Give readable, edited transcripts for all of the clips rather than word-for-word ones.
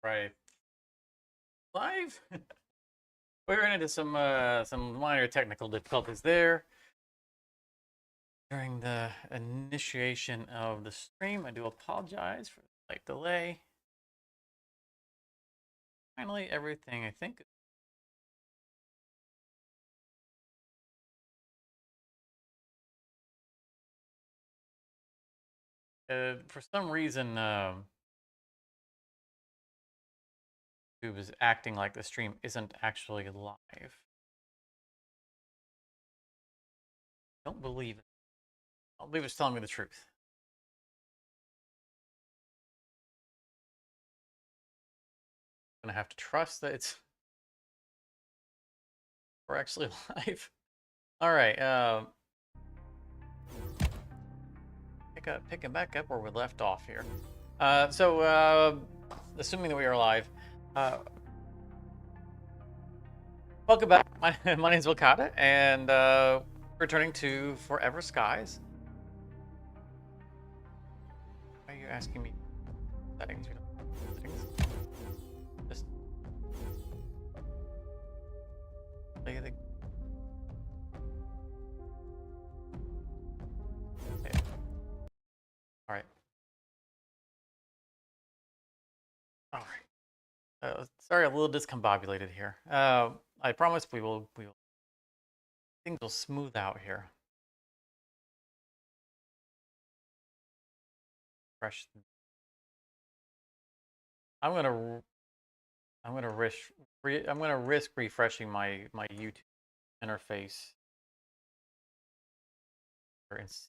Right. Live? We ran into some minor technical difficulties there during the initiation of the stream. I do apologize for the slight delay. Finally, everything I think. For some reason, YouTube is acting like the stream isn't actually live. Don't believe it. I don't believe it's telling me the truth. I'm gonna have to trust that we're actually live. All right. Picking back up where we left off here. Assuming that we are live, welcome back. My name is Wakata, and returning to Forever Skies. Why are you asking me settings? Just play the. Okay. All right. All right. Sorry, a little discombobulated here. I promise we will. Things will smooth out here. Fresh. I'm gonna risk refreshing my YouTube interface because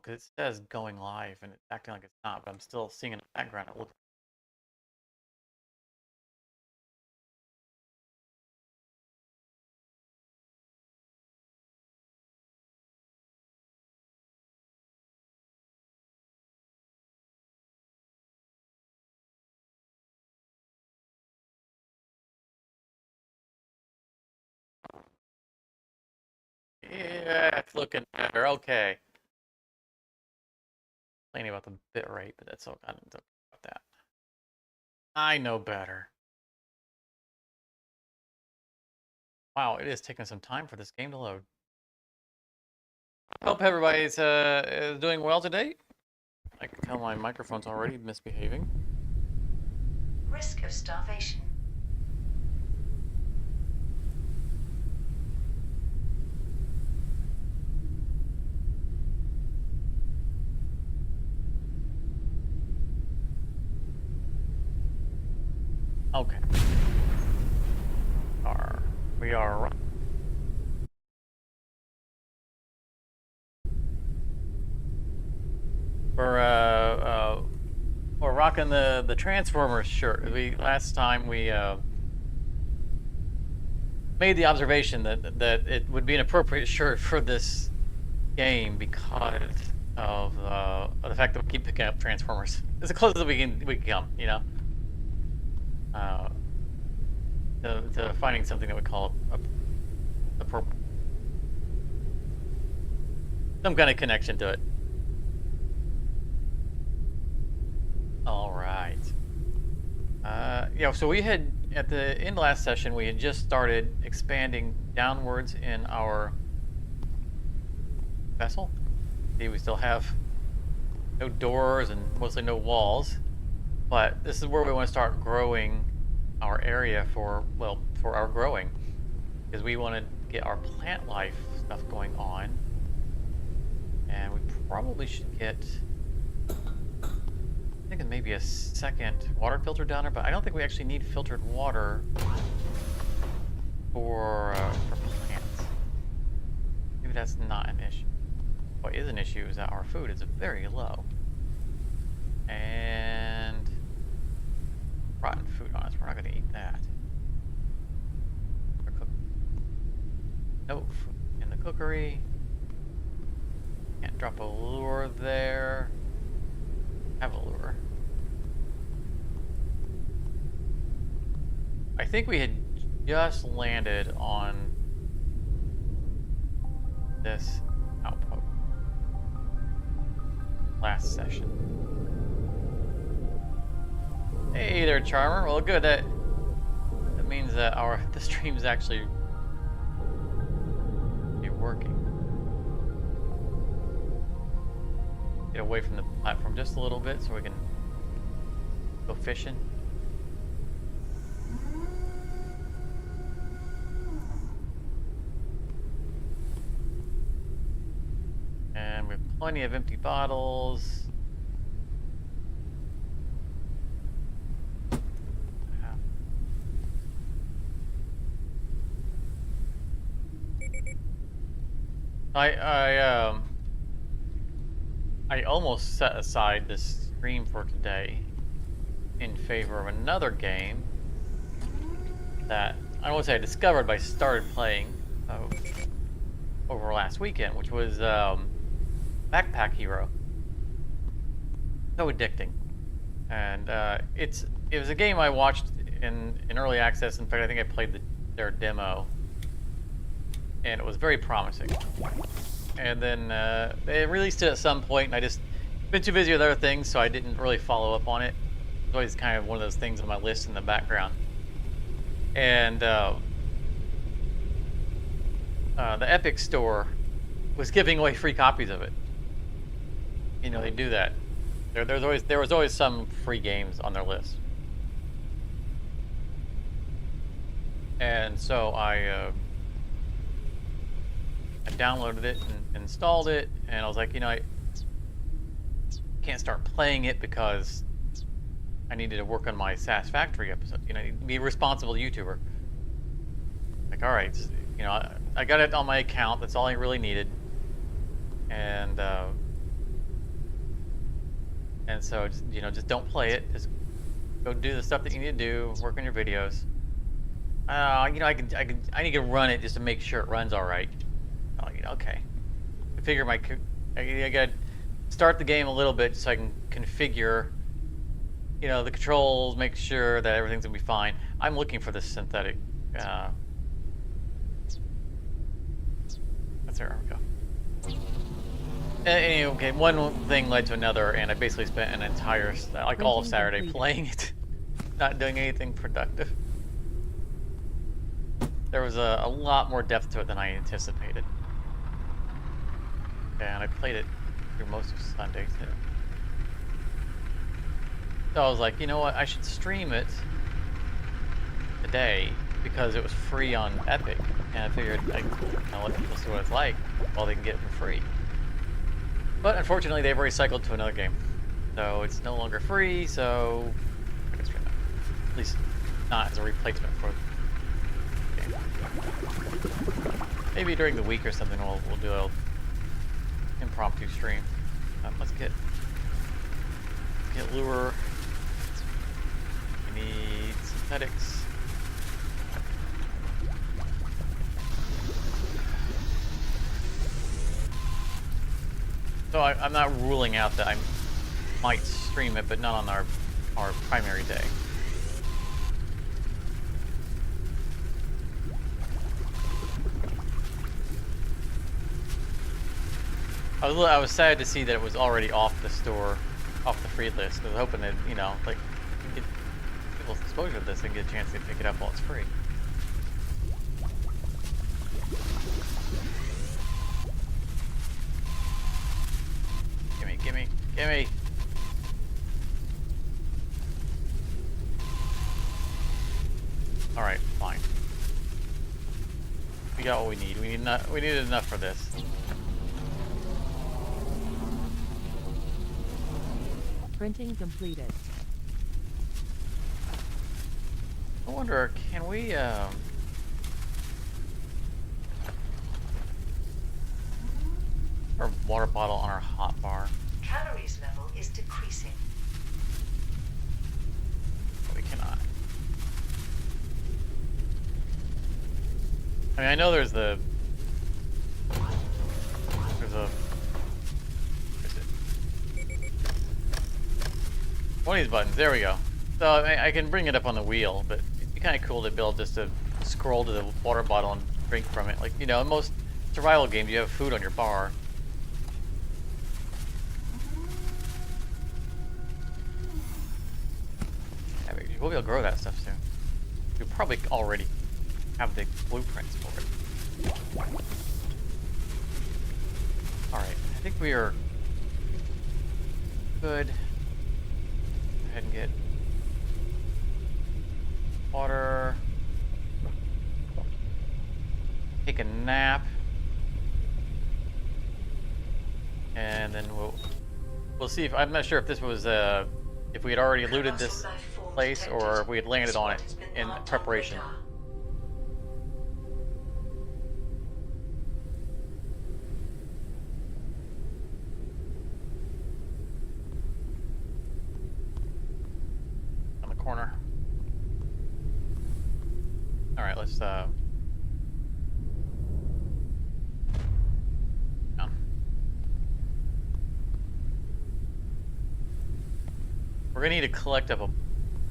it says going live and it's acting like it's not, but I'm still seeing in the background it looks. Yeah, it's looking better. Okay. Complaining about the bit rate, but that's all. I don't talk about that. I know better. Wow, it is taking some time for this game to load. Hope everybody's is doing well today. I can tell my microphone's already misbehaving. Risk of starvation. Okay. We are. We're rocking the Transformers shirt. Last time we made the observation that it would be an appropriate shirt for this game because of the fact that we keep picking up Transformers. It's the closest that we can come, you know. To finding something that we call some kind of connection to it. All right. Yeah, so we had, at the end of last session, we had just started expanding downwards in our vessel. See, we still have no doors and mostly no walls, but this is where we want to start growing our area for our growing, because we want to get our plant life stuff going on, and we probably should get, I'm thinking maybe a second water filter down there, but I don't think we actually need filtered water for plants. Maybe that's not an issue. What is an issue is that our food is very low, and rotten food on us. We're not going to eat that. No food in the cookery. Can't drop a lure there. Have a lure. I think we had just landed on this outpost last session. Hey there, there, Charmer. Well, good. That means that the stream's actually working. Get away from the platform just a little bit so we can go fishing. And we have plenty of empty bottles. I almost set aside this stream for today in favor of another game that I don't want to say I discovered, but I started playing over last weekend, which was Backpack Hero. So addicting, and it was a game I watched in early access. In fact, I think I played their demo, and it was very promising. And then they released it at some point, and I just been too busy with other things, so I didn't really follow up on it. It's always kind of one of those things on my list in the background. And the Epic Store was giving away free copies of it. You know, they do that. There was always some free games on their list. And so I downloaded it and installed it, and I was like, you know, I can't start playing it because I needed to work on my SAS Factory episode. You know, be a responsible YouTuber. Like, all right, you know, I got it on my account. That's all I really needed, and so just, you know, just don't play it. Just go do the stuff that you need to do. Work on your videos. You know, I need to run it just to make sure it runs all right. Oh, you know, okay. I figure I gotta start the game a little bit so I can configure, you know, the controls, make sure that everything's gonna be fine. I'm looking for this synthetic. There we go. Anyway, okay, one thing led to another, and I basically spent an entire, like all of Saturday, playing it, not doing anything productive. There was a lot more depth to it than I anticipated. And I played it through most of Sunday too. So I was like, you know what, I should stream it today because it was free on Epic. And I figured I'd let people see what it's like while they can get it for free. But unfortunately, they've recycled to another game. So it's no longer free, so I can stream it. At least not as a replacement for the game. Maybe during the week or something we'll do a impromptu stream. Let's get lure. We need synthetics. So I'm not ruling out that I might stream it, but not on our primary day. I was sad to see that it was already off the store, off the free list. I was hoping that, you know, like, get people's exposure to this and get a chance to pick it up while it's free. Gimme! Alright, fine. We got what we need. We needed enough for this. Printing completed. I wonder, can we, our water bottle on our hot bar? Calories level is decreasing. We cannot. I mean, I know there's a... One of these buttons, there we go. So I can bring it up on the wheel, but it'd be kind of cool to be able just to scroll to the water bottle and drink from it. Like, you know, in most survival games, you have food on your bar. we'll be able to grow that stuff soon. We probably already have the blueprints for it. Alright, I think we are good. Go ahead and get water. Take a nap. And then we'll see if I'm not sure if this was if we had already looted this place or if we had landed on it in preparation. On the corner. All right, let's down. We're gonna need to collect up a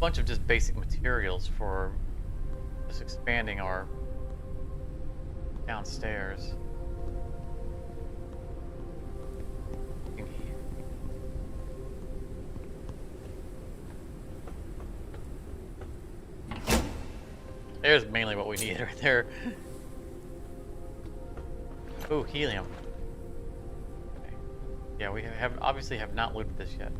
bunch of just basic materials for just expanding our downstairs. There's mainly what we need right there. Oh, helium. Okay. Yeah, we obviously have not looted this yet.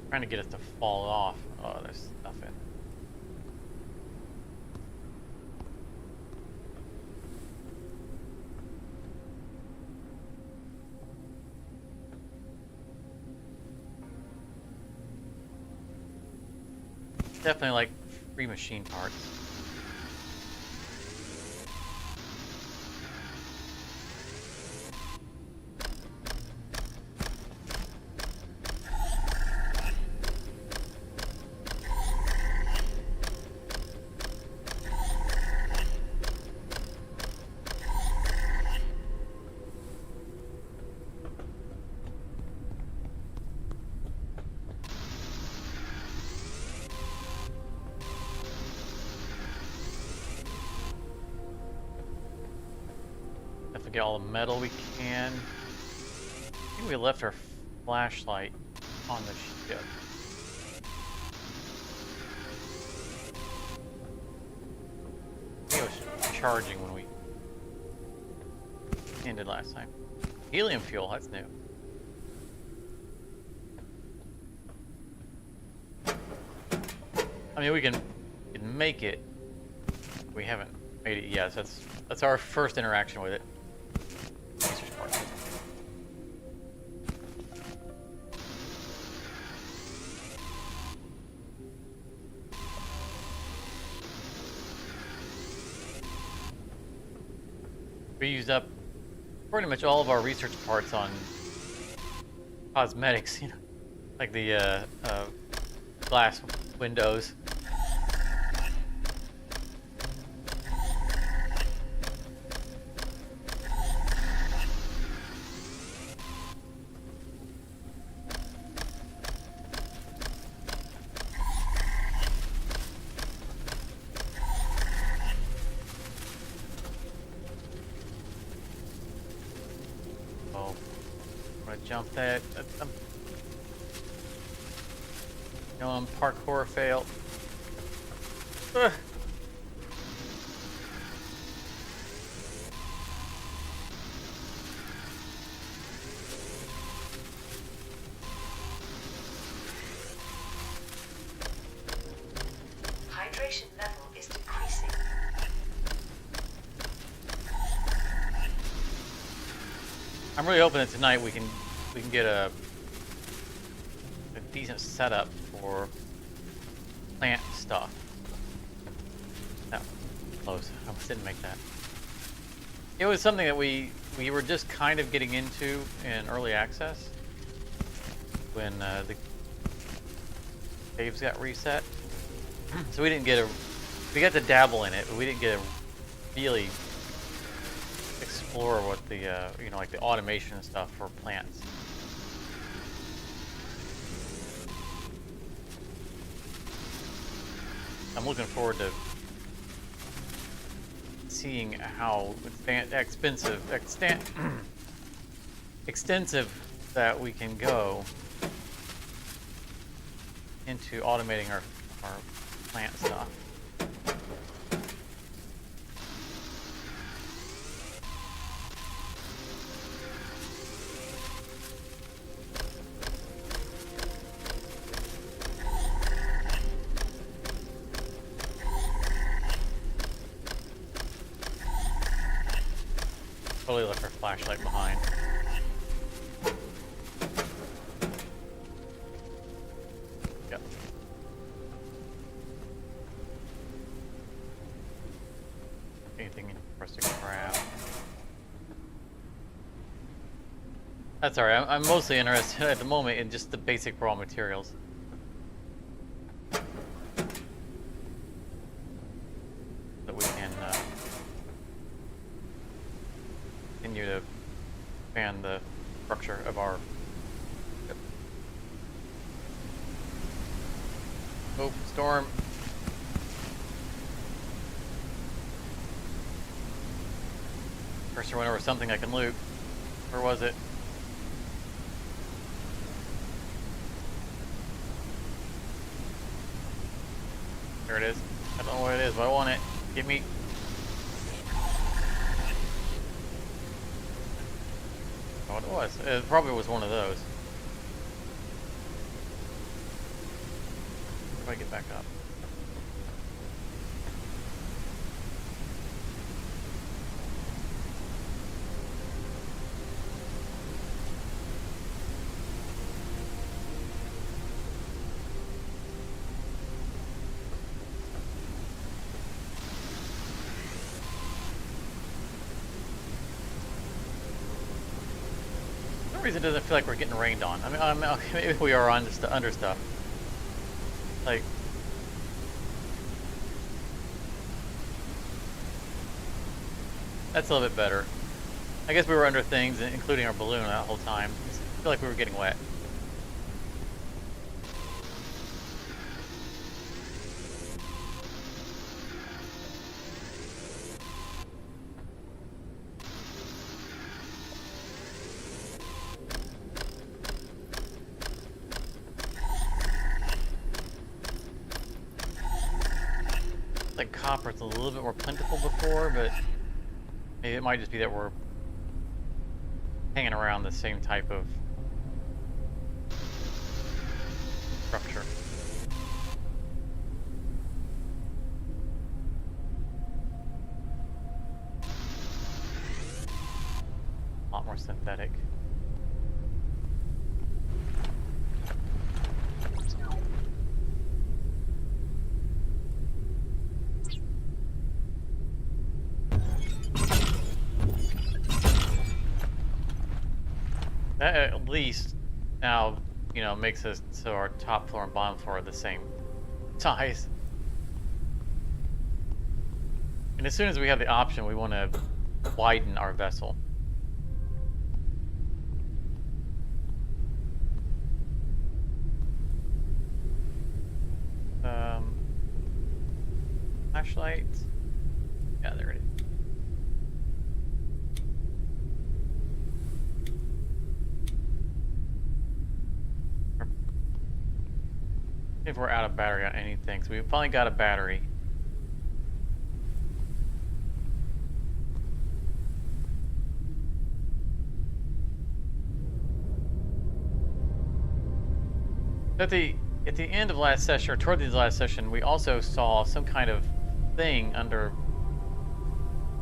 Trying to get us to fall off. Oh, there's stuff in. Definitely like free machine parts. Get all the metal we can. I think we left our flashlight on the ship. I think it was charging when we ended last time. Helium fuel, that's new. I mean, we can make it. We haven't made it yet, so that's our first interaction with it. We used up pretty much all of our research parts on cosmetics, you know, like the glass windows. Jump that. Parkour fail. Ugh. Hydration level is decreasing. I'm really hoping that tonight we can get a decent setup for plant stuff. No, close. I almost didn't make that. It was something that we were just kind of getting into in early access when the caves got reset. So we got to dabble in it, but we didn't get to really explore what the like the automation and stuff for plants. I'm looking forward to seeing how extensive that we can go into automating our plant stuff. Totally left our flashlight behind. Yep. Anything for us to grab? That's alright. I'm mostly interested at the moment in just the basic raw materials. That we can continue to expand the structure of our. Yep. Oh, storm. First, I went over something I can loot. Where was it? There it is. I don't know what it is, but I want it. Give me. Oh, it was. It probably was one of those. How do I get back up? For some reason, it doesn't feel like we're getting rained on. I mean, okay, maybe we are on just the under stuff. Like, that's a little bit better. I guess we were under things, including our balloon, that whole time. I feel like we were getting wet. Like copper, it's a little bit more plentiful before, but maybe it might just be that we're hanging around the same type of structure. A lot more synthetic. That at least now, you know, makes us so our top floor and bottom floor are the same size. And as soon as we have the option, we want to widen our vessel. Flashlight. Yeah, there it is. If we're out of battery on anything, so we finally got a battery. At the end of last session, or toward the end of last session, we also saw some kind of thing under,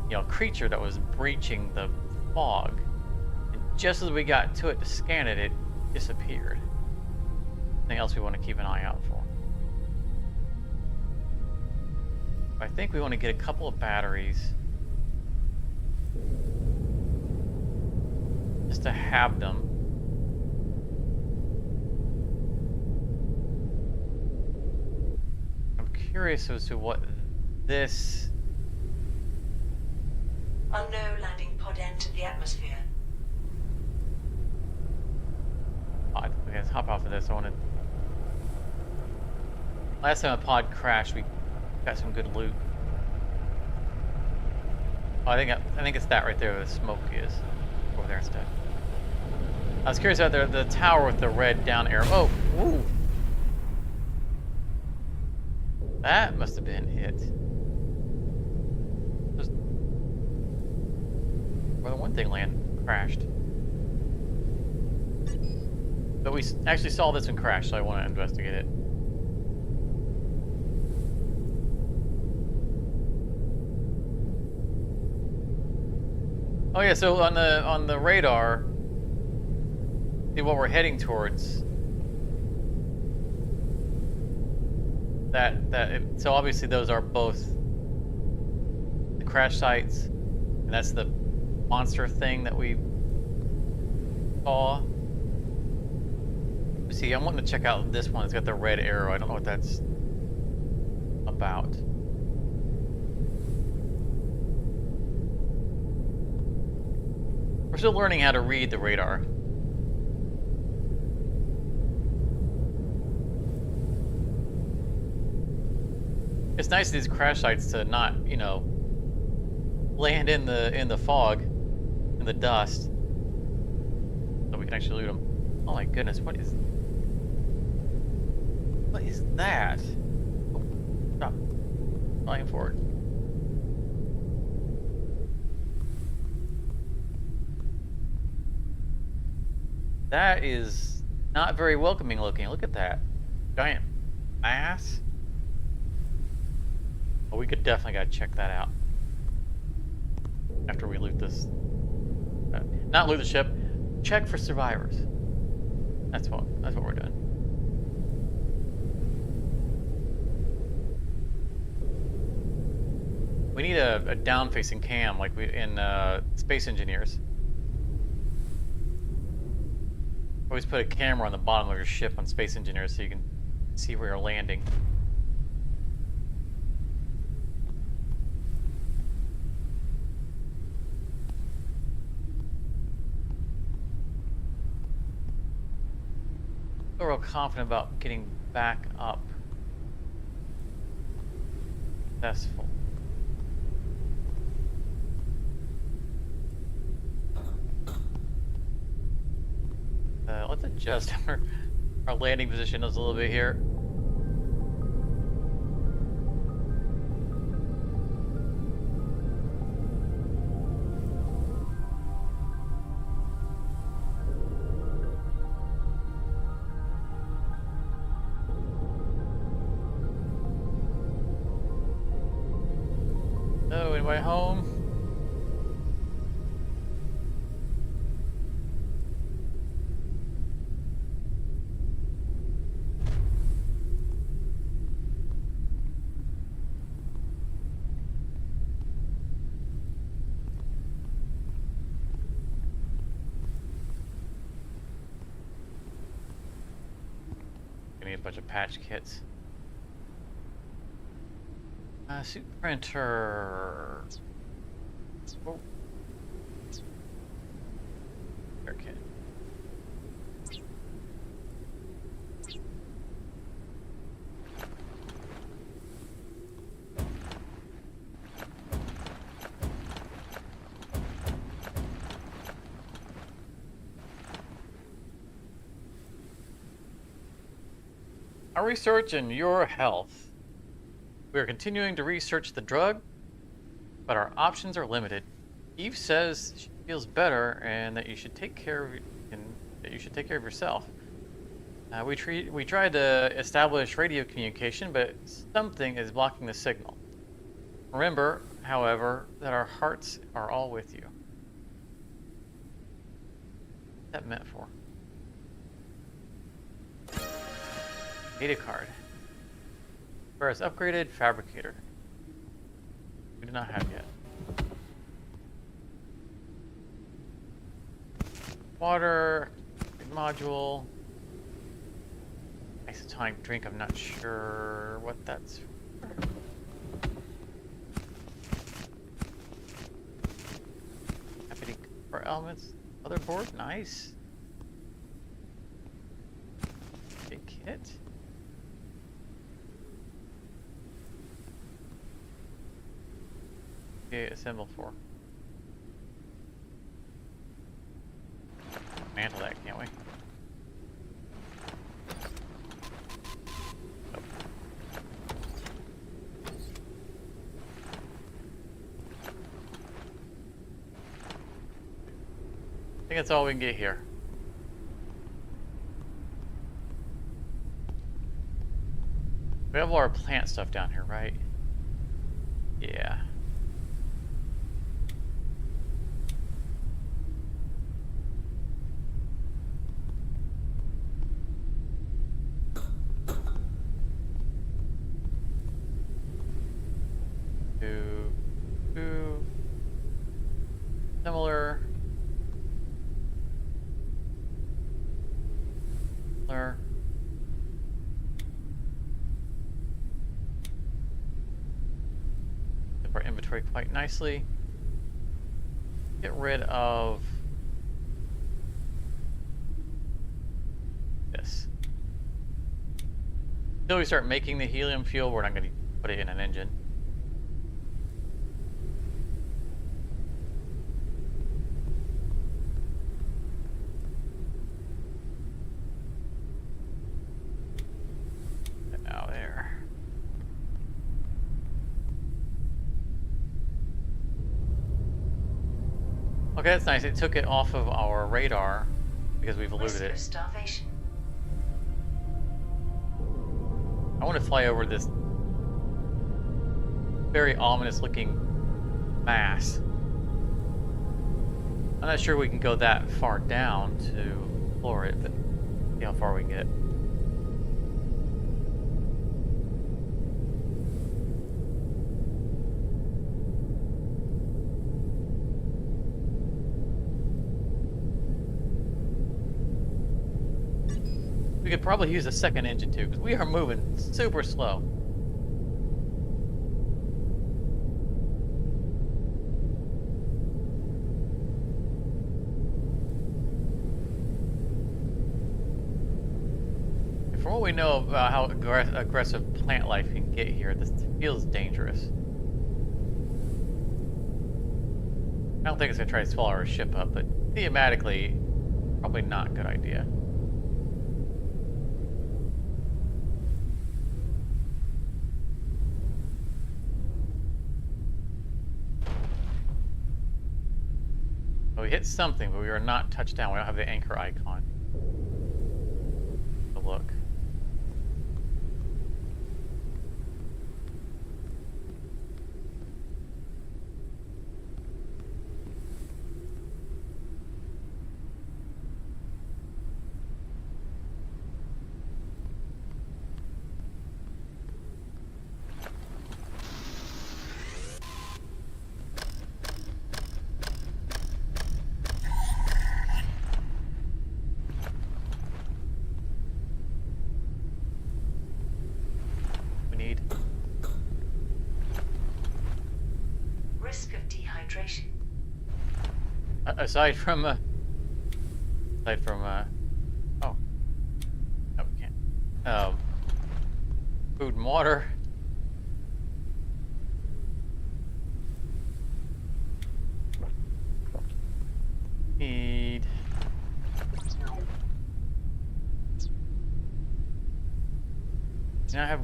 you know, creature that was breaching the fog. And just as we got to it to scan it, it disappeared. Anything else we want to keep an eye out for? I think we want to get a couple of batteries just to have them. I'm curious as to what this... Unknown landing pod entered the atmosphere. Pod. Okay, let's hop off of this. I want to... Last time a pod crashed, we Got some good loot. Oh, I think it's that right there where the smoke is. Over there instead. I was curious about the tower with the red down arrow. Oh, ooh. That must have been it. Just more than one thing crashed. But we actually saw this one crash, so I want to investigate it. Oh yeah, so on the radar, see what we're heading towards. So obviously those are both the crash sites, and that's the monster thing that we saw. See, I'm wanting to check out this one. It's got the red arrow. I don't know what that's about. We're still learning how to read the radar. It's nice of these crash sites to not, you know, land in the fog, in the dust, so we can actually loot them. Oh my goodness, what is that? Oh, stop. Flying forward. That is not very welcoming looking. Look at that. Giant mass. Well, we could definitely gotta check that out after we loot this. Not loot the ship. Check for survivors. That's what we're doing. We need a down-facing cam like we in Space Engineers. Always put a camera on the bottom of your ship on Space Engineers so you can see where you're landing. I'm real confident about getting back up. Successful. Let's adjust our landing position a little bit here. So, anybody home? Gonna need a bunch of patch kits. Suit printer. Oh. Okay. Our research and your health. We are continuing to research the drug, but our options are limited. Eve says she feels better and that you should take care of yourself. We tried to establish radio communication, but something is blocking the signal. Remember, however, that our hearts are all with you. What's that meant for? Data card. Whereas upgraded fabricator. We do not have yet. Water, module, isotonic drink. I'm not sure what that's for. Happy for elements. Motherboard, nice. Big kit. a symbol for? Mantle that, can't we? Nope. I think that's all we can get here. We have all our plant stuff down here, right? Yeah. Similar. Our inventory quite nicely. Get rid of this. Until we start making the helium fuel, we're not going to put it in an engine. Now there. Okay, that's nice. It took it off of our radar because we've eluded it. Starvation. I want to fly over this very ominous looking mass. I'm not sure we can go that far down to explore it, but see how far we can get. We could probably use a second engine too, because we are moving super slow. From what we know about how aggressive plant life can get here, this feels dangerous. I don't think it's going to try to swallow our ship up, but thematically, probably not a good idea. We hit something, but we are not touched down. We don't have the anchor icon. So look. Risk of dehydration. Aside from oh, no, we can't. Food and water. Need. Now I have.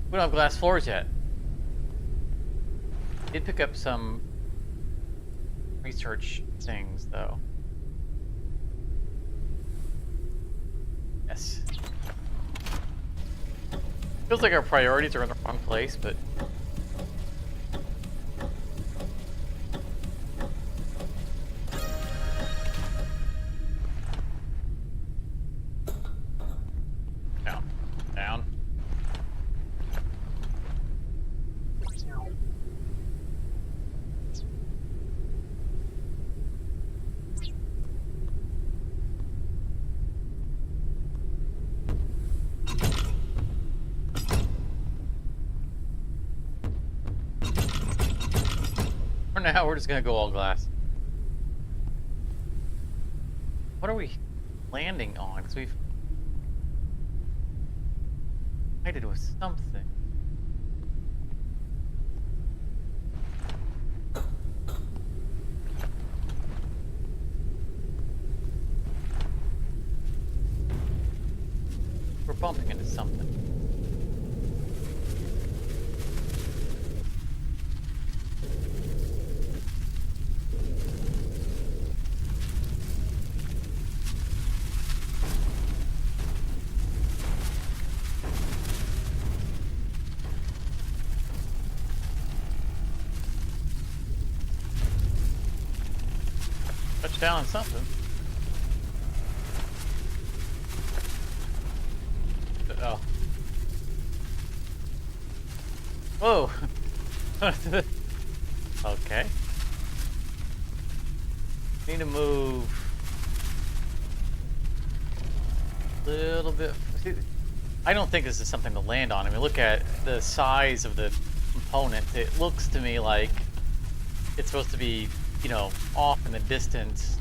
We don't have glass floors yet. Did pick up some research things though. Yes. Feels like our priorities are in the wrong place, but down. Down. For now, we're just gonna go all glass. What are we landing on? Because we've collided with something. we're bumping into something. Touch down on something. Oh. Whoa! Okay. Need to move a little bit. See, I don't think this is something to land on. I mean, look at the size of the component. It looks to me like it's supposed to be, you know, off in the distance,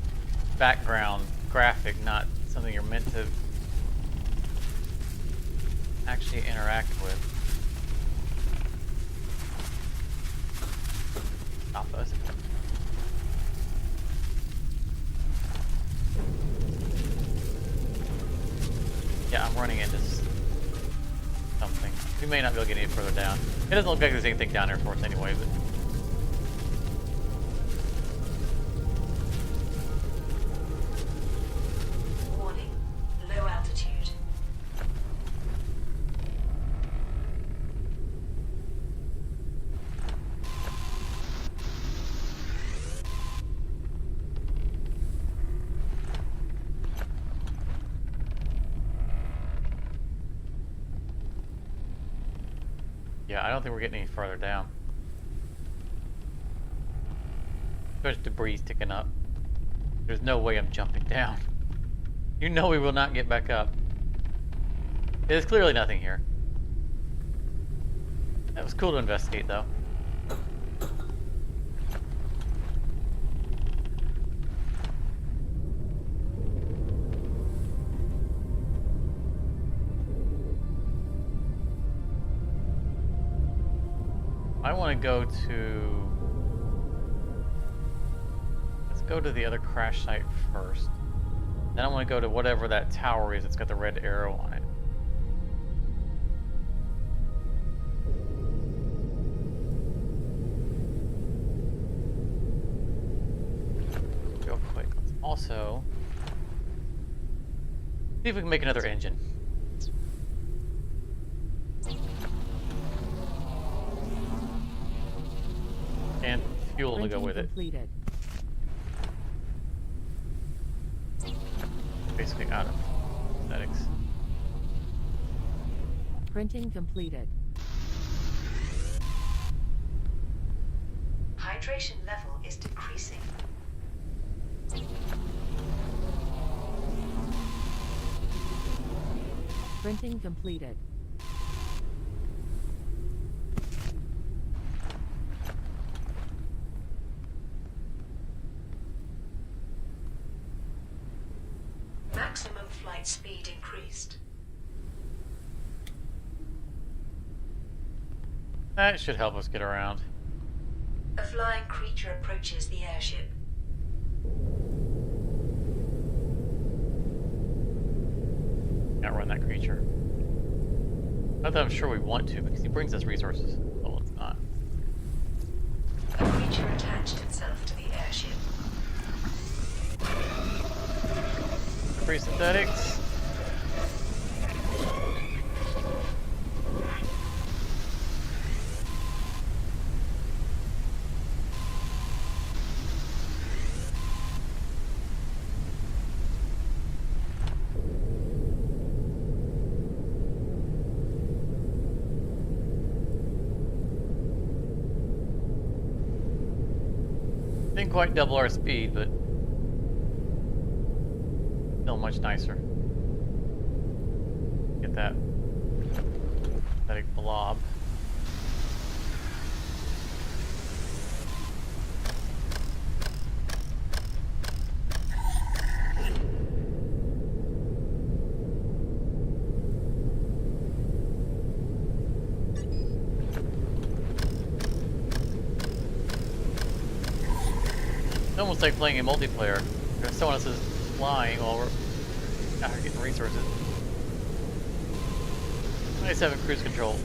background graphic, not something you're meant to actually interact with. Stop us. Yeah, I'm running into something. We may not be able to get any further down. It doesn't look like there's anything down there for us anyway, but... Warning. Low altitude. Yeah, I don't think we're getting any further down. There's debris sticking up. There's no way I'm jumping down. You know we will not get back up. There's clearly nothing here. That was cool to investigate, though. I want to go to... Let's go to the other crash site first. Then I want to go to whatever that tower is that's got the red arrow on it. Real quick. Let's also see if we can make another engine. And fuel to go with it. Completed. Basically out of aesthetics. Printing completed. Hydration level is decreasing. Printing completed. Maximum flight speed increased. That should help us get around. A flying creature approaches the airship. Can't run that creature. Not that I'm sure we want to, because he brings us resources. Oh, it's not. A creature attached itself to the airship. Free synthetics. Didn't quite double our speed, but still much nicer. Get that pathetic blob. It's almost like playing a multiplayer. There's someone else is flying while we're out here getting resources. Nice having cruise control.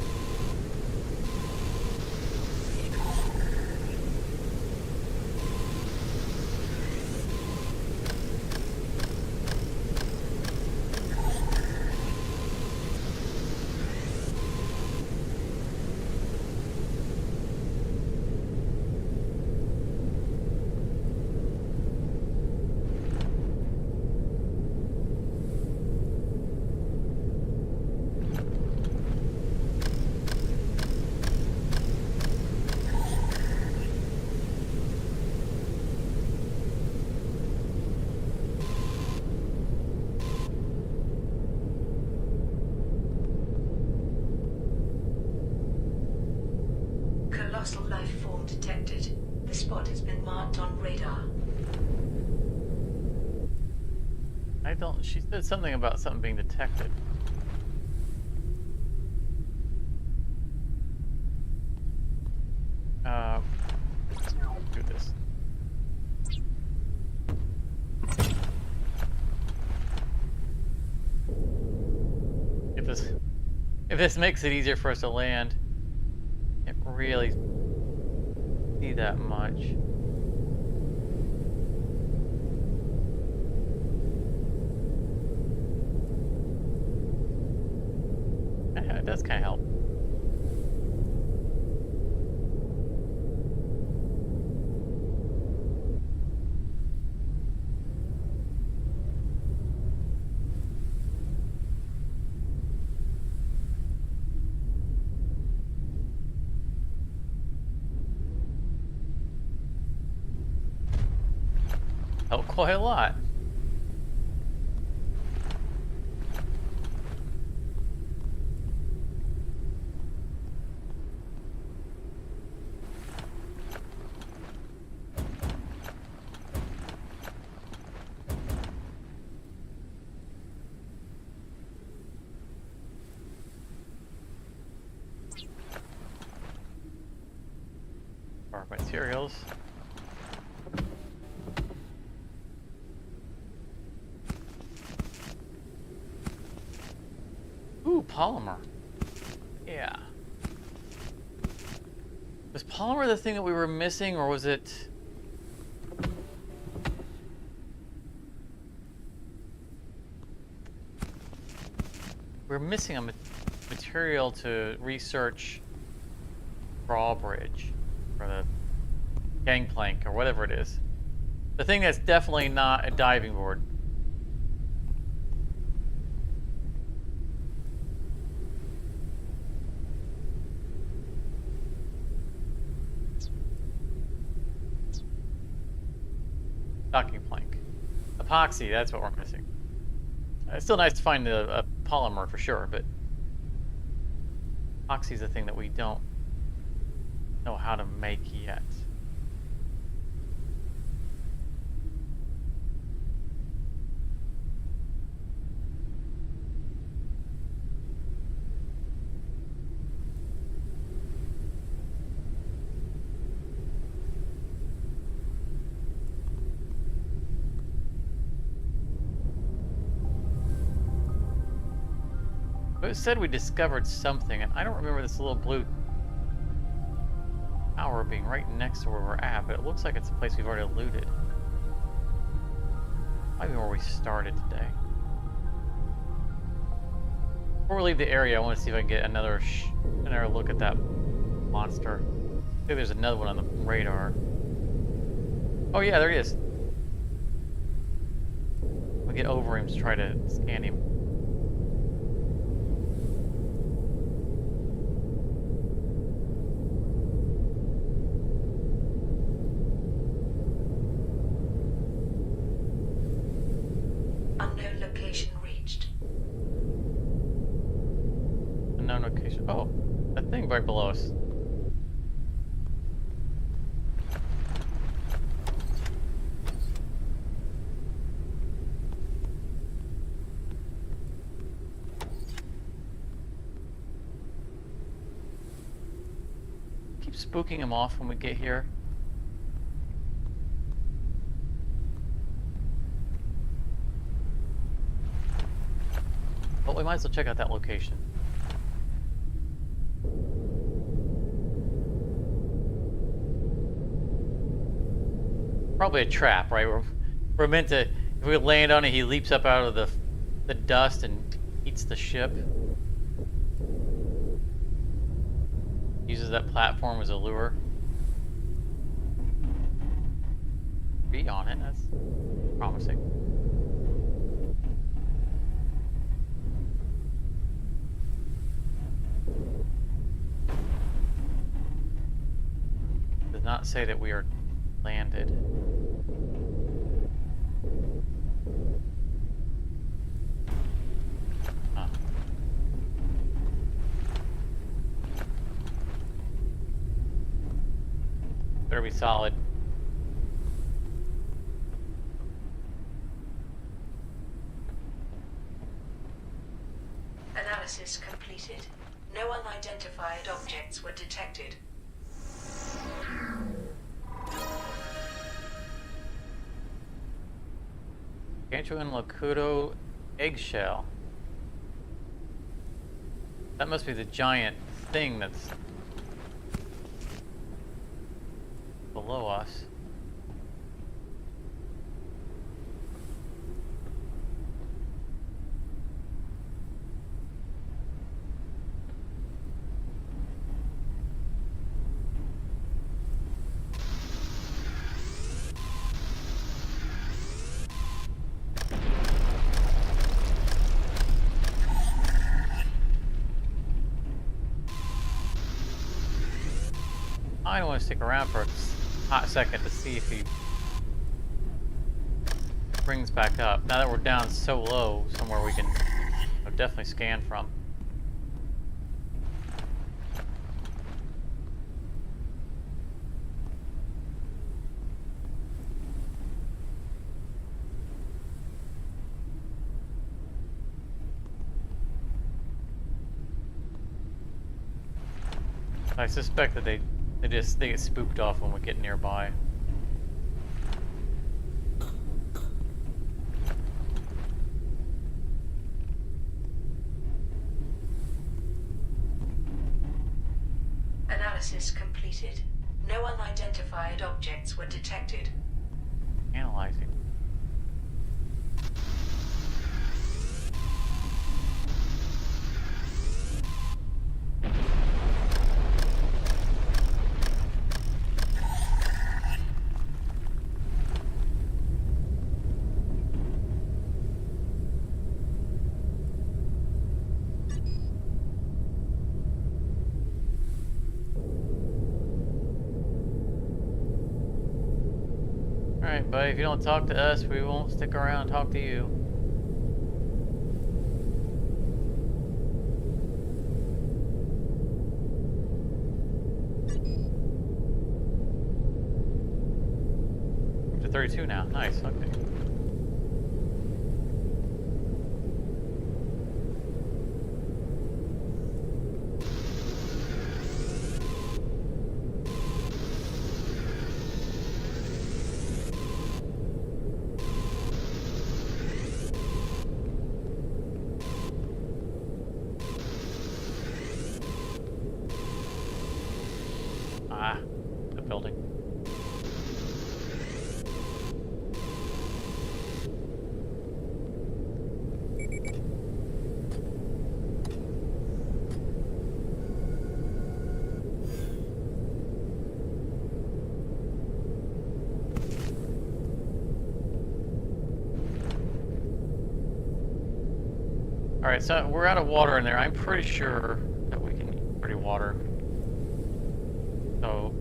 Colossal life form detected. The spot has been marked on radar. I don't. She said something about something being detected. Do this. If this makes it easier for us to land, can't really see that much. Yeah, it does kind of help. Helped quite a lot. Our materials. Ooh, polymer. Yeah. Was polymer the thing that we were missing, or was it... We're missing a material to research drawbridge, or the gangplank, or whatever it is. The thing that's definitely not a diving board. Docking plank. Epoxy, that's what we're missing. It's still nice to find a polymer for sure, but epoxy is the thing that we don't know how to make yet. But it said we discovered something, and I don't remember this little blue tower being right next to where we're at, but it looks like it's a place we've already looted. Might be where we started today. Before we leave the area, I want to see if I can get another look at that monster. I think there's another one on the radar. Oh yeah, there he is. We'll get over him to try to scan him. Unknown location reached. Unknown location. Oh, that thing right below us. Keep spooking him off when we get here. But we might as well check out that location. Probably a trap, right? We're meant to. If we land on it, he leaps up out of the dust and eats the ship. Uses that platform as a lure. Be on it. That's promising. Does not say that we are landed. Huh. Better be solid. Analysis completed. No unidentified objects were detected. Gargantuan Locuto eggshell. That must be the giant thing that's below us. I don't want to stick around for a hot second to see if he brings back up. Now that we're down so low, somewhere we can definitely scan from. I suspect that they get spooked off when we get nearby. Analysis completed. No unidentified objects were detected. Analyzing. Alright, buddy, if you don't talk to us, we won't stick around and talk to you. Up to 32 now. Nice, okay. Ah, the building. Alright, so we're out of water in there. I'm pretty sure that we can get pretty water. So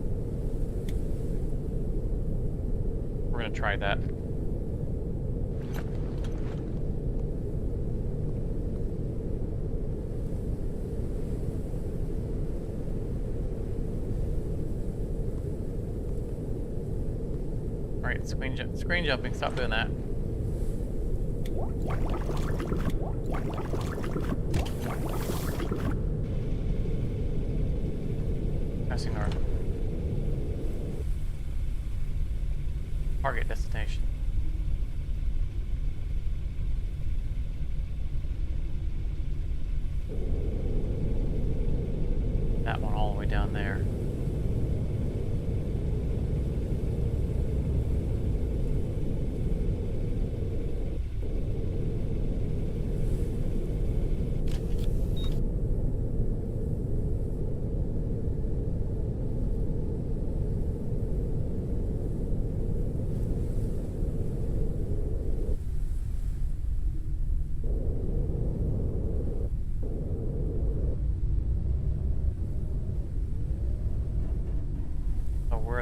we're gonna try that. Alright, screen jumping, stop doing that. Passing our target destination. That one all the way down there.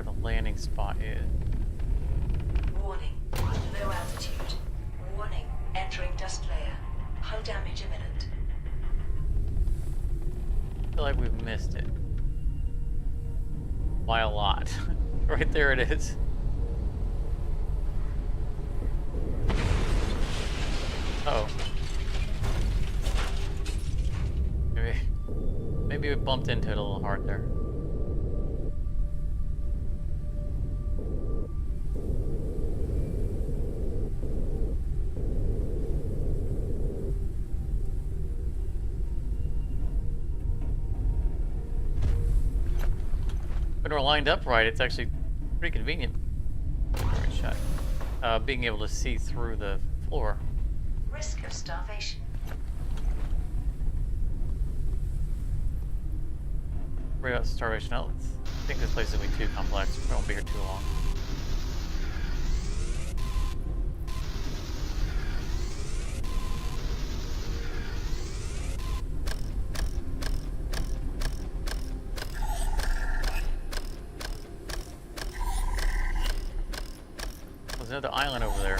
the landing spot is. Warning. Low altitude. Warning. Entering dust layer. Hull damage imminent. I feel like we've missed it. By a lot. Right there it is. Oh. Maybe we bumped into it a little hard there. When we're lined up right, it's actually pretty convenient. Great shot. Being able to see through the floor. Risk of starvation. Worry about starvation. I think this place will be too complex. We won't be here too long. There's another island over there.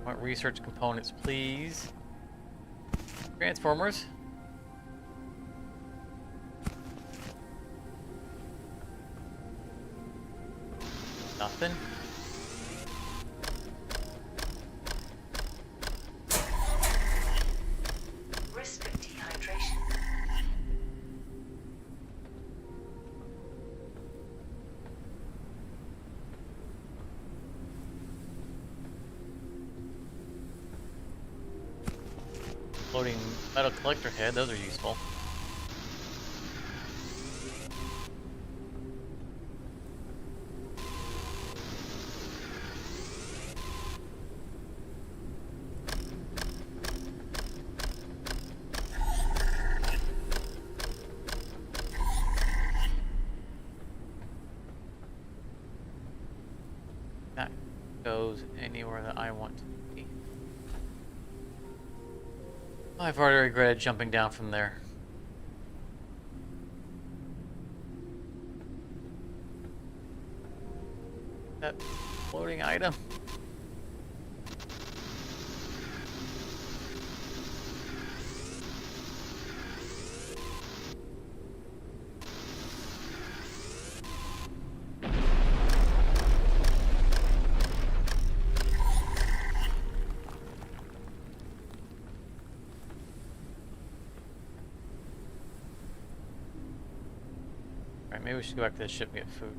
Want research components, please. Transformers. Nothing. Risk of dehydration. Floating metal collector head, those are useful. That goes anywhere that I want to be. I've already regretted jumping down from there. That floating item. Alright, maybe we should go back to the ship and get food.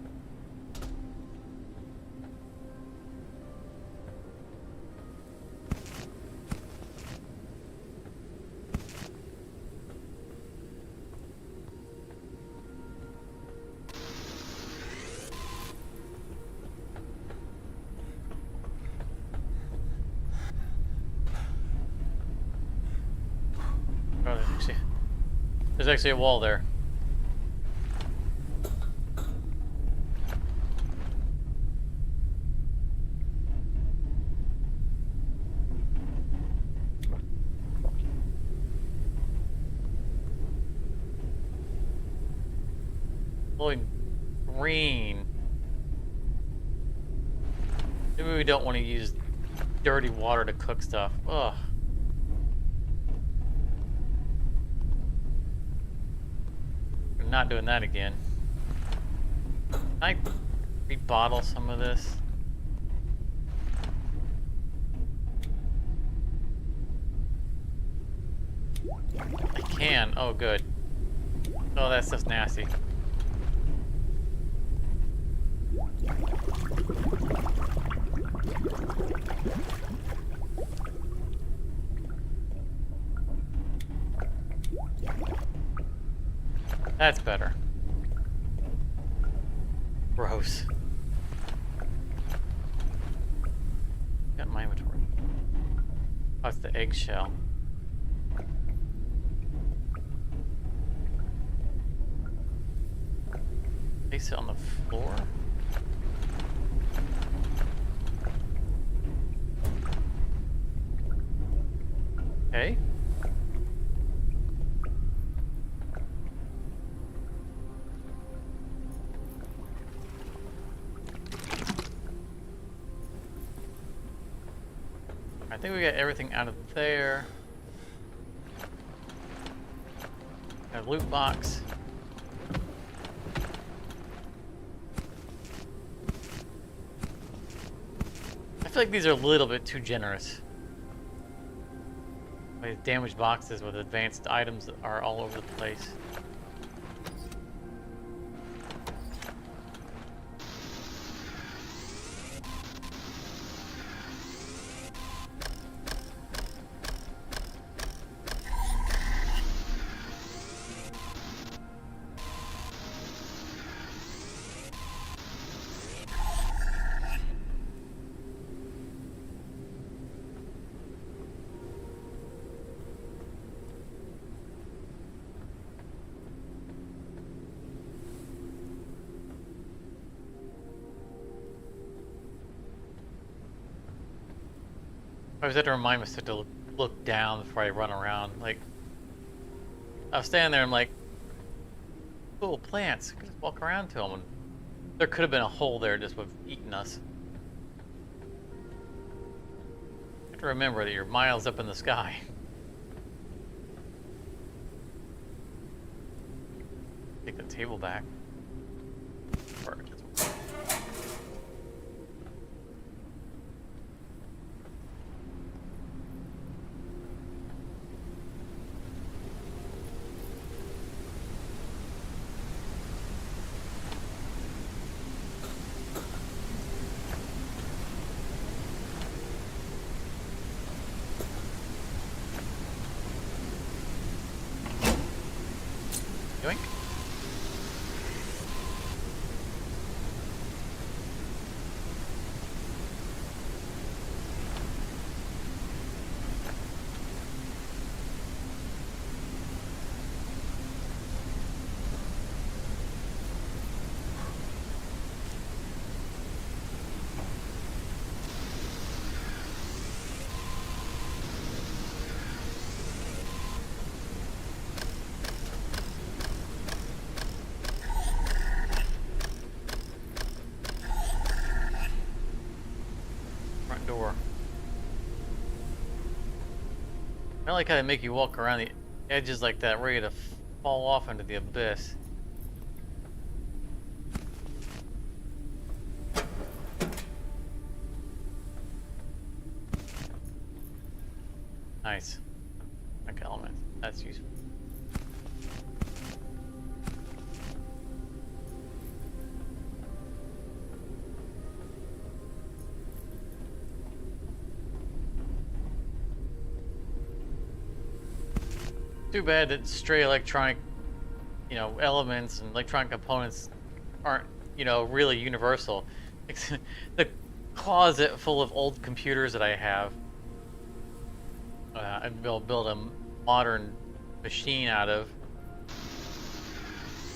Oh, there's actually a wall there. Glowing green. Maybe we don't want to use dirty water to cook stuff. Ugh. We're not doing that again. Can I rebottle some of this? I can. Oh, good. Oh, that stuff's nasty. That's better. Gross. Got my inventory. Oh, it's the eggshell. Place it on the floor. Okay. I think we got everything out of there. Got a loot box. I feel like these are a little bit too generous. Like damaged boxes with advanced items that are all over the place. I always have to remind myself to look down before I run around. Like, I was standing there, I'm like, cool plants. I could just walk around to them. And there could have been a hole there just would have eaten us. You have to remember that you're miles up in the sky. Take the table back. Perfect. Yoink. Front door. I like how they make you walk around the edges like that, ready to fall off into the abyss. Nice. Like element. That's useful. Too bad that stray electronic, elements and electronic components aren't, really universal. The closet full of old computers that I have, I'd build a modern machine out of,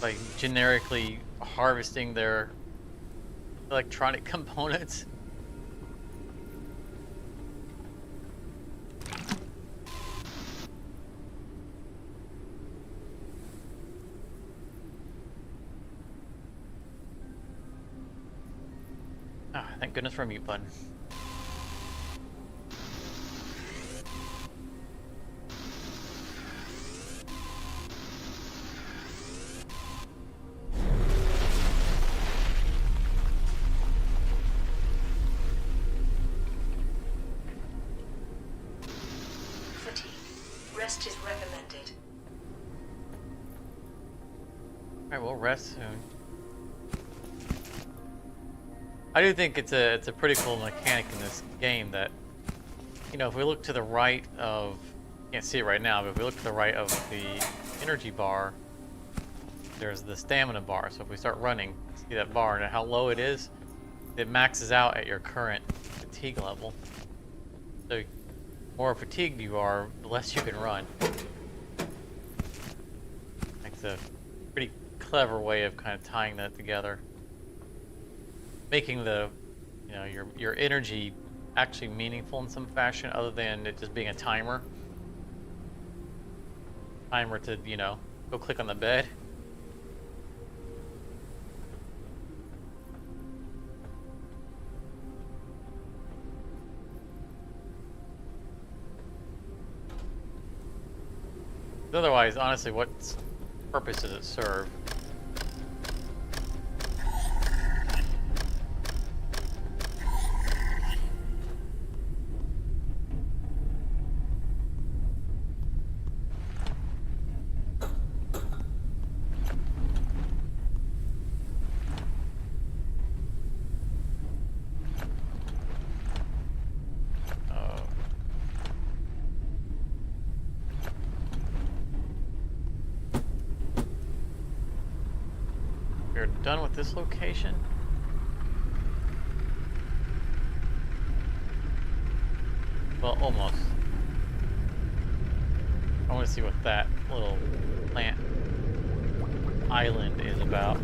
like generically harvesting their electronic components. Ah, thank goodness for a mute button. Fatigue. Rest is recommended. Alright, we'll rest soon. I do think it's a pretty cool mechanic in this game that, if we look to the right of, can't see it right now, but if we look to the right of the energy bar, there's the stamina bar. So if we start running, see that bar and how low it is, it maxes out at your current fatigue level. So the more fatigued you are, the less you can run. It's a pretty clever way of kind of tying that together. Making the, your energy actually meaningful in some fashion, other than it just being a timer. timer to, you know, go click on the bed. Otherwise, honestly, what purpose does it serve? We're done with this location. Well, almost. I want to see what that little plant island is about.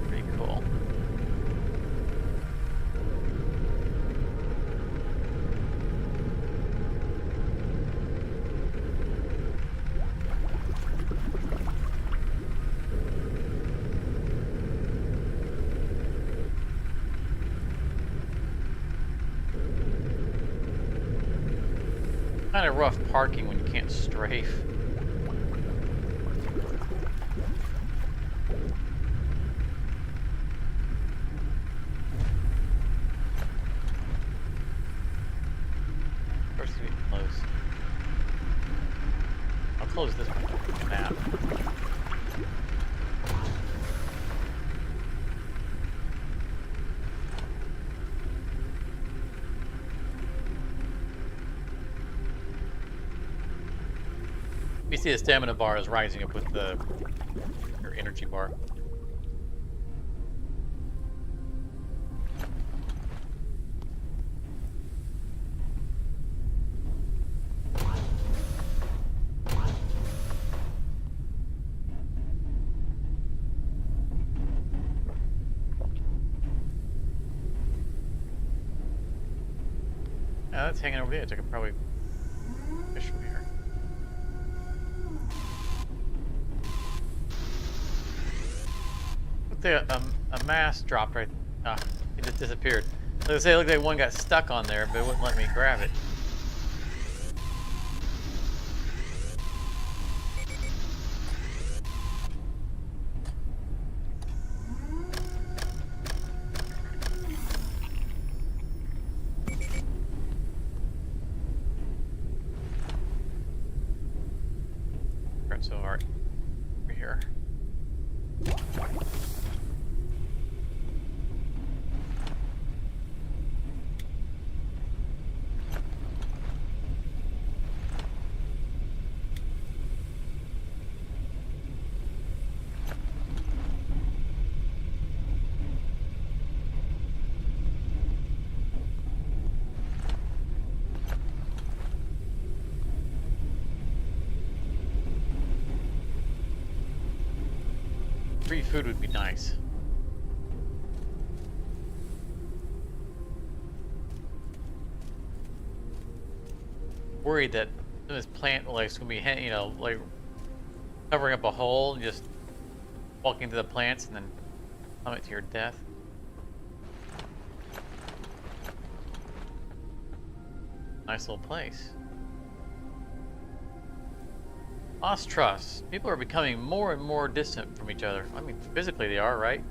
Pretty cool. Kind of rough parking when you can't strafe. First we close. I'll close this one. Map. You see the stamina bar is rising up with your energy bar. Now that's hanging over the edge. I could probably fish from here. A mass dropped right. It just disappeared. I was gonna say, looked like one got stuck on there, but it wouldn't let me grab it. Right, so alright, we're here. 3 food would be nice. Worried that this plant like is gonna be, you know, like covering up a hole and just walking into the plants and then plummet to your death. Nice little place. Lost trust. People are becoming more and more distant from each other. I mean, physically they are, right?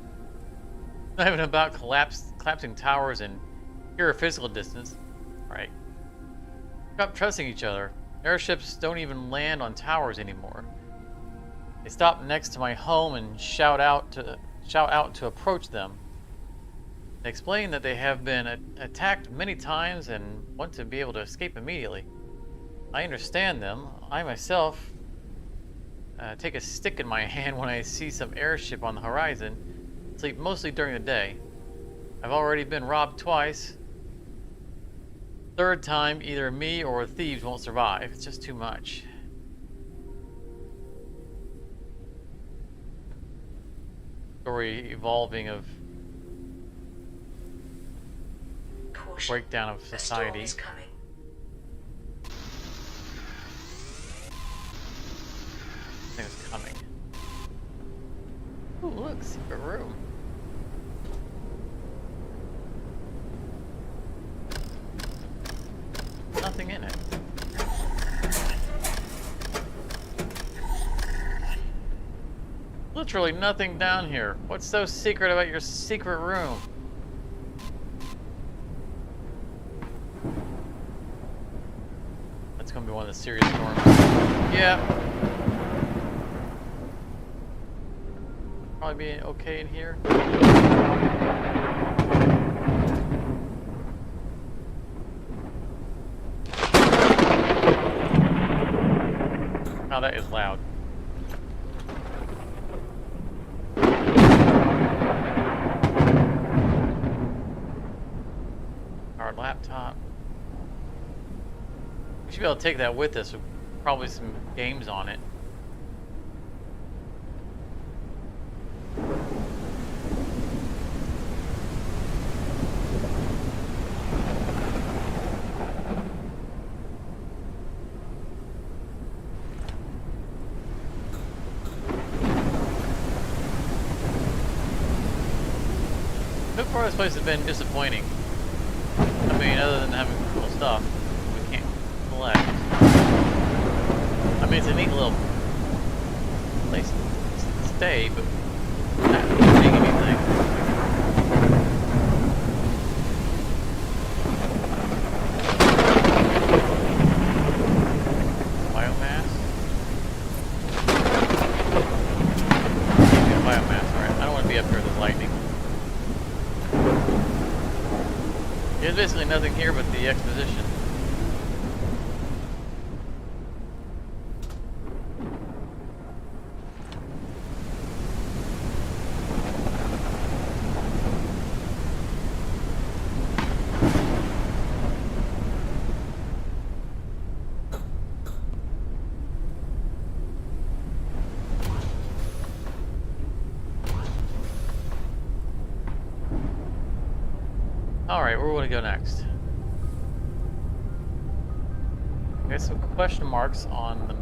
It's not even about collapsing towers and pure physical distance, right? Stop trusting each other. Airships don't even land on towers anymore. They stop next to my home and shout out to approach them. They explain that they have been attacked many times and want to be able to escape immediately. I understand them. I myself take a stick in my hand when I see some airship on the horizon. Sleep mostly during the day. I've already been robbed twice. Third time, either me or thieves won't survive. It's just too much. Story evolving of Caution. breakdown of A storm society. is coming. Ooh, look, secret room. Nothing in it. Literally nothing down here. What's so secret about your secret room? That's gonna be one of the serious storms. Yeah. Probably be okay in here. Oh, that is loud. Our laptop. We should be able to take that with us with probably some games on it. So far, this place has been disappointing. I mean, other than having cool stuff we can't collect. I mean, it's a neat little place to stay, but not doing anything. Biomass? Yeah, biomass, alright. I don't want to be up here with the lightning. There's basically nothing here but the exposition. Alright, where will we go next? Got some question marks on the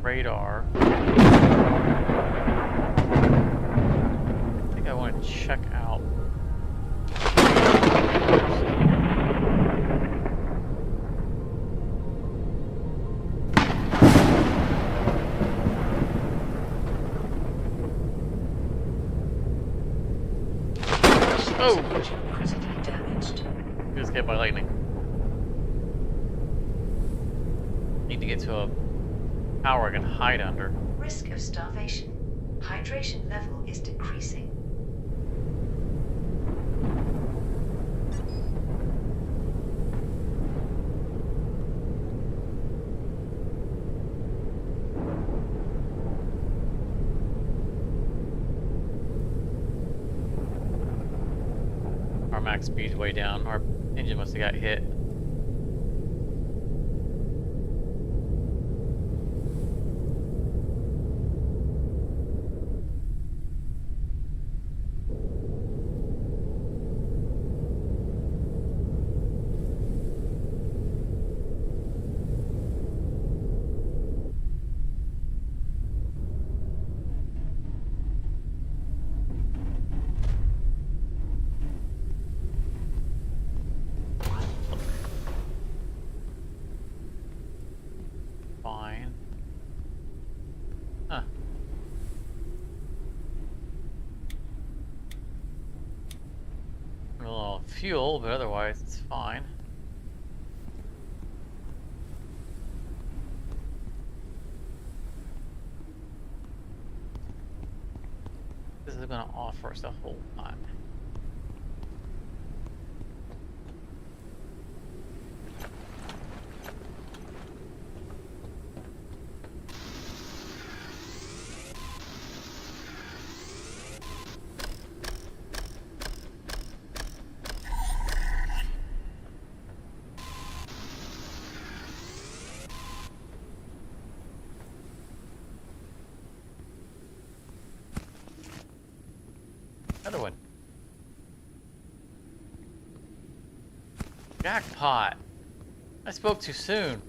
radar. I think I want to check out. Oh! Critically damaged. He was hit by lightning. Need to get to a tower I can hide under. Risk of starvation. Hydration level is decreasing. Our max speed's way down. Our engine must have got hit. Fine. Huh. A little fuel, but otherwise it's fine. This is going to offer us a whole lot. Another one. Jackpot. I spoke too soon.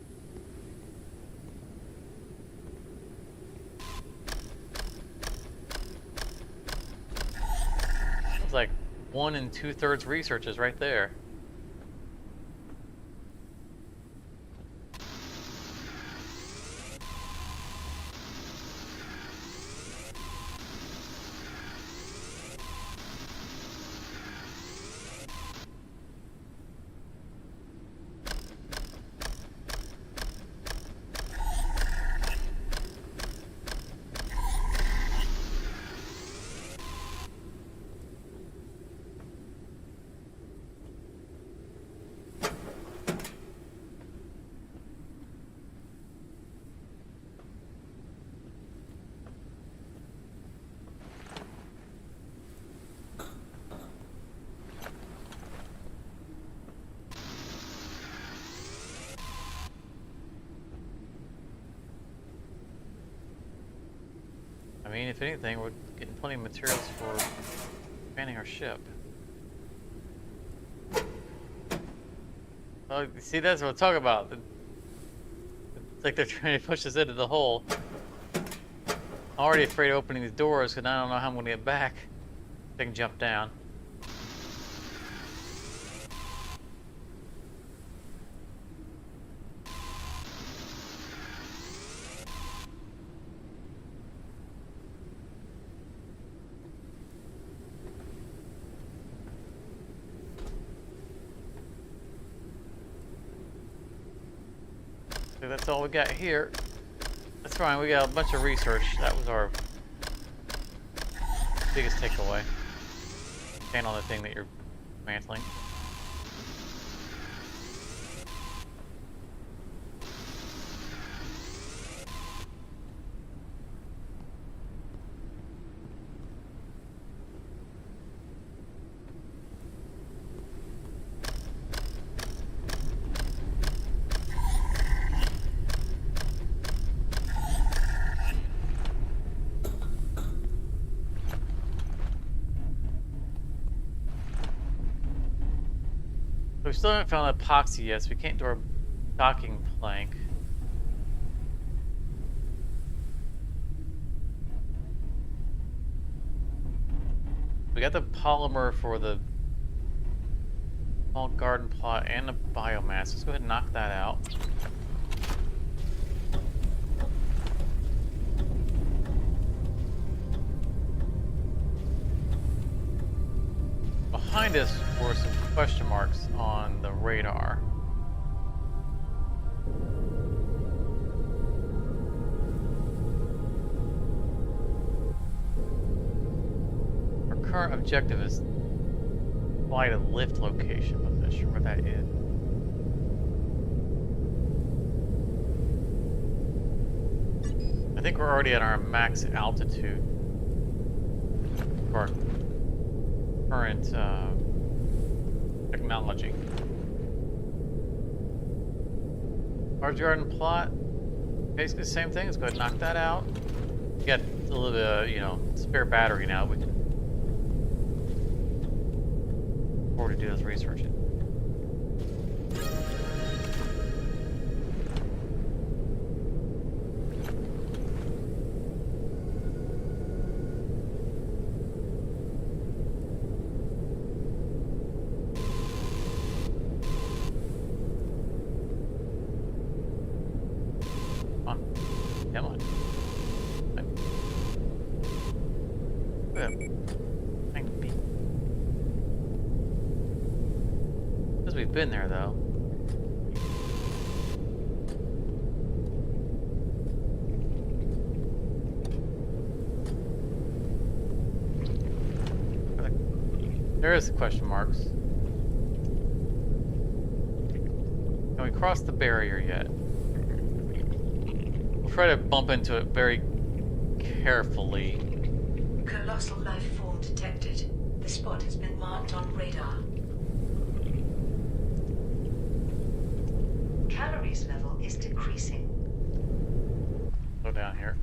It's like 1 2/3 researches right there. I mean, if anything, we're getting plenty of materials for expanding our ship. Well, see, that's what I'm talking about. It's like they're trying to push us into the hole. I'm already afraid of opening these doors because I don't know how I'm going to get back. I can jump down. So that's all we got here. That's fine, we got a bunch of research. That was our biggest takeaway. Stand on the thing that you're mantling. We still haven't found epoxy yet, so we can't do our docking plank. We got the polymer for the small garden plot and the biomass. Let's go ahead and knock that out. Behind us were some question marks on the radar. Our current objective is fly to lift location, but I'm not sure where that is. I think we're already at our max altitude for our current technology. Large garden plot, basically the same thing. Let's go ahead and knock that out. We got a little bit of, spare battery now. We can afford to do this research. Come on. Because we've been there, though. There is the question marks. Can we cross the barrier yet? Try to bump into it very carefully. Colossal life form detected. The spot has been marked on radar. Calories level is decreasing. Go down here.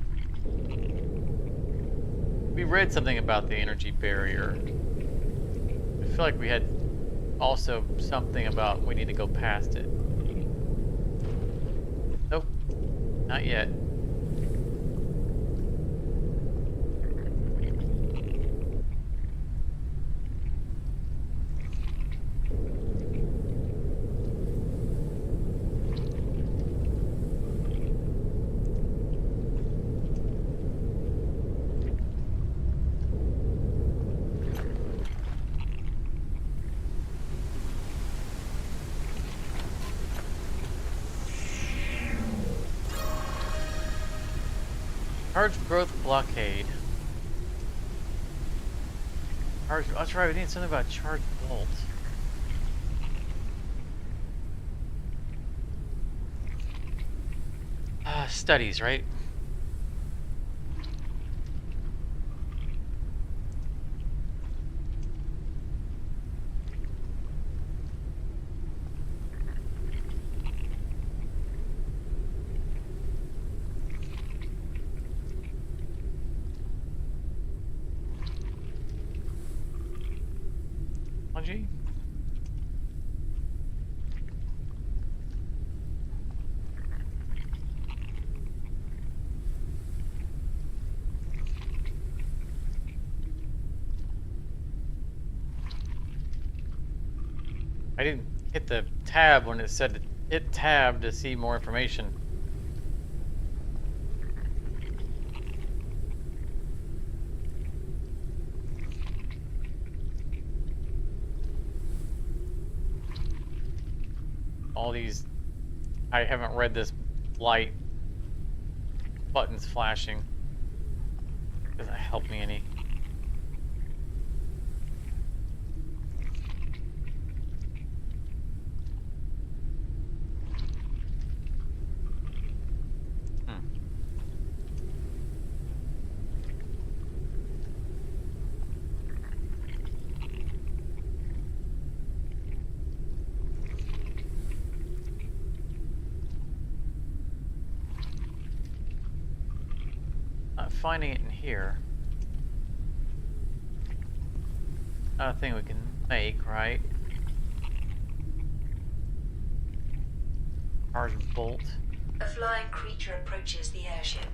We read something about the energy barrier. I feel like we had also something about we need to go past it. Nope. Not yet. Charge growth blockade. Charge. That's right. We need something about charge bolt. Studies, right? Technology? I didn't hit the tab when it said to hit tab to see more information. All these, I haven't read this light buttons flashing. Doesn't help me any. Not finding it in here. Not a thing we can make, right? Charge bolt. A flying creature approaches the airship.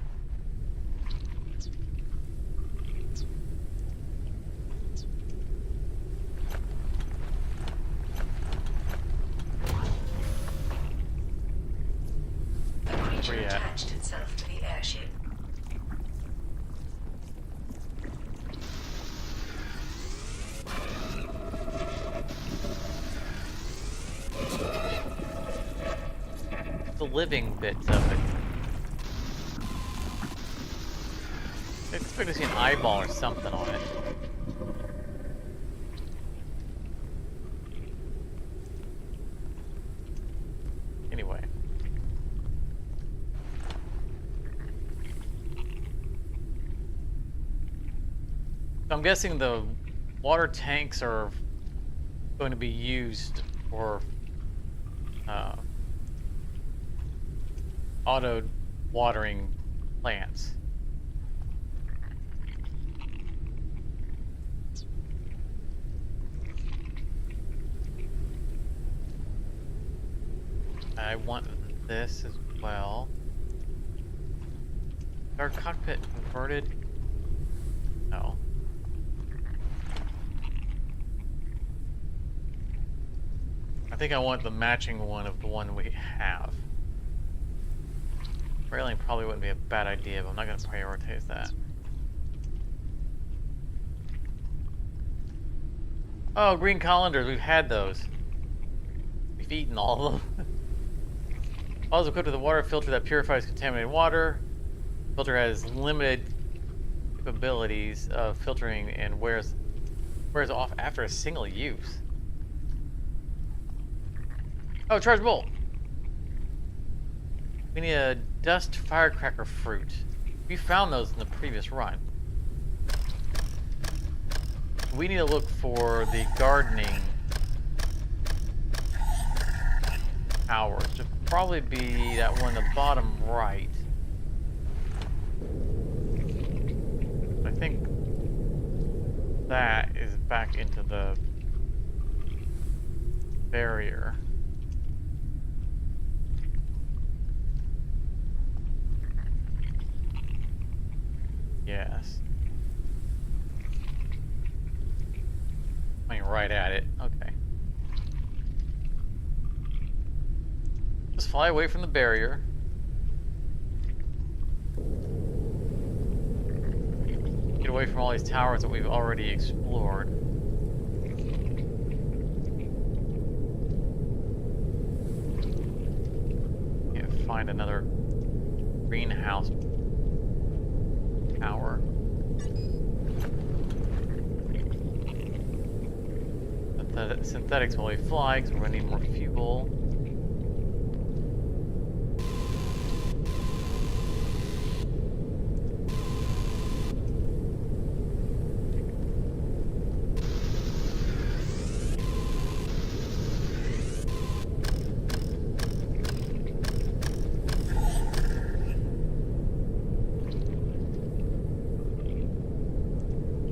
The creature attached itself to the airship. The living bits of it. I expect to see an eyeball or something on it. Anyway. I'm guessing the water tanks are going to be used for auto watering plants. I want this as well. Our cockpit converted? No. I think I want the matching one of the one we have. Railing probably wouldn't be a bad idea, but I'm not going to prioritize that. Oh, green colanders. We've had those. We've eaten all of them. Also equipped with a water filter that purifies contaminated water. The filter has limited capabilities of filtering and wears off after a single use. Oh, charge bolt. We need a dust firecracker fruit. We found those in the previous run. We need to look for the gardening hours. Should probably be that one in the bottom right. I think that is back into the barrier. Yes. Pointing right at it. Okay. Just fly away from the barrier. Get away from all these towers that we've already explored. Can't find another greenhouse tower. Synthetics while we fly, because we're going to need more fuel.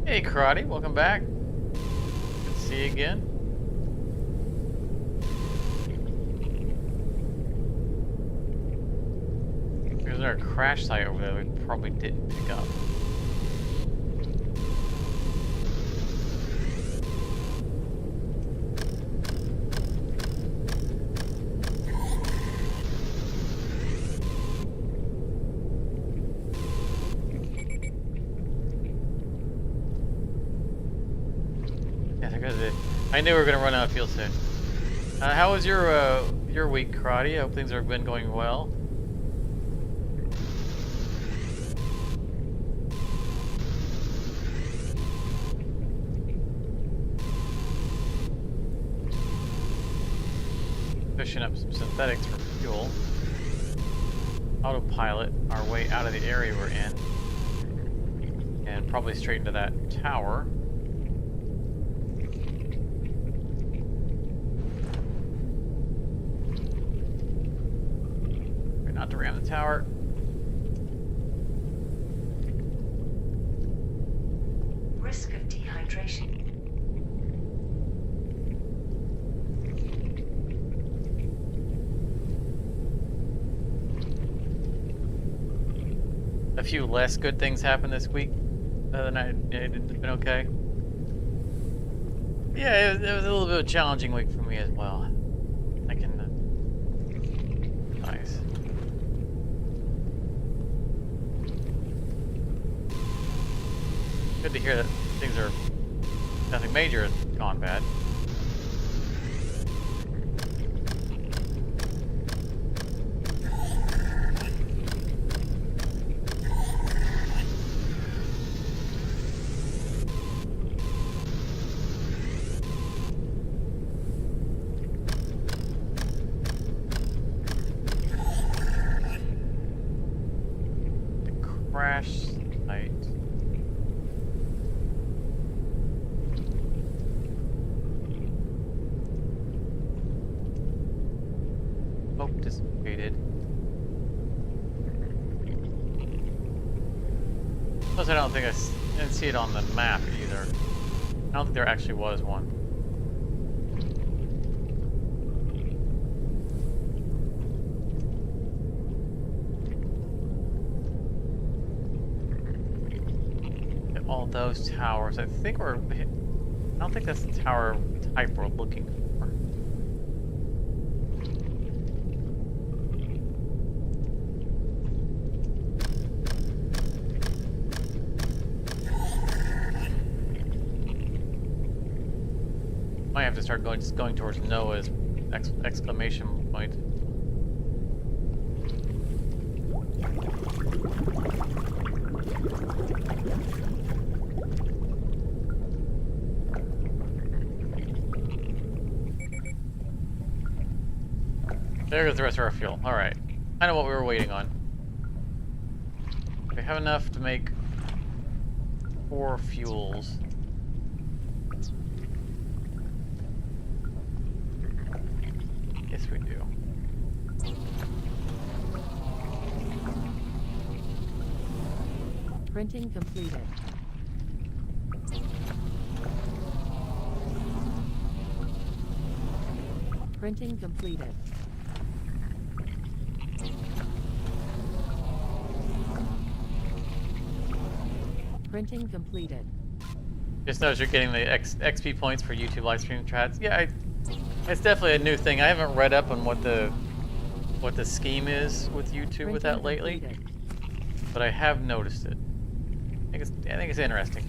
Hey Karate, welcome back. Good to see you again. There's another crash site over there we probably didn't pick up. I knew we were going to run out of fuel soon. How was your week, Karate? I hope things have been going well. Pushing up some synthetics for fuel. Autopilot our way out of the area we're in. And probably straight into that tower. Not to ram the tower. Risk of dehydration. A few less good things happened this week. Other than it's been okay. Yeah, it was a little bit of a challenging week for me as well. I can. Nice. Good to hear that things are. Nothing major has gone bad. Crash site. Smoke dissipated. Plus, I don't think I didn't see it on the map either. I don't think there actually was one. All those towers. I think I don't think that's the tower type we're looking for. Might have to start going towards Noah's exclamation point. There goes the rest of our fuel. Alright. I know what we were waiting on. We have enough to make 4 fuels. Yes, we do. Printing completed. Printing completed. Printing completed. Just notice you're getting the XP points for YouTube live stream chats. Yeah, it's definitely a new thing. I haven't read up on what the scheme is with YouTube with that lately, but I have noticed it. I think it's interesting.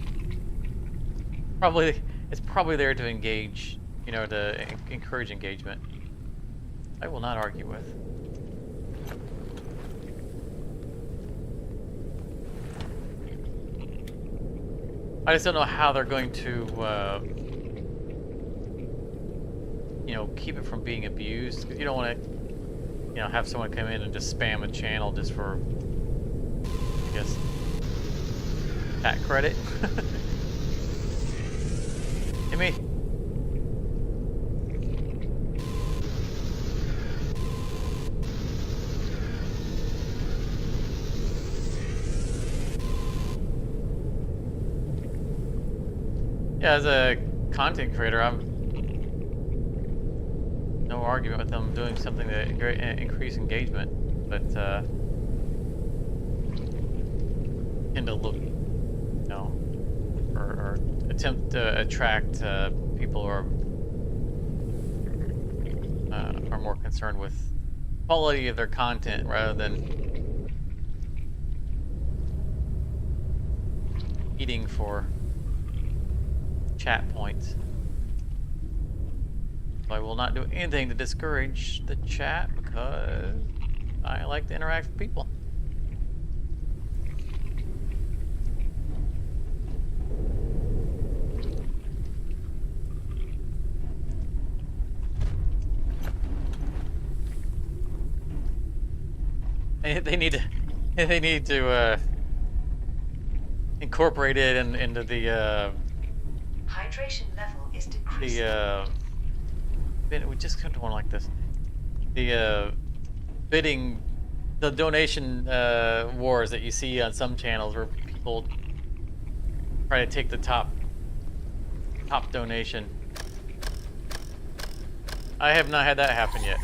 It's probably there to engage, you know, to encourage engagement. I will not argue with. I just don't know how they're going to, you know, keep it from being abused. 'Cause you don't want to, you know, have someone come in and just spam a channel just for, I guess, that credit. Hit me. Yeah, as a content creator, I'm no argument with them doing something to increase engagement, but tend to look, you know, or attempt to attract people who are more concerned with quality of their content rather than eating for chat points. So I will not do anything to discourage the chat because I like to interact with people. They need to incorporate it into the Hydration level is decreasing. we just come to one like this. The bidding, the donation wars that you see on some channels where people try to take the top donation. I have not had that happen yet.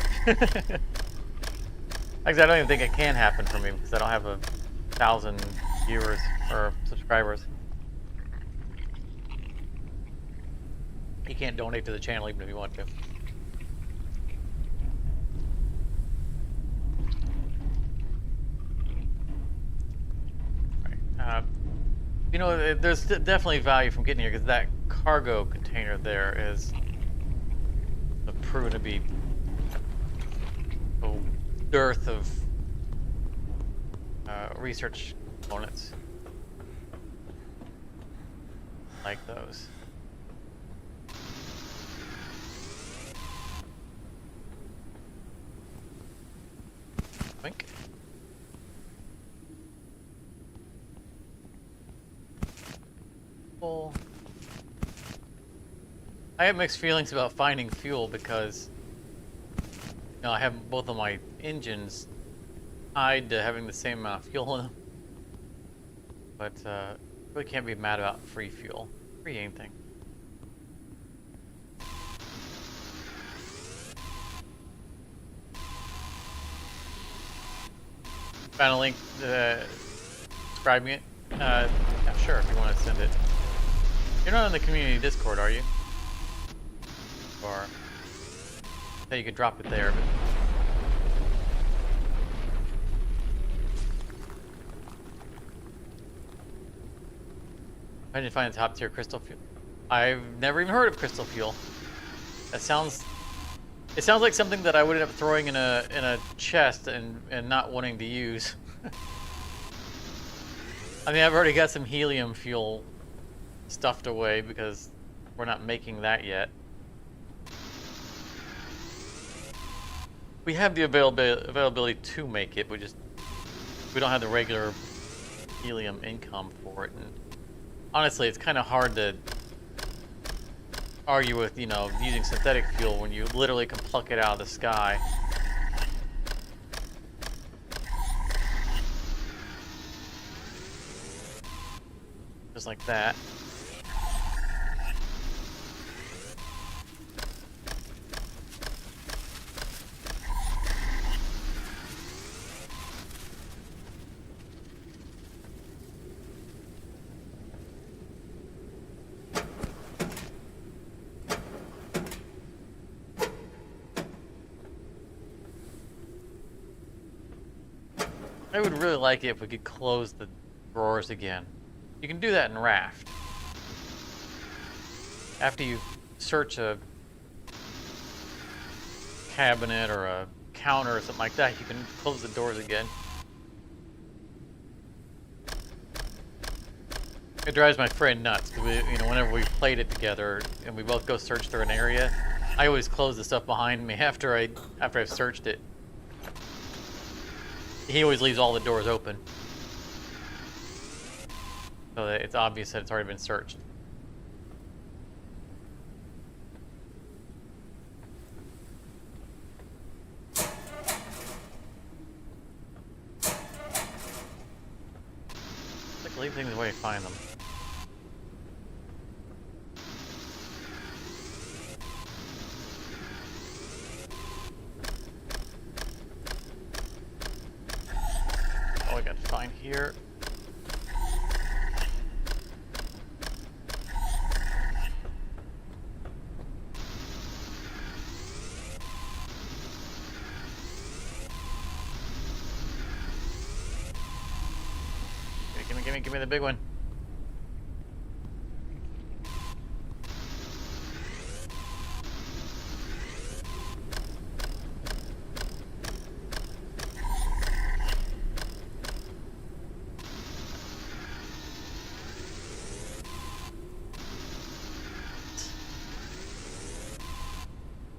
Actually, I don't even think it can happen for me because I don't have 1,000 viewers or subscribers. You can't donate to the channel even if you want to. Right. You know, there's definitely value from getting here because that cargo container there is proven to be a dearth of research components like those. Wink. Well, I have mixed feelings about finding fuel because, you know, I have both of my engines tied to having the same amount of fuel in them. But really can't be mad about free fuel. Free anything. Found a link describing it. Yeah, sure, if you want to send it. You're not in the community Discord, are you? Or so you could drop it there, but I didn't find the top tier crystal fuel. I've never even heard of crystal fuel. That sounds. It sounds like something that I would end up throwing in a chest and not wanting to use. I mean, I've already got some helium fuel stuffed away because we're not making that yet. We have the availability to make it. We don't have the regular helium income for it. And honestly, it's kind of hard to argue with, you know, using synthetic fuel when you literally can pluck it out of the sky. Just like that. I would really like it if we could close the drawers again. You can do that in Raft. After you search a cabinet or a counter or something like that, you can close the doors again. It drives my friend nuts because whenever we've played it together and we both go search through an area, I always close the stuff behind me after I've searched it. He always leaves all the doors open, so that it's obvious that it's already been searched. Like leave things the way you find them. All I got to find here. Give me the big one.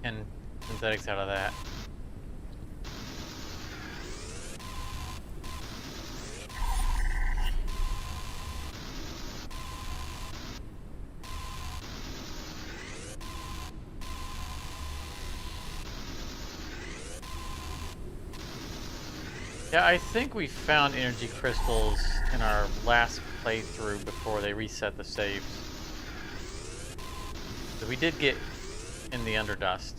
And synthetics out of that. Yeah, I think we found energy crystals in our last playthrough before they reset the saves. So we did get in the Underdust.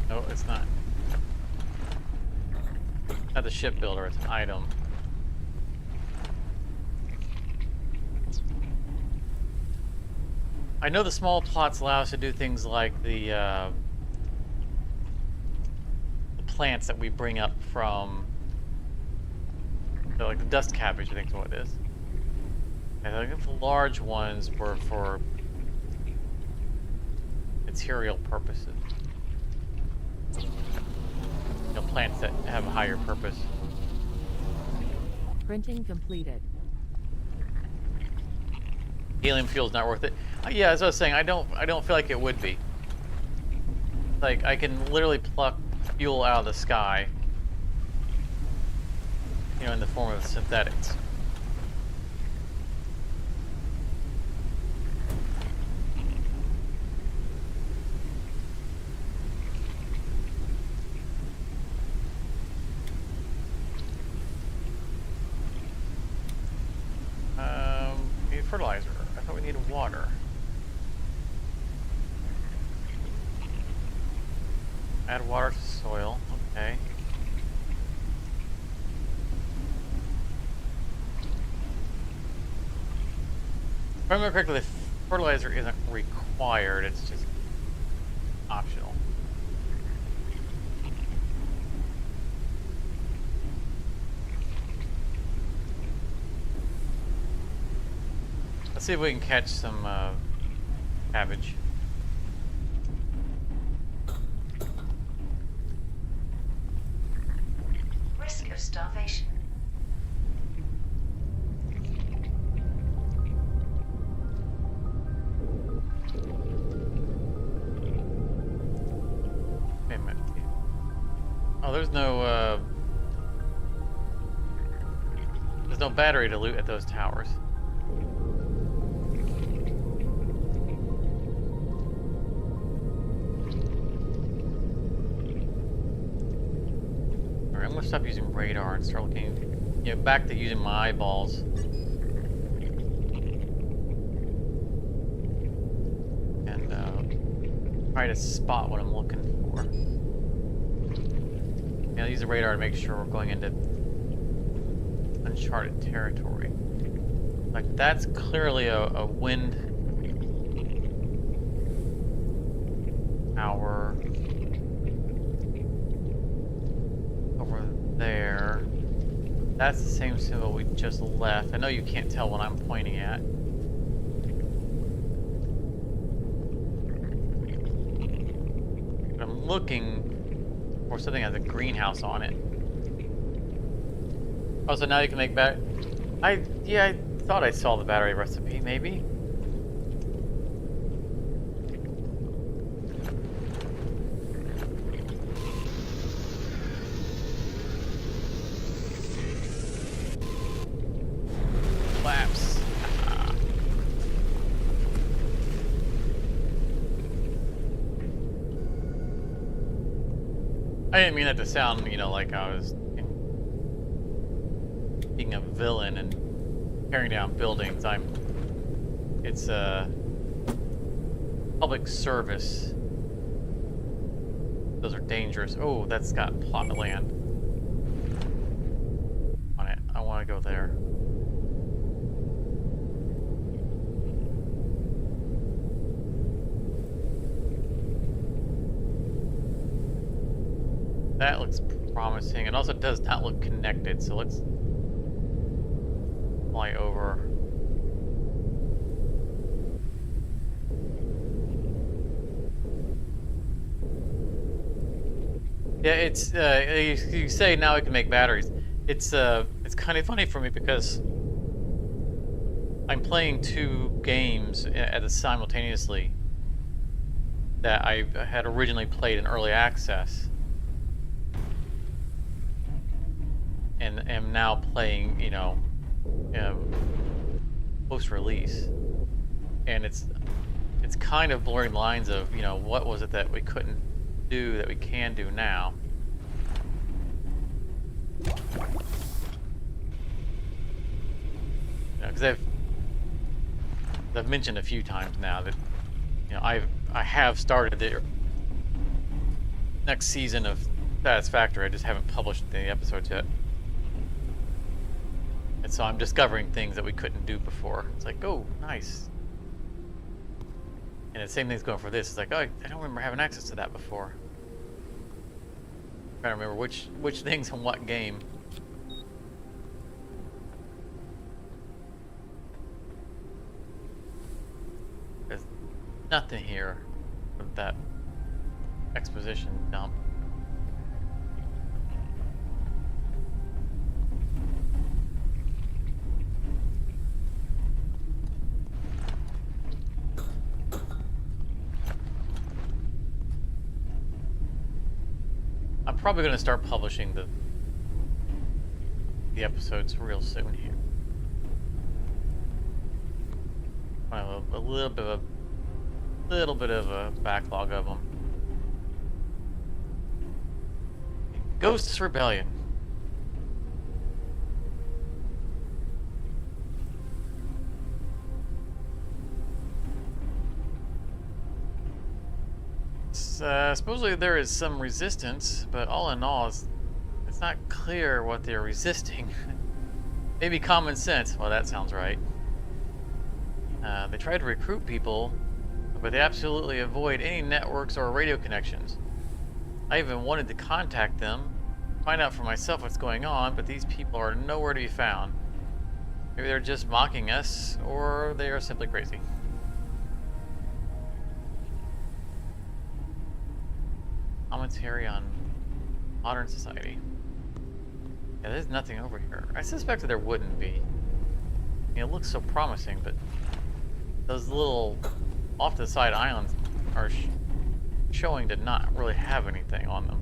No, it's not. Not the shipbuilder, it's an item. I know the small plots allow us to do things like the plants that we bring up from, like the dust cabbage, I think is what it is. And I think the large ones were for material purposes. Plants that have a higher purpose. Printing completed. Helium fuel's not worth it. Yeah, as I was saying, I don't feel like it would be. Like I can literally pluck fuel out of the sky, in the form of synthetics. Fertilizer. I thought we needed water. Add water to soil. Okay. If I remember correctly, the fertilizer isn't required. It's just optional. Let's see if we can catch some cabbage. Risk of starvation. Wait a minute. Oh, there's no battery to loot at those towers. I'm gonna stop using radar and start looking, back to using my eyeballs. And try to spot what I'm looking for. Yeah, use the radar to make sure we're going into uncharted territory. Like, that's clearly a wind tower over there. That's the same symbol we just left. I know you can't tell what I'm pointing at. But I'm looking for something that has a greenhouse on it. Oh, so now you can make yeah, I thought I saw the battery recipe, maybe. Collapse. I didn't mean that to sound, you know, like I was being a villain and tearing down buildings. It's a public service. Those are dangerous. Oh, that's got a plot of land on it. I want to go there. That looks promising. It also does not look connected, so let's fly over. Yeah, it's you say now we can make batteries. It's kind of funny for me because I'm playing two games simultaneously that I had originally played in early access, and am now playing, you know, post-release, and it's kind of blurring lines of, you know, what was it that we couldn't do that we can do now. Because I've mentioned a few times now that, you know, I have started the next season of Satisfactory. I just haven't published the episodes yet. And so I'm discovering things that we couldn't do before. It's like, oh, nice. And the same thing's going for this. It's like, oh, I don't remember having access to that before. I'm trying to remember which things in what game. There's nothing here with that exposition dump. I'm probably going to start publishing the episodes real soon here. I have a little bit of a backlog of them. Ghosts Rebellion. Supposedly there is some resistance, but all in all, it's not clear what they're resisting. Maybe common sense. Well, that sounds right. They try to recruit people, but they absolutely avoid any networks or radio connections. I even wanted to contact them, find out for myself what's going on, but these people are nowhere to be found. Maybe they're just mocking us, or they are simply crazy. Commentary on modern society. Yeah, there's nothing over here. I suspected there wouldn't be. I mean, it looks so promising, but those little off-to-the-side islands are showing to not really have anything on them.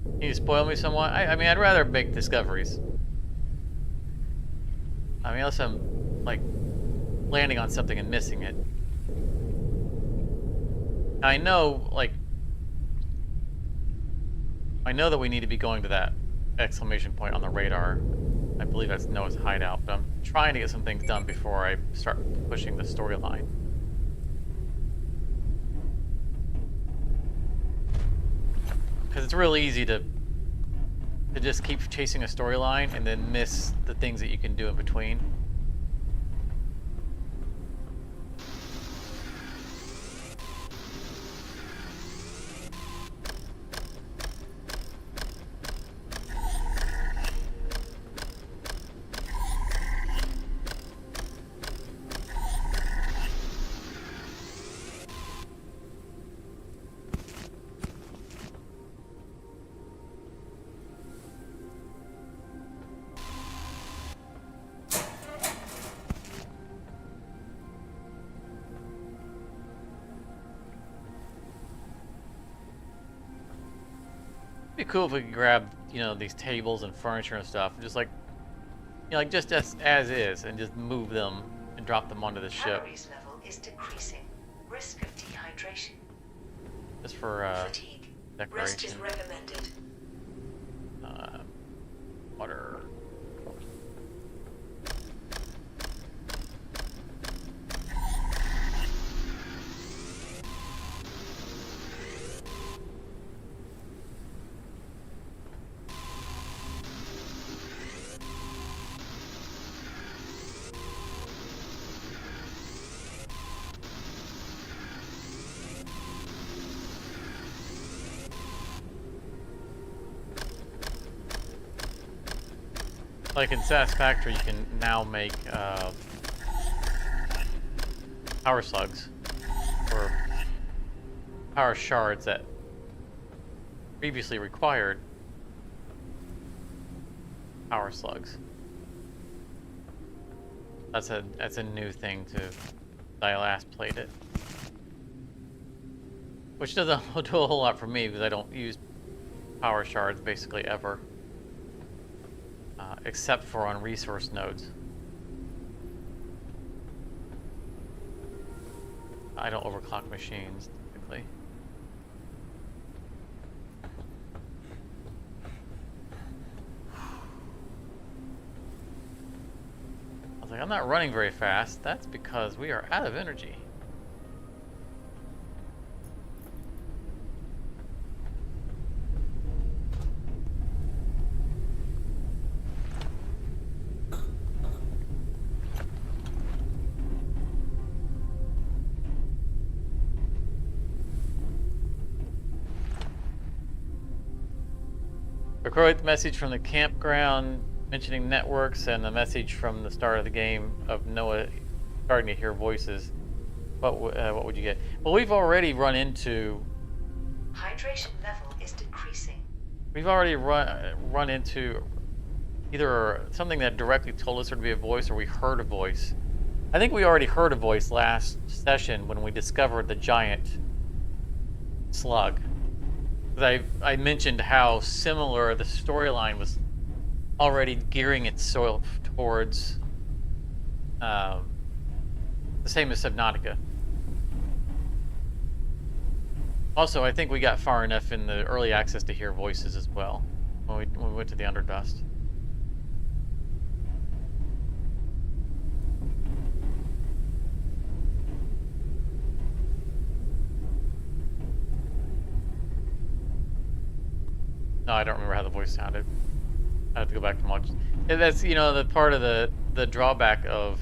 Can you spoil me somewhat? I mean, I'd rather make discoveries. I mean, unless I'm, like, landing on something and missing it. I know, like, I know that we need to be going to that exclamation point on the radar. I believe that's Noah's hideout, but I'm trying to get some things done before I start pushing the storyline. Because it's really easy to to just keep chasing a storyline and then miss the things that you can do in between. It'd be cool if we could grab, you know, these tables and furniture and stuff, just like, you know, like just as is, and just move them and drop them onto the ship. Calories level is decreasing. Risk of dehydration. Just for Fatigue. decoration. Rest is recommended. Water. Like in Satisfactory, you can now make power slugs or power shards that previously required power slugs. That's a new thing to I last played it, which doesn't do a whole lot for me because I don't use power shards basically ever. Except for on resource nodes. I don't overclock machines, typically. I was like, I'm not running very fast. That's because we are out of energy. Recorded message from the campground mentioning networks and a message from the start of the game of Noah starting to hear voices. What would you get? Well, we've already run into. Hydration level is decreasing. We've already run into either something that directly told us there to be a voice, or we heard a voice. I think we already heard a voice last session when we discovered the giant slug. I mentioned how similar the storyline was already gearing itself towards the same as Subnautica. Also, I think we got far enough in the early access to hear voices as well when we went to the Underdust. No, I don't remember how the voice sounded. I have to go back and watch. And that's, you know, the part of the drawback of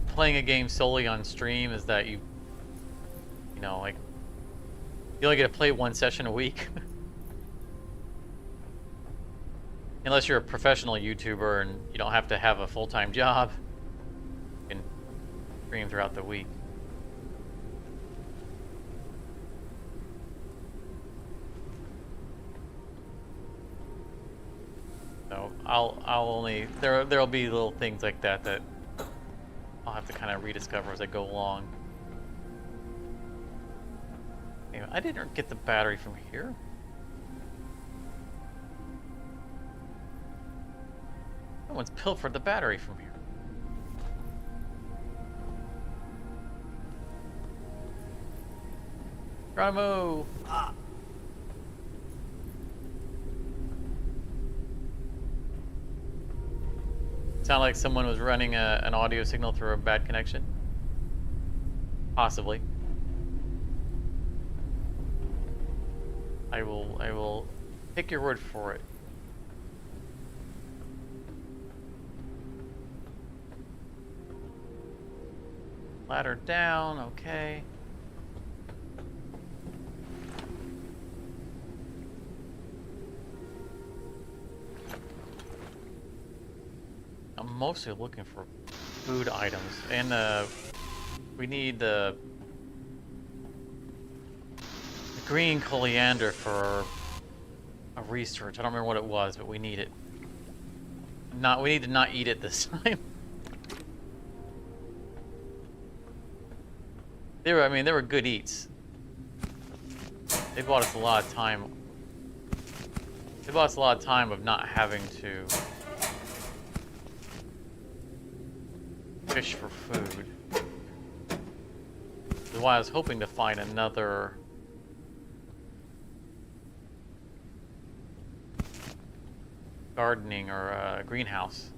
playing a game solely on stream is that you know, like, you only get to play one session a week. Unless you're a professional YouTuber and you don't have to have a full-time job. You can stream throughout the week. So I'll only there'll be little things like that that I'll have to kind of rediscover as I go along. Anyway, I didn't get the battery from here. Someone's pilfered the battery from here. Geronimo! Ah. Sound like someone was running an audio signal through a bad connection? Possibly. I will take your word for it. Ladder down, okay. I'm mostly looking for food items, and we need the green coriander for a research. I don't remember what it was, but we need it. We need to not eat it this time. They were good eats. They bought us a lot of time. They bought us a lot of time of not having to fish for food. That's why I was hoping to find another gardening or greenhouse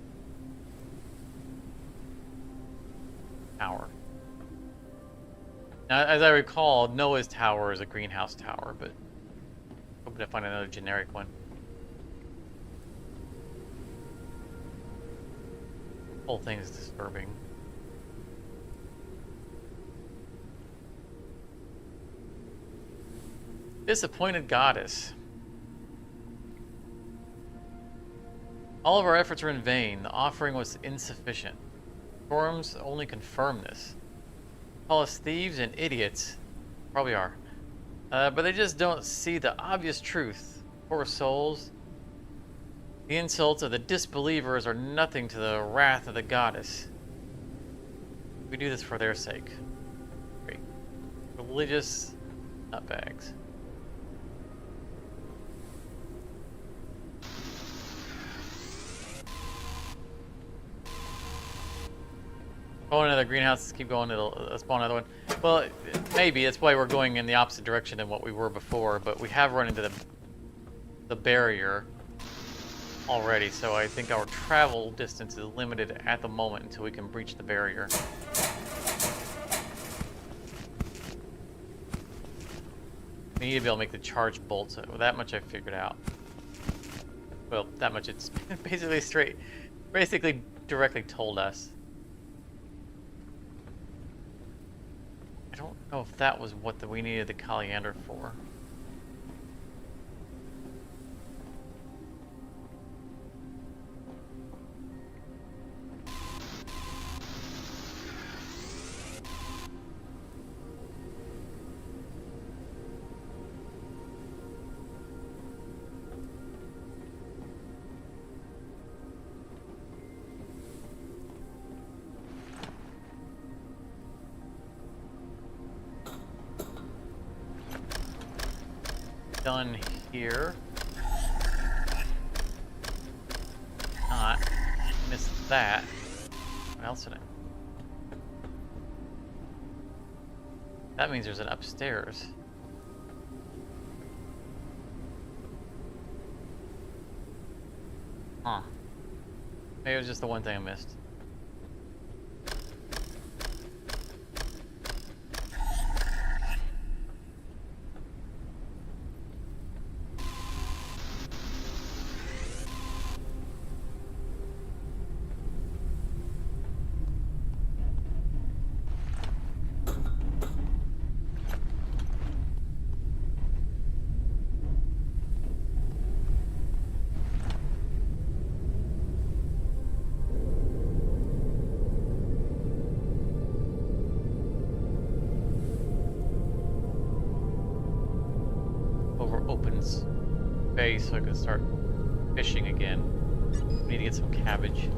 tower. Now, as I recall, Noah's tower is a greenhouse tower, but hoping to find another generic one. Whole thing is disturbing. Disappointed goddess. All of our efforts were in vain. The offering was insufficient. Forums only confirm this. Call us thieves and idiots. Probably are. But they just don't see the obvious truth. Poor souls. The insults of the disbelievers are nothing to the wrath of the goddess. We do this for their sake. Great. Religious nutbags. Go another greenhouse, keep going, it'll spawn another one. Well, maybe, that's why we're going in the opposite direction than what we were before, but we have run into the barrier already, so I think our travel distance is limited at the moment until we can breach the barrier. We need to be able to make the charge bolts. That much I figured out. Well, that much it's basically directly told us. I don't know if that was what we needed the coriander for. Done here. Not. Missed that. What else did I? That means there's an upstairs. Huh. Maybe it was just the one thing I missed. Space so I can start fishing again. We need to get some cabbage.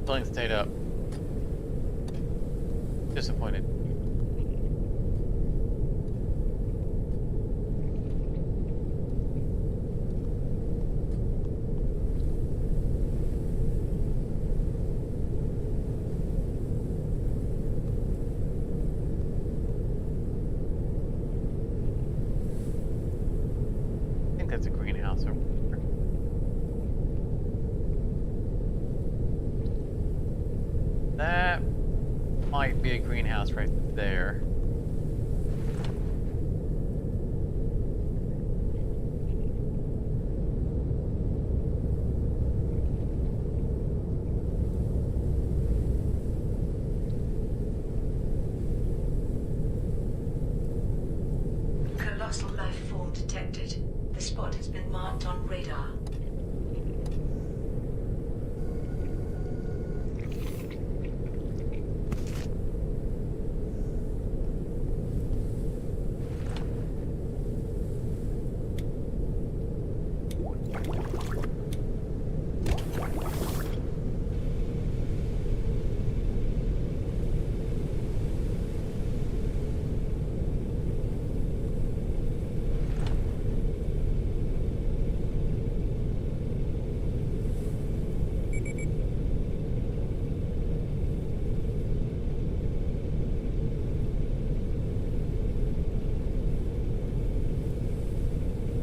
Building stayed up. Disappointed. greenhouse over there. That might be a greenhouse right there. Colossal life form detected. The spot has been marked on radar.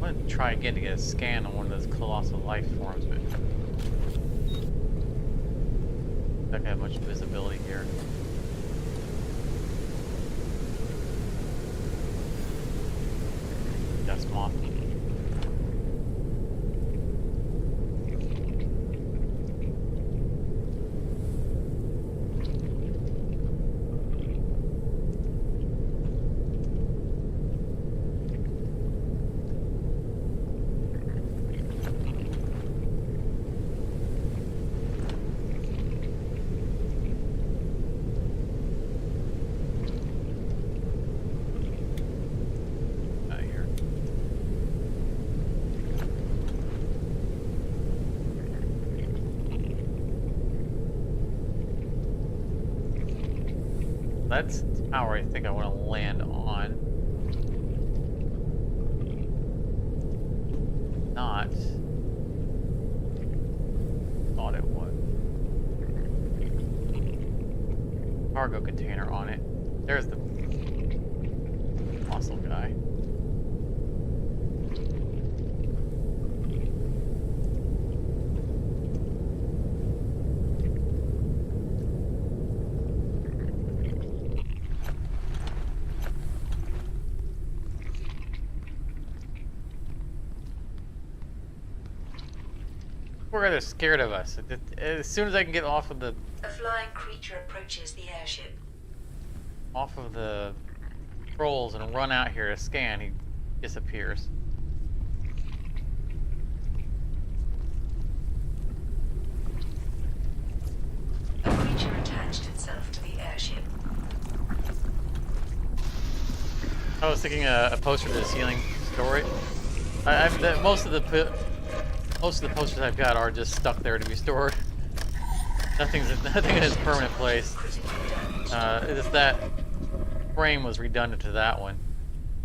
I'm gonna try again to get a scan on one of those colossal life forms, but I don't have much visibility here. Dust moth. Here. That's the tower I think I want to land on. Not. Thought it was. Cargo container on it. There's the muscle guy. We're they're scared of us. As soon as I can get off of the A flying creature approaches the airship. trolls and run out here to scan, he disappears. A creature attached itself to the airship. I was thinking a poster to the ceiling story. Most of the posters I've got are just stuck there to be stored. Nothing in its permanent place. Just that frame was redundant to that one.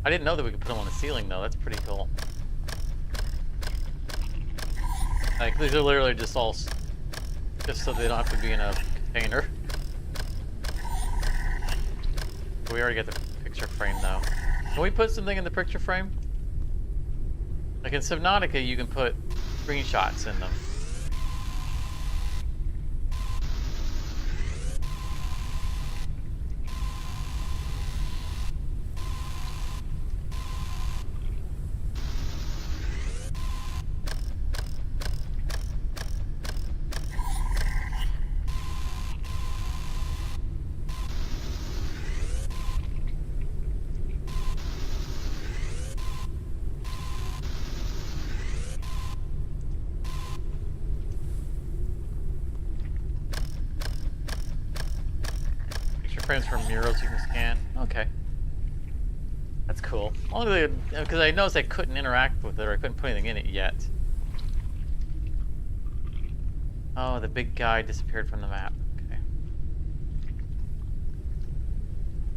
I didn't know that we could put them on the ceiling though. That's pretty cool. Like these are literally just just so they don't have to be in a container. We already got the picture frame though. Can we put something in the picture frame? Like in Subnautica, you can put screenshots in them. Frames for murals you can scan. Okay. That's cool. Only because I noticed I couldn't interact with it or I couldn't put anything in it yet. Oh, the big guy disappeared from the map. Okay.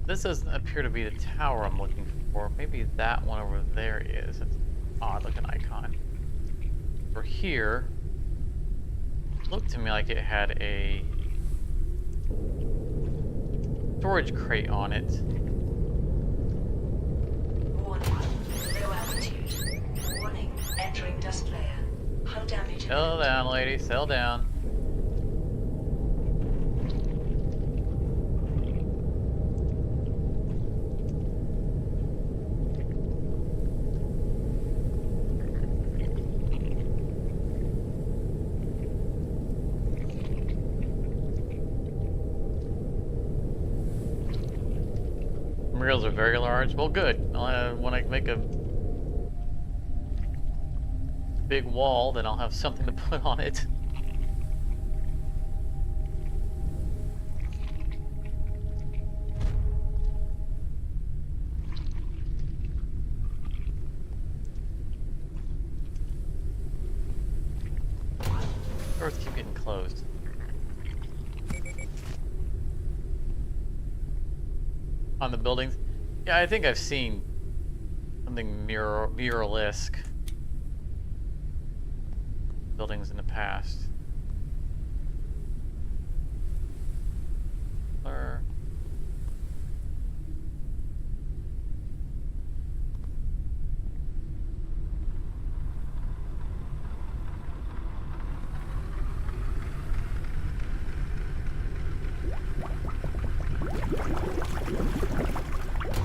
This doesn't appear to be the tower I'm looking for. Maybe that one over there is. It's an odd looking icon. For here, it looked to me like it had a storage crate on it. Warning. Low altitude. Warning. Entering dust layer. Hull damage. Settle down, lady. Settle down. Materials are very large. Well, good. When I make a big wall, then I'll have something to put on it. Doors keep getting closed. On the buildings? Yeah, I think I've seen something mural-esque buildings in the past. Or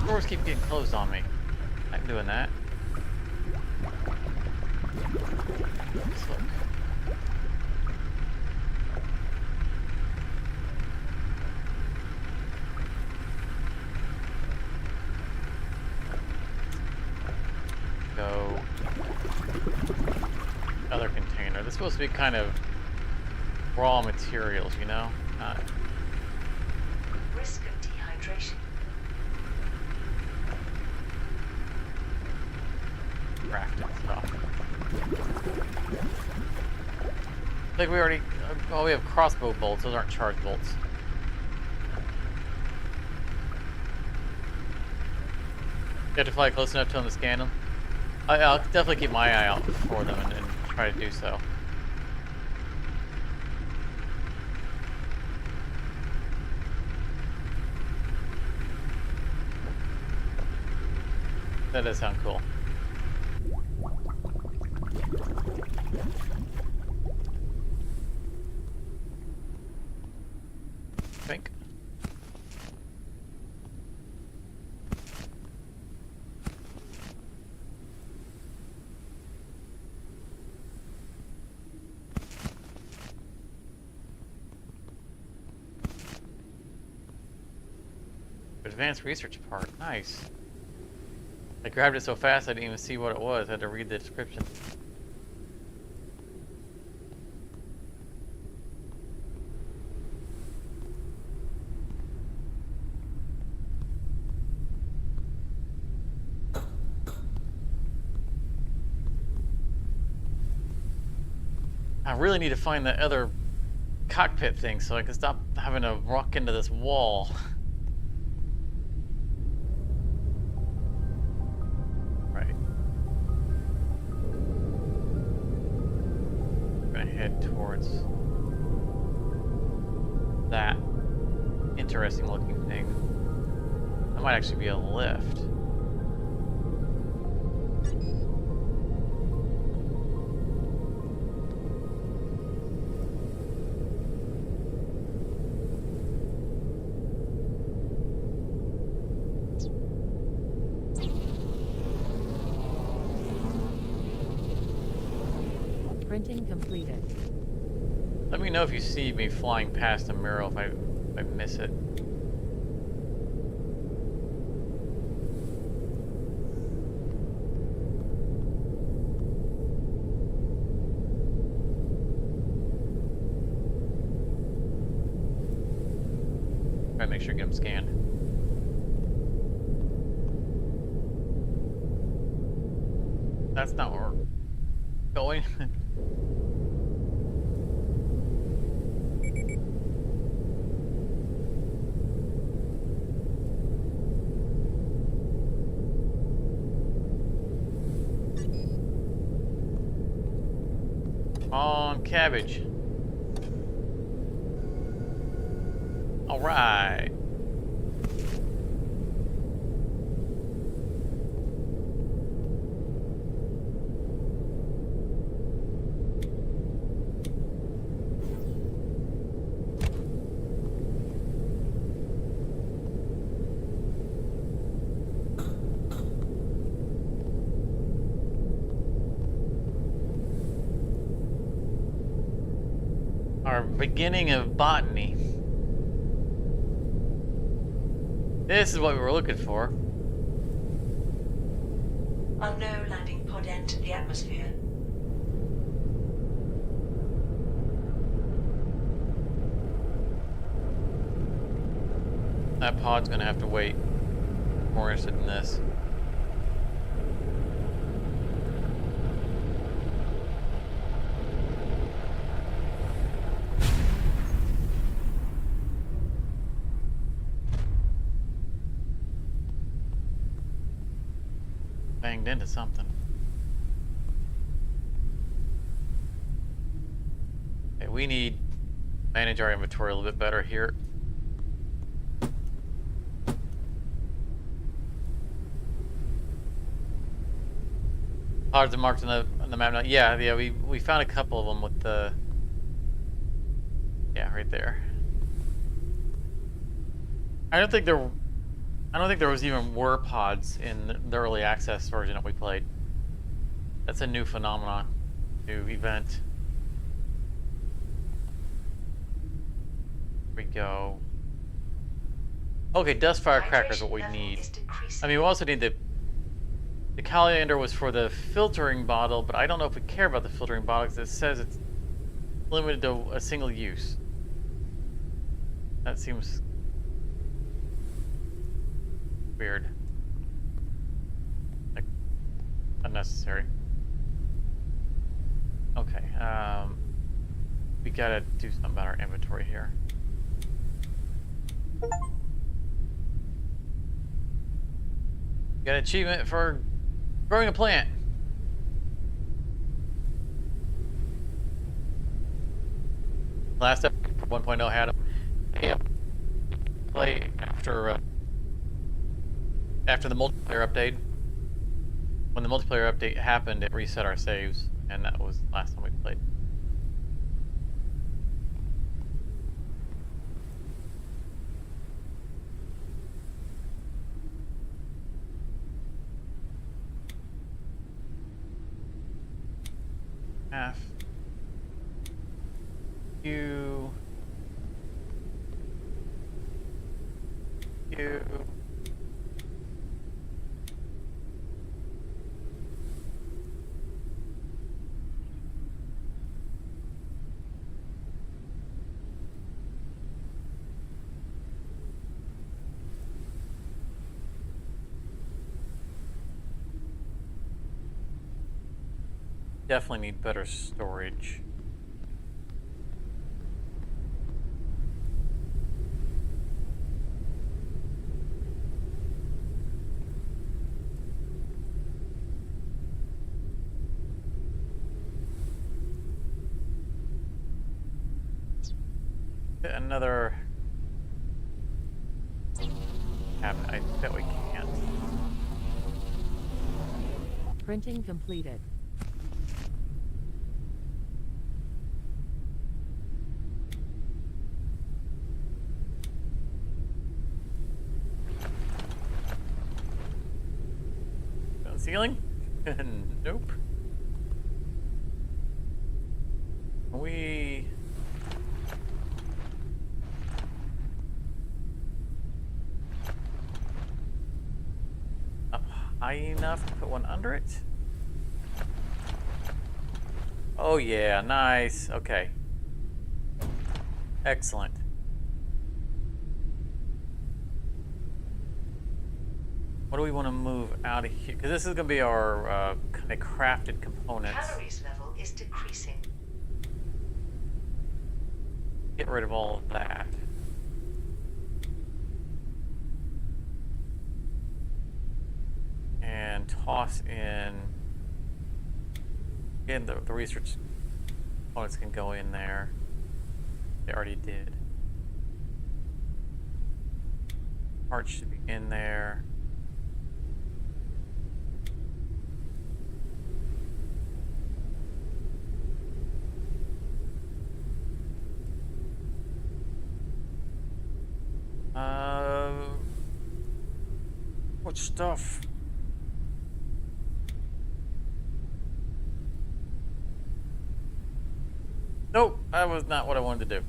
doors keep getting closed on me. I'm doing that. Let's look. Go. Other container. This is supposed to be kind of raw materials, you know? Not Risk of dehydration. crafting stuff. I think we already. Oh, we have crossbow bolts. Those aren't charge bolts. You have to fly close enough to them to scan them. I'll definitely keep my eye out for them and try to do so. That does sound cool. Think. Advanced research part. Nice. I grabbed it so fast I didn't even see what it was. I had to read the description. I really need to find that other cockpit thing so I can stop having to rock into this wall. Right. I'm gonna head towards that interesting looking thing. That might actually be a lift. Printing completed. Let me know if you see me flying past a mural if I miss it. Try to make sure I get them scanned. That's not where we're going. On cabbage. All right. our beginning of botany. This is what we were looking for. Unknown landing pod entered the atmosphere. That pod's gonna have to wait. More interested in this. Banged into something. Okay, we need to manage our inventory a little bit better here. Pods are marked on the map now. Yeah, we found a couple of them with the right there. I don't think there was even pods in the early access version that we played. That's a new phenomenon, new event. Here we go. Okay, dust firecracker is what we need. I mean, we also need the colander was for the filtering bottle, but I don't know if we care about the filtering bottle because it says it's limited to a single use. That seems weird. Like, unnecessary. Okay, we gotta do something about our inventory here. Got an achievement for growing a plant. Last episode 1.0 had a play after the multiplayer update. When the multiplayer update happened, it reset our saves, and that was the last time we played. Half. You. Definitely need better storage. Another cabinet. I bet we can't. Printing completed. Ceiling? Nope. We up high enough to put one under it? Oh yeah, nice. Okay. Excellent. What do we want to move out of here? Because this is going to be our kind of crafted components. Calories level is decreasing. Get rid of all of that. And toss in... Again, the research components can go in there. They already did. Parts should be in there. What stuff? Nope, that was not what I wanted to do.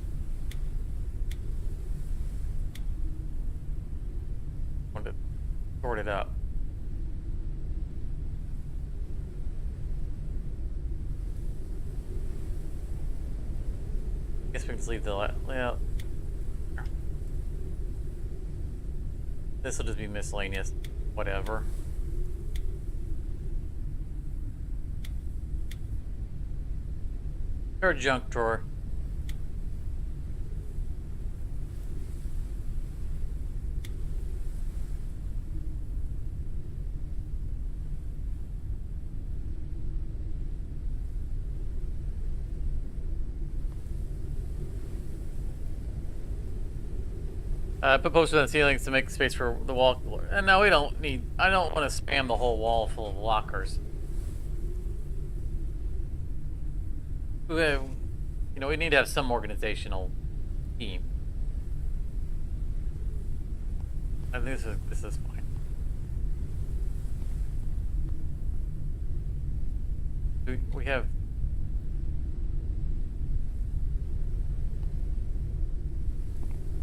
I wanted to sort it up. Guess we can just leave the layout. This will just be miscellaneous, whatever. Or a junk drawer. Put posters on the ceilings to make space for the wall. And no, we don't need. I don't want to spam the whole wall full of lockers. You know, we need to have some organizational team. I think this is fine. We have.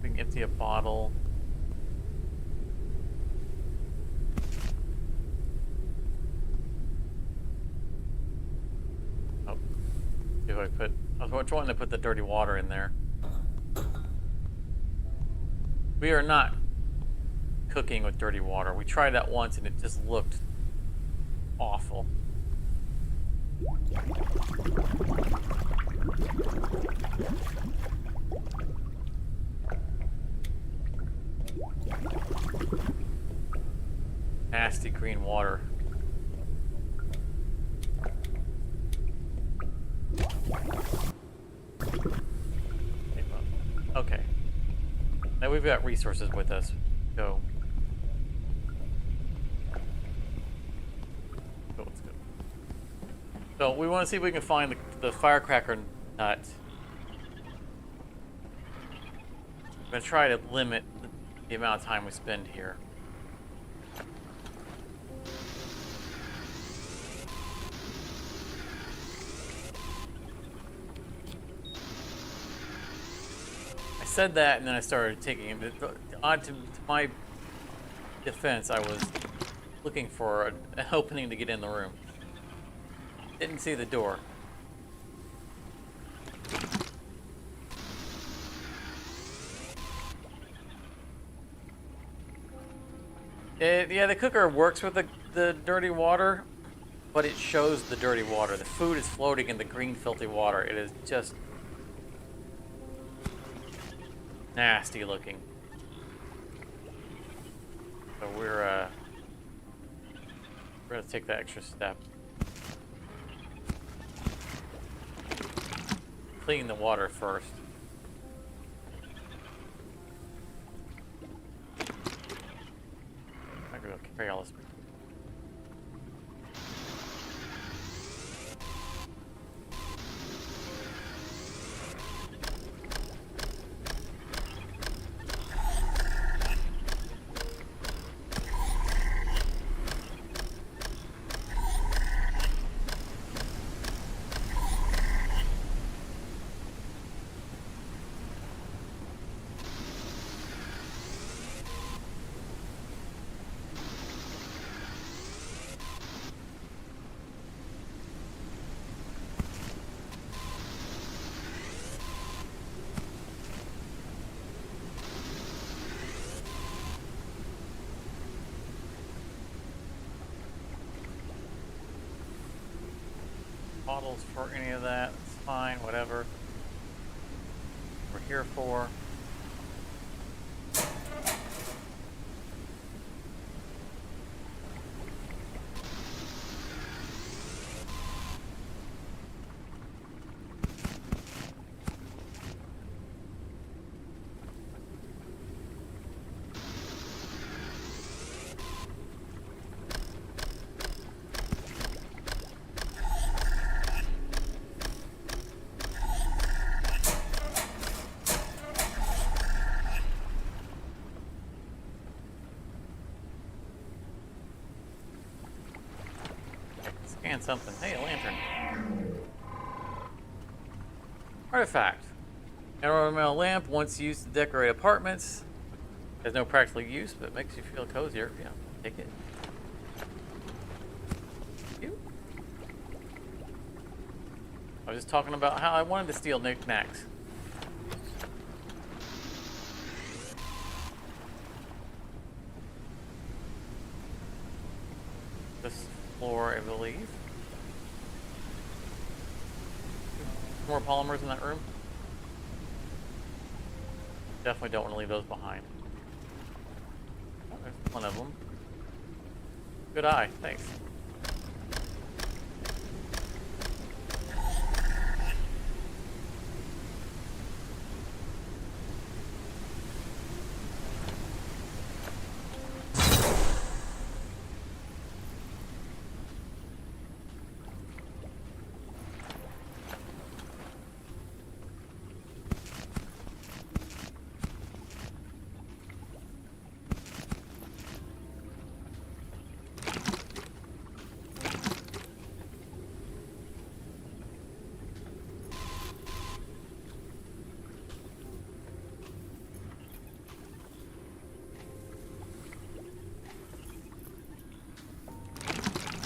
We can empty a bottle. Oh, do I put? I was trying to put the dirty water in there. We are not cooking with dirty water. We tried that once and it just looked awful. Nasty green water. Okay. Now we've got resources with us. Go. Let's go. So we want to see if we can find the firecracker nut. I'm going to try to limit the amount of time we spend here. I said that and then I started taking him. To my defense, I was looking for an opening to get in the room. Didn't see the door. Yeah, the cooker works with the dirty water, but it shows the dirty water. The food is floating in the green, filthy water. It is just nasty looking. So we're gonna take that extra step. Clean the water first. I'm gonna carry all this. Bottles for any of that, it's fine, whatever. We're here for. Scan something. Hey, a lantern. Artifact. An ornamental lamp once used to decorate apartments. Has no practical use, but makes you feel cozier. Yeah, take it. Thank you. I was just talking about how I wanted to steal knickknacks. This floor, I believe. More polymers in that room. Definitely don't want to leave those behind. Oh, there's one of them. Good eye, thanks.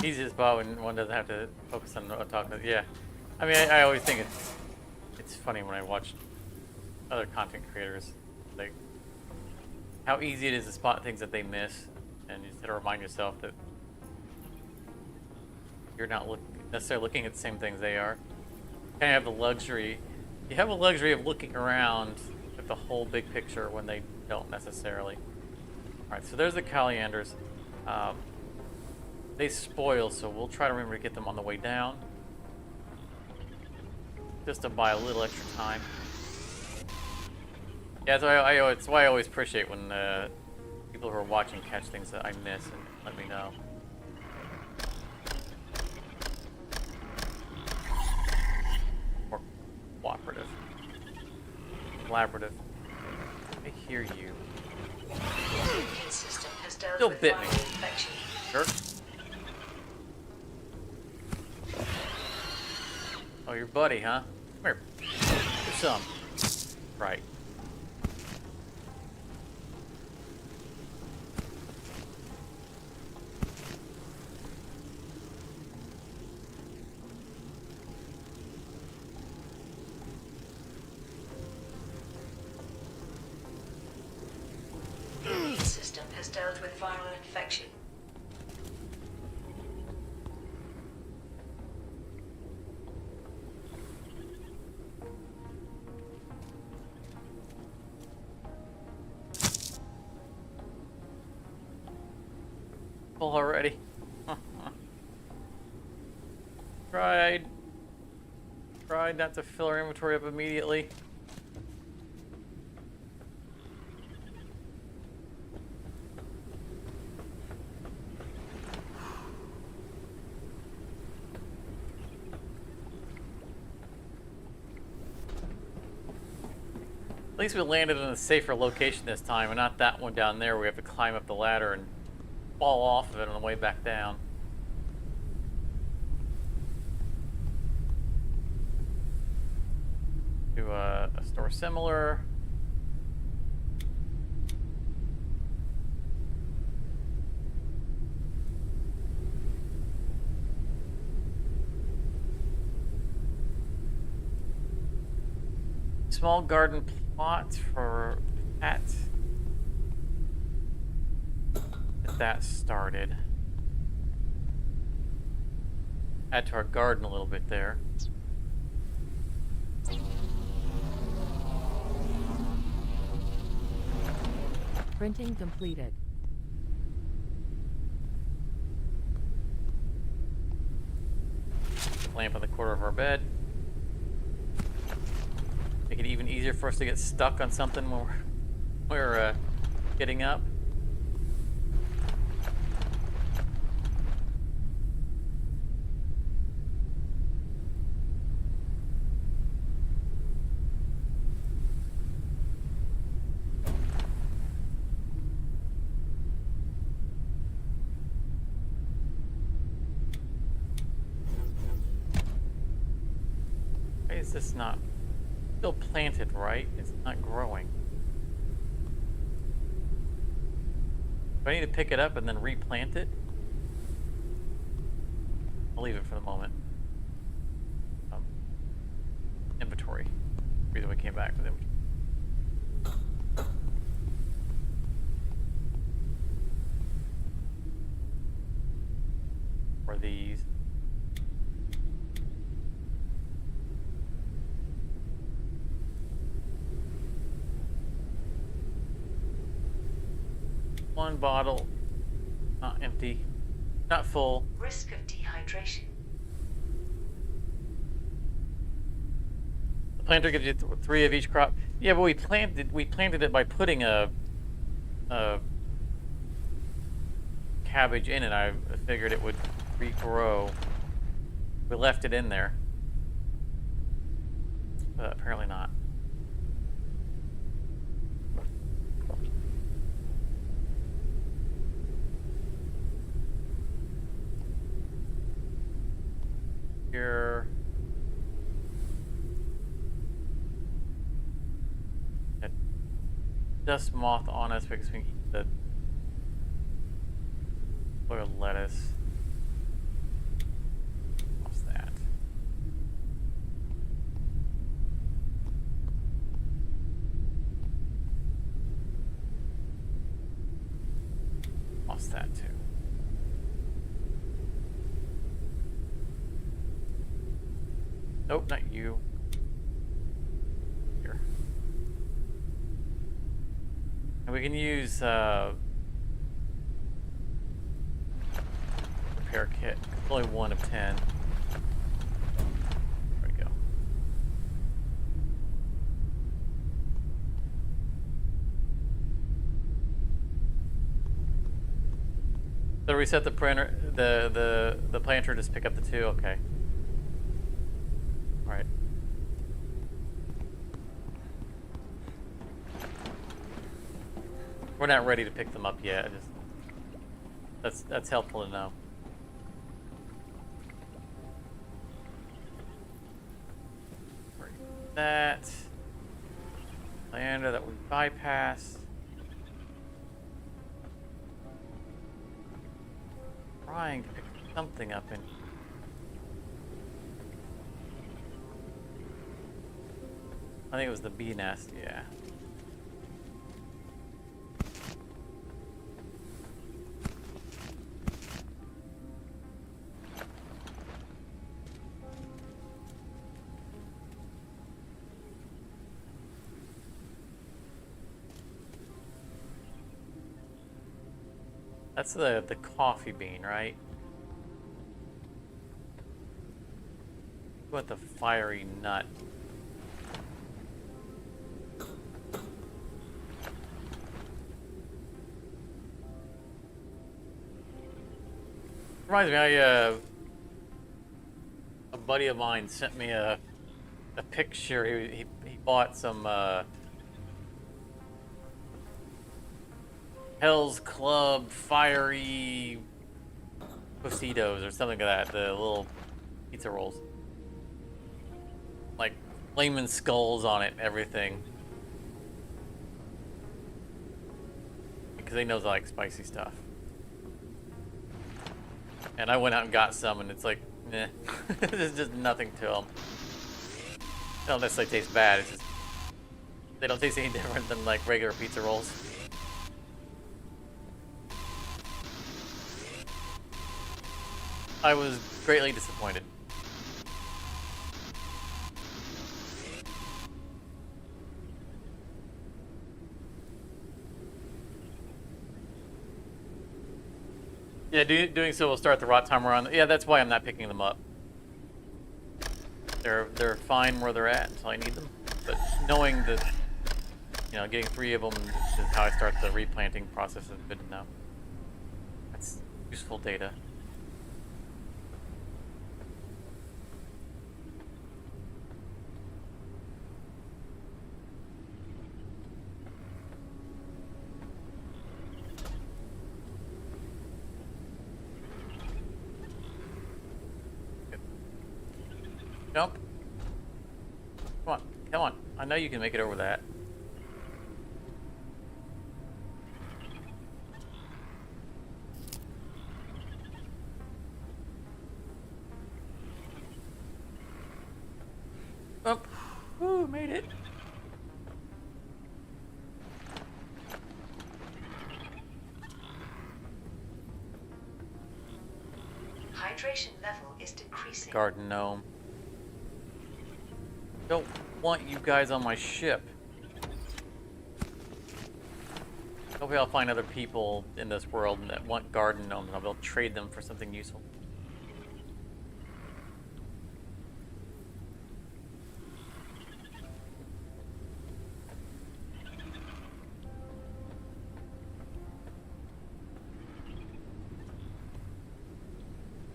Easiest spot when one doesn't have to focus on talking. Yeah, I mean, I always think it's funny when I watch other content creators, like how easy it is to spot things that they miss, and you just have to remind yourself that you're not necessarily looking at the same things they are. You kind of have the luxury. You have a luxury of looking around at the whole big picture when they don't necessarily. All right, so there's the Calianders. They spoil, so we'll try to remember to get them on the way down. Just to buy a little extra time. Yeah, so it's why I always appreciate when people who are watching catch things that I miss and let me know. Or cooperative. Collaborative. I hear you. The immune system has dealt Still with bit viral me. infection. Sure. Oh, your buddy, huh? Come here. Do some. Right. The immune system has dealt with viral infection. Full already. Tried not to fill our inventory up immediately. At least we landed in a safer location this time, and not that one down there where we have to climb up the ladder and fall off of it on the way back down. To a store similar. Small garden plot for pets. Get that started. Add to our garden a little bit there. Printing completed. Lamp on the corner of our bed. Make it even easier for us to get stuck on something when we're getting up. Why is this not Still planted, right? It's not growing. Do I need to pick it up and then replant it? I'll leave it for the moment. Inventory. Reason we came back with inventory. For these. One bottle, not empty, not full. Risk of dehydration. The planter gives you 3 of each crop. Yeah, but we planted it by putting a cabbage in it. I figured it would regrow. We left it in there, but apparently not. Here. Dust moth on us because we can eat the boiled lettuce. What's that? What's that too? Nope, not you. Here. And we can use repair kit. It's only 1 of 10. There we go. So reset the printer, the planter, just pick up the 2. Okay. All right. We're not ready to pick them up yet. That's helpful to know. That lander that we bypassed. Trying to pick something up in. I think it was the bee nest, yeah. That's the coffee bean, right? What the fiery nut? Reminds me, a buddy of mine sent me a picture. He bought some Hell's Club fiery Tostitos or something like that. The little pizza rolls, like flaming skulls on it, and everything. Because he knows I like spicy stuff. And I went out and got some, and it's like, eh. There's just nothing to them. They don't necessarily taste bad. It's just they don't taste any different than like regular pizza rolls. I was greatly disappointed. Yeah, doing so will start the rot timer on. Yeah, that's why I'm not picking them up. They're fine where they're at until I need them. But knowing that, you know, getting 3 of them is how I start the replanting process is good to know. That's useful data. Jump. Come on. Come on. I know you can make it over that. Oh, whew, made it. Hydration level is decreasing. Garden gnome. Don't want you guys on my ship. Hopefully I'll find other people in this world that want garden gnomes and I'll be able to trade them for something useful.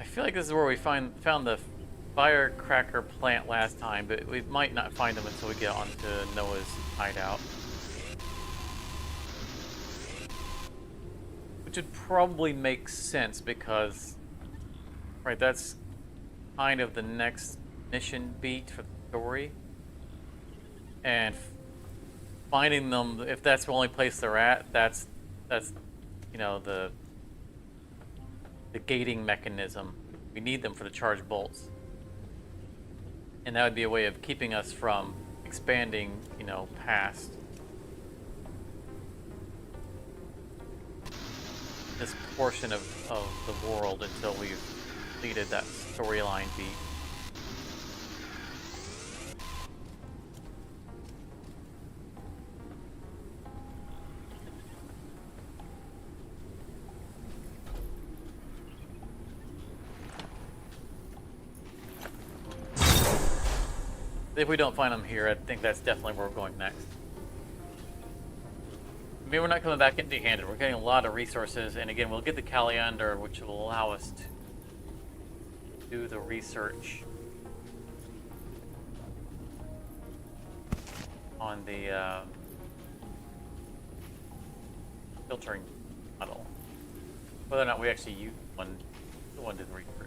I feel like this is where we found the firecracker plant last time, but we might not find them until we get onto Noah's hideout. Which would probably make sense because, right, that's kind of the next mission beat for the story. And finding them, if that's the only place they're at, that's you know, the gating mechanism. We need them for the charged bolts. And that would be a way of keeping us from expanding, you know, past this portion of the world until we've completed that storyline beat. If we don't find them here, I think that's definitely where we're going next. Maybe we're not coming back empty-handed. We're getting a lot of resources, and again, we'll get the Caliander, which will allow us to do the research on the filtering model. Whether or not we actually use the one did the research.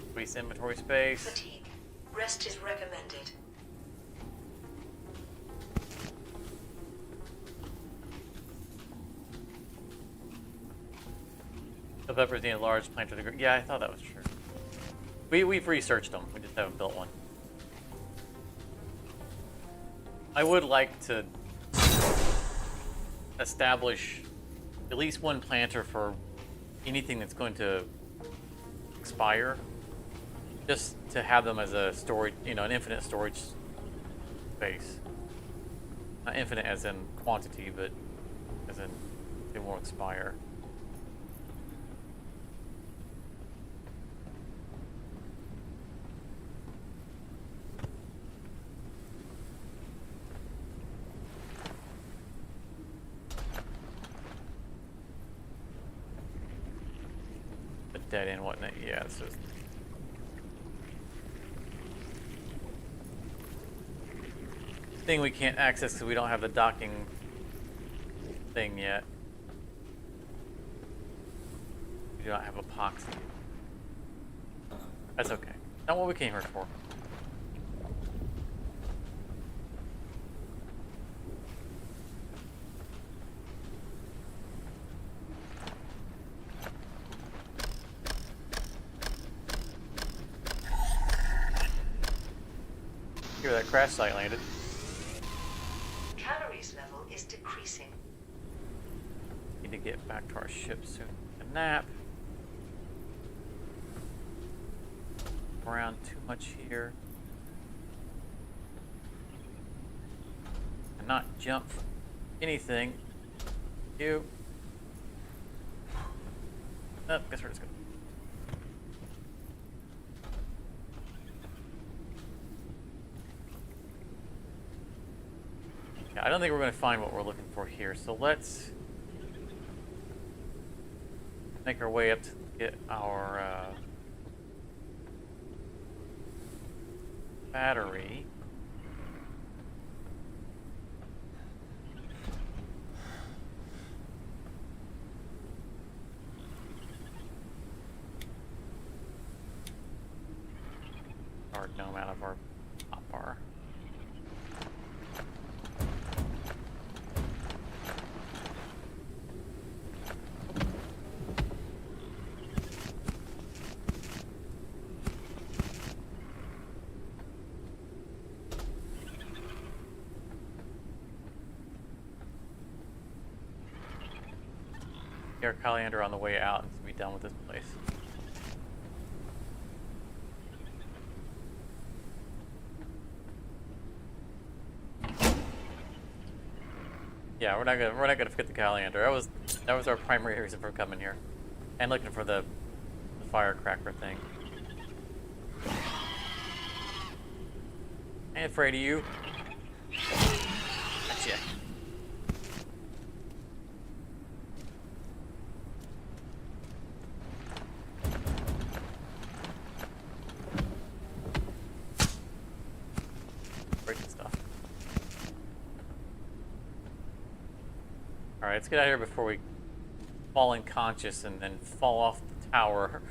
Increase inventory space. Fatigue. Rest is recommended. The peppers need a large plant to the ground. Yeah, I thought that was true. We've researched them. We just haven't built one. I would like to establish at least one planter for anything that's going to expire. Just to have them as a storage, you know, an infinite storage space. Not infinite as in quantity, but as in it won't expire. The dead end, whatnot. Yeah, this is. Thing we can't access because we don't have the docking thing yet. We do not have epoxy. That's okay. Not what we came here for. Here, that crash site landed. Calories level is decreasing. Need to get back to our ship soon. A nap. Around too much here. And not jump from anything. You. Oh, guess we're just going. I don't think we're going to find what we're looking for here, so let's make our way up to get our battery. gnome out of our top bar. Our Caliander on the way out and to be done with this place. Yeah, we're not gonna forget the Caliander. That was our primary reason for coming here, and looking for the firecracker thing. I ain't afraid of you. Gotcha. Breaking stuff. Alright, let's get out of here before we fall unconscious and then fall off the tower.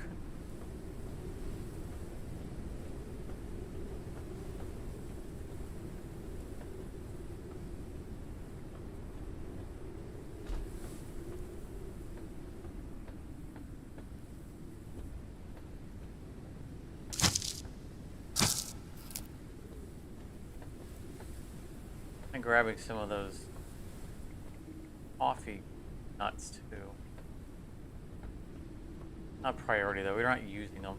And grabbing some of those coffee nuts too. Not priority though, we're not using them.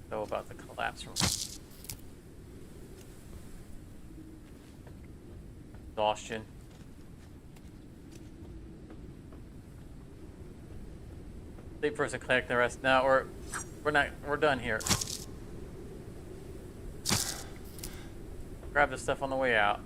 So about the collapse from exhaustion. Sleep first and collect the rest. No, we're done here. Grab the stuff on the way out.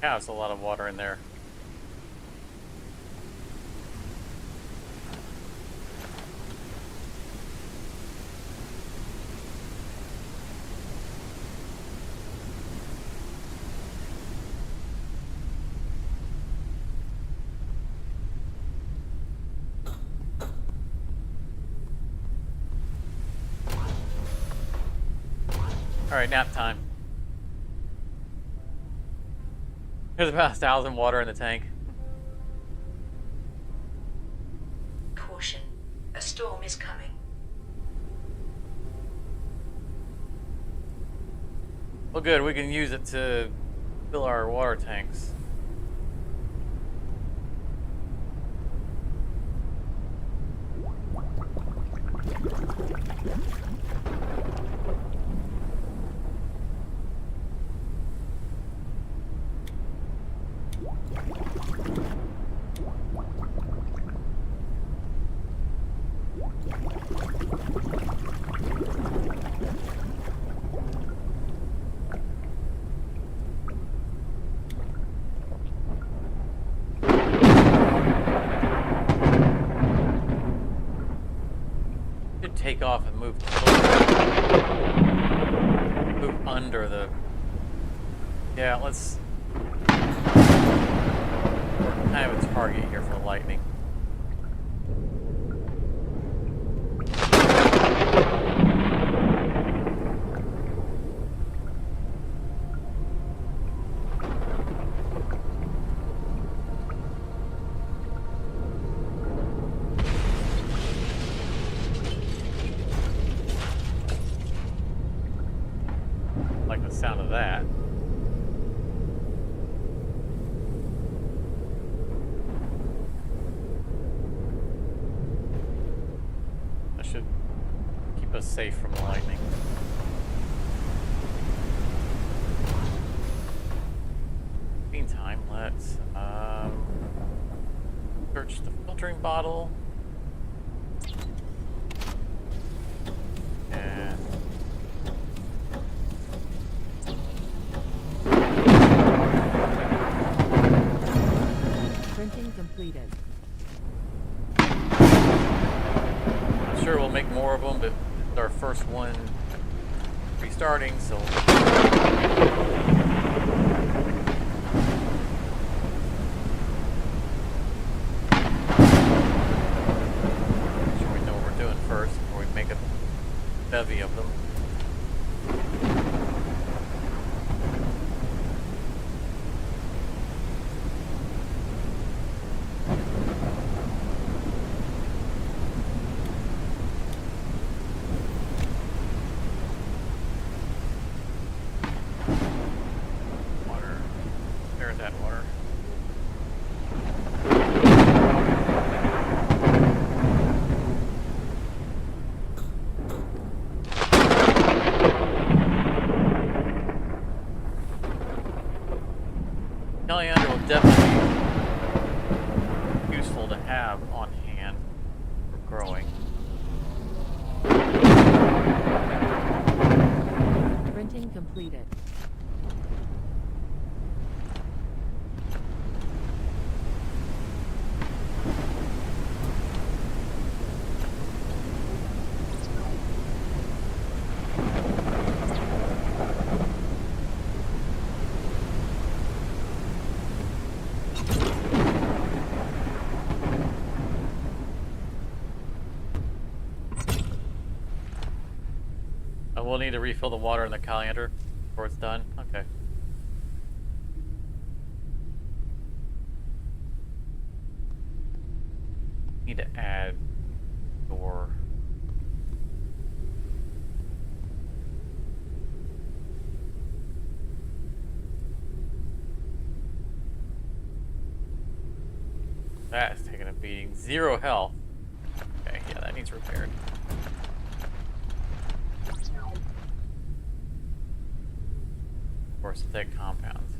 Yeah, there's a lot of water in there. All right, nap time. There's about 1,000 water in the tank. Caution. A storm is coming. Well, good. We can use it to fill our water tanks. Take off and move under the. Yeah, let's. We're kind of a target here for lightning. Like the sound of that. That should keep us safe from the lightning. Search the filtering bottle. And Printing completed. I'm sure we'll make more of them, but it's our first one restarting, so make sure we know what we're doing first before we make a bevy of them. Water. There's that water. Coriander will definitely be useful to have on hand for growing. Printing completed. We'll need to refill the water in the coriander before it's done. Okay. Need to add door. That's taking a beating. 0 health. Okay, yeah, that needs repaired. Of course, thick compounds.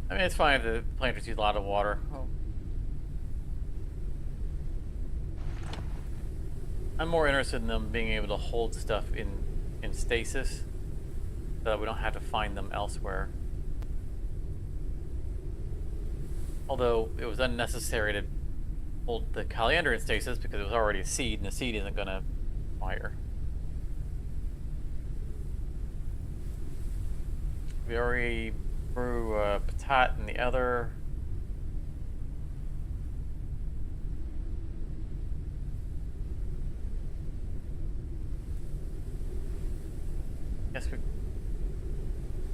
I mean, it's fine if the planters use a lot of water. Oh. I'm more interested in them being able to hold stuff in stasis so that we don't have to find them elsewhere. Although it was unnecessary to hold the coriander in stasis because it was already a seed, and the seed isn't going to fire. We already brew patat in the other. Guess we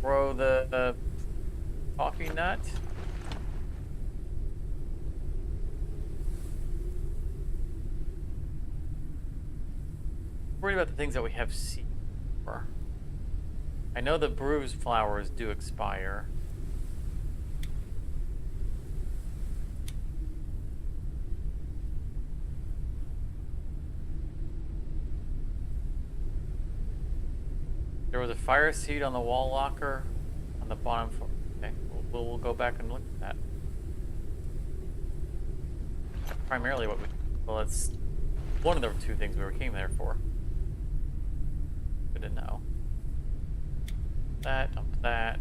grow the coffee nut. Worried about the things that we have seed for. I know the bruised flowers do expire. There was a fire seed on the wall locker on the bottom floor. Okay, we'll go back and look at that. Primarily what we... Well, it's one of the 2 things we came there for. Good to know. That, dump that.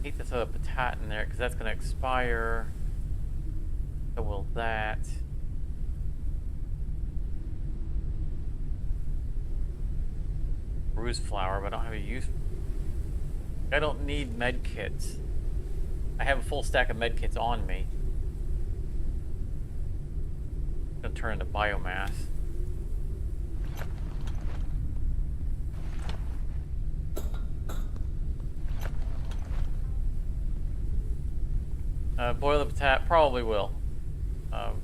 Hate to throw a patat in there because that's going to expire. So will that. Bruised flower, but I don't have a use. I don't need med kits. I have a full stack of med kits on me. I'm going to turn into biomass. Boil the patat, probably will. How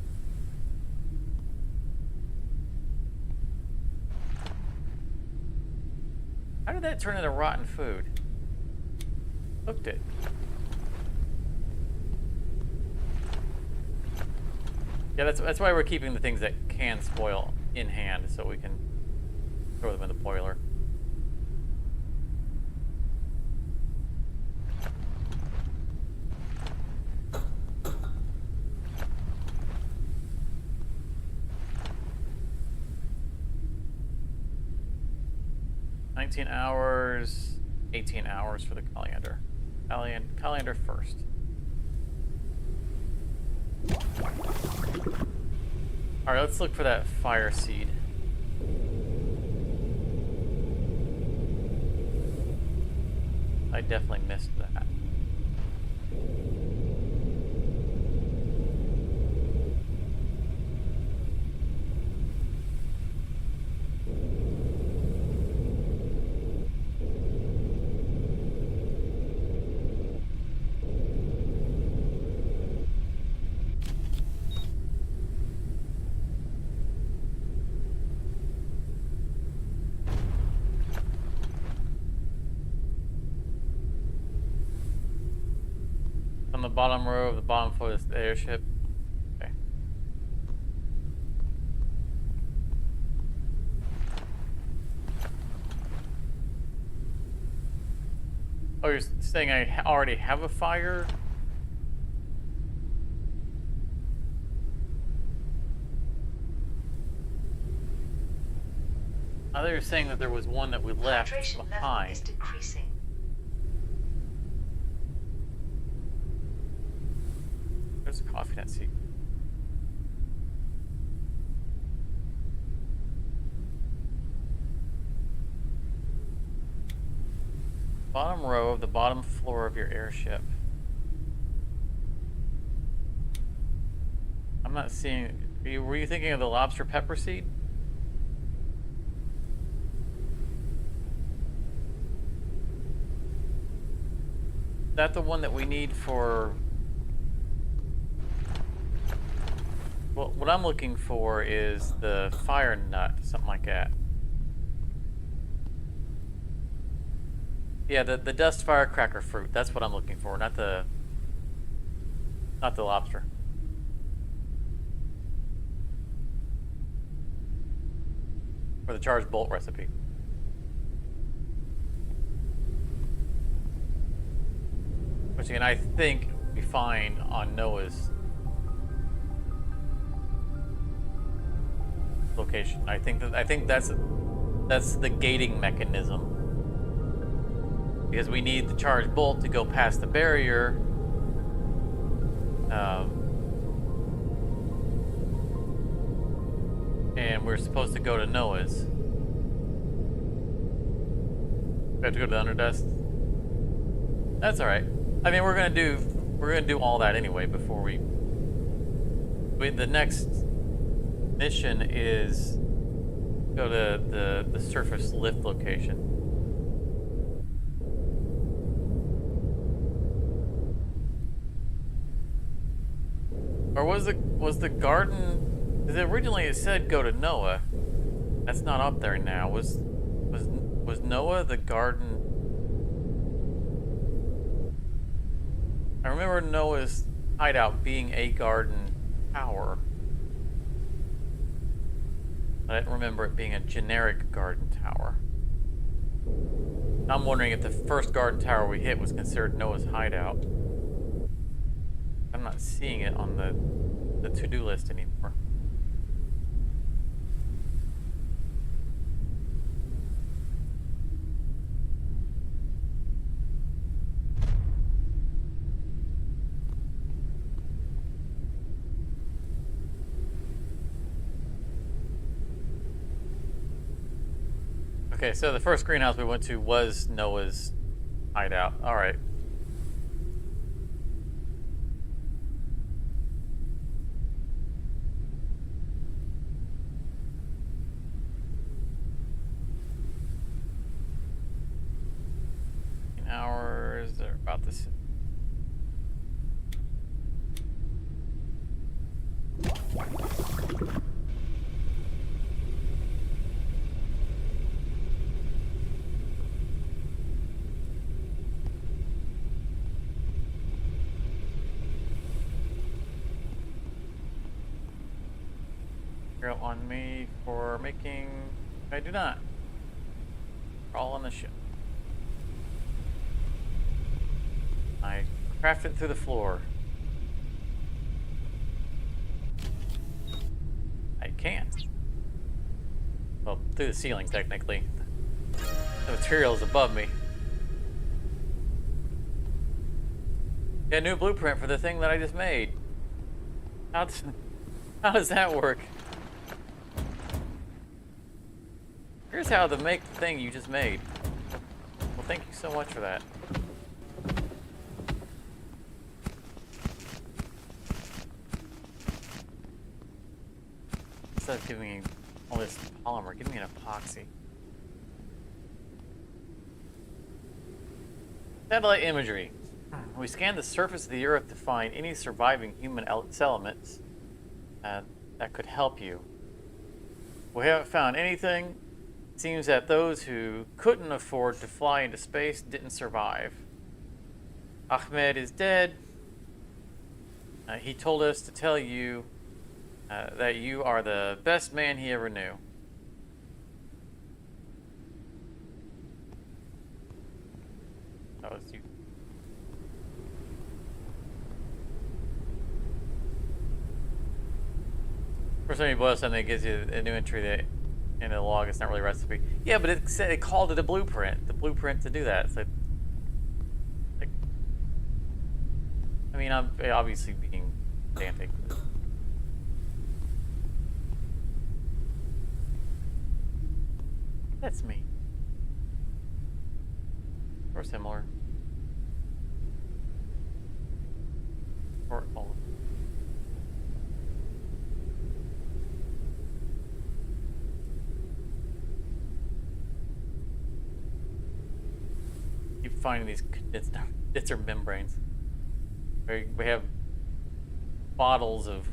did that turn into rotten food? Cooked it. Yeah, that's why we're keeping the things that can spoil in hand, so we can throw them in the boiler. 19 hours, 18 hours for the coriander. Coriander first. Alright, let's look for that fire seed. I definitely missed that. On the bottom row of the bottom floor is the airship. Okay. Oh, you're saying I already have a fire? I thought you were saying that there was one that we left Hydration level behind. is decreasing. There's a coffee nut seat. Bottom row of the bottom floor of your airship. I'm not seeing. Were you thinking of the lobster pepper seed? Is that the one that we need for? Well, what I'm looking for is the fire nut, something like that. Yeah, the dust firecracker fruit. That's what I'm looking for, not the lobster. Or the charged bolt recipe. Which again, I think we find on Noah's location. I think that's the gating mechanism. Because we need the charged bolt to go past the barrier. And we're supposed to go to Noah's. We have to go to the Underdust. That's all right. I mean, we're gonna do all that anyway before we. The next mission is go to the surface lift location. Or was the garden? Because originally it said go to Noah. That's not up there now. Was Noah the garden? I remember Noah's hideout being a garden tower. I didn't remember it being a generic garden tower. I'm wondering if the first garden tower we hit was considered Noah's hideout. I'm not seeing it on the to-do list anymore. Okay, so the first greenhouse we went to was Noah's hideout. All right. Hours, they're about this. Girl on me for making. I do not. Crawl on the ship. I crafted through the floor. I can't. Well, through the ceiling, technically. The material is above me. Get a new blueprint for the thing that I just made. How does that work? Here's how to make the thing you just made. Well, thank you so much for that. Instead of giving me all this polymer, give me an epoxy. Satellite imagery. We scanned the surface of the Earth to find any surviving human elements that could help you. We haven't found anything. It seems that those who couldn't afford to fly into space didn't survive. Ahmed is dead. He told us to tell you that you are the best man he ever knew. That was you. First time you blow something, it gives you a new entry that in the log. It's not really a recipe. Yeah, but it said it called it a blueprint. The blueprint to do that. So, like, I mean, I'm obviously being pedantic. That's me. Or similar. Or all. Keep finding these condenser membranes. We have bottles of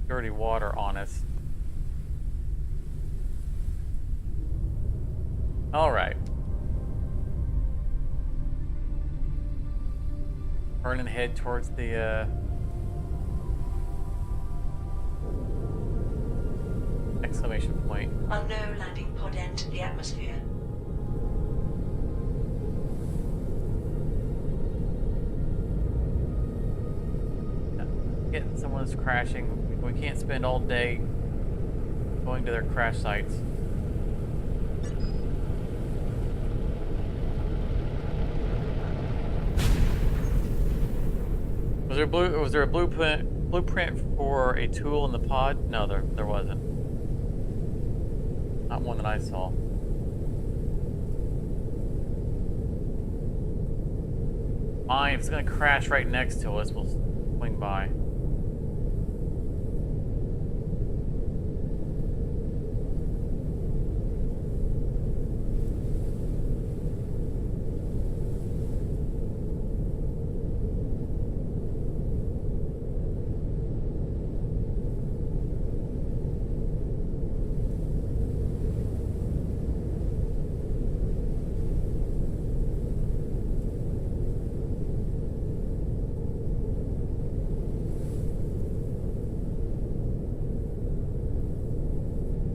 dirty water on us. All right. Turn and head towards the exclamation point. Unknown landing pod entered the atmosphere. Someone's crashing. We can't spend all day going to their crash sites. Was there a blueprint for a tool in the pod? No, there wasn't. Not one that I saw. Fine, if it's gonna crash right next to us, we'll swing by.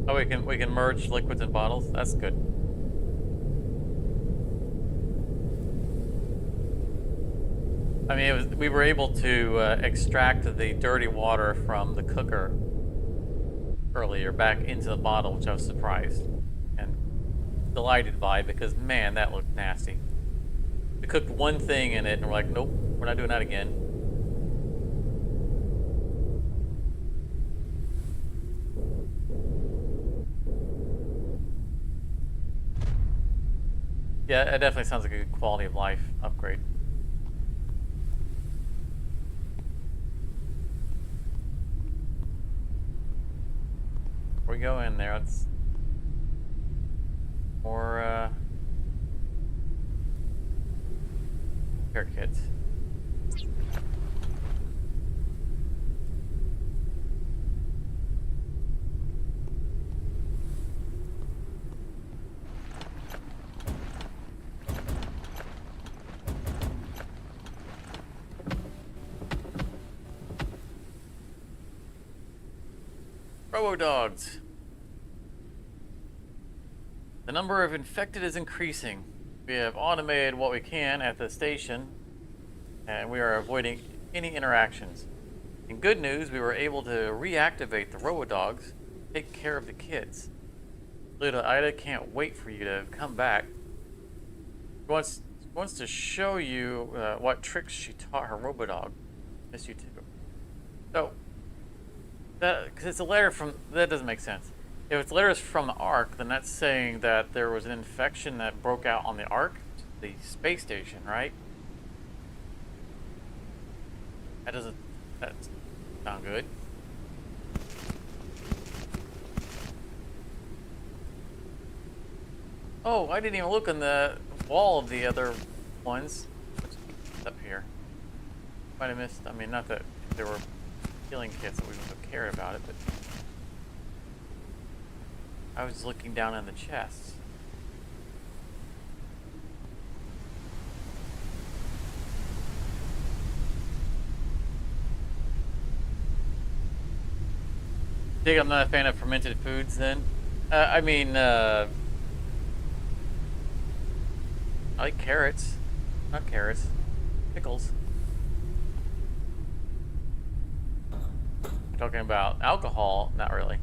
Oh, we can merge liquids and bottles. That's good. I mean, we were able to extract the dirty water from the cooker earlier back into the bottle, which I was surprised and delighted by because man, that looked nasty. We cooked one thing in it, and we're like, nope, we're not doing that again. Yeah, it definitely sounds like a good quality of life upgrade. We go in there. It's more care kits. Robo-dogs. The number of infected is increasing. We have automated what we can at the station, and we are avoiding any interactions. In good news, we were able to reactivate the robo-dogs, take care of the kids. Little Ida can't wait for you to come back. She wants to show you what tricks she taught her robodog. Miss you too. So, because it's a letter from, that doesn't make sense. If it's letters from the Ark, then that's saying that there was an infection that broke out on the Ark, the space station, right? That sound good. Oh, I didn't even look on the wall of the other ones. What's up here? Might have missed, I mean, not that there were healing kits that we would have cared about it, but I was looking down in the chests. Think I'm not a fan of fermented foods then? I like carrots. Not carrots. Pickles. Talking about alcohol, not really.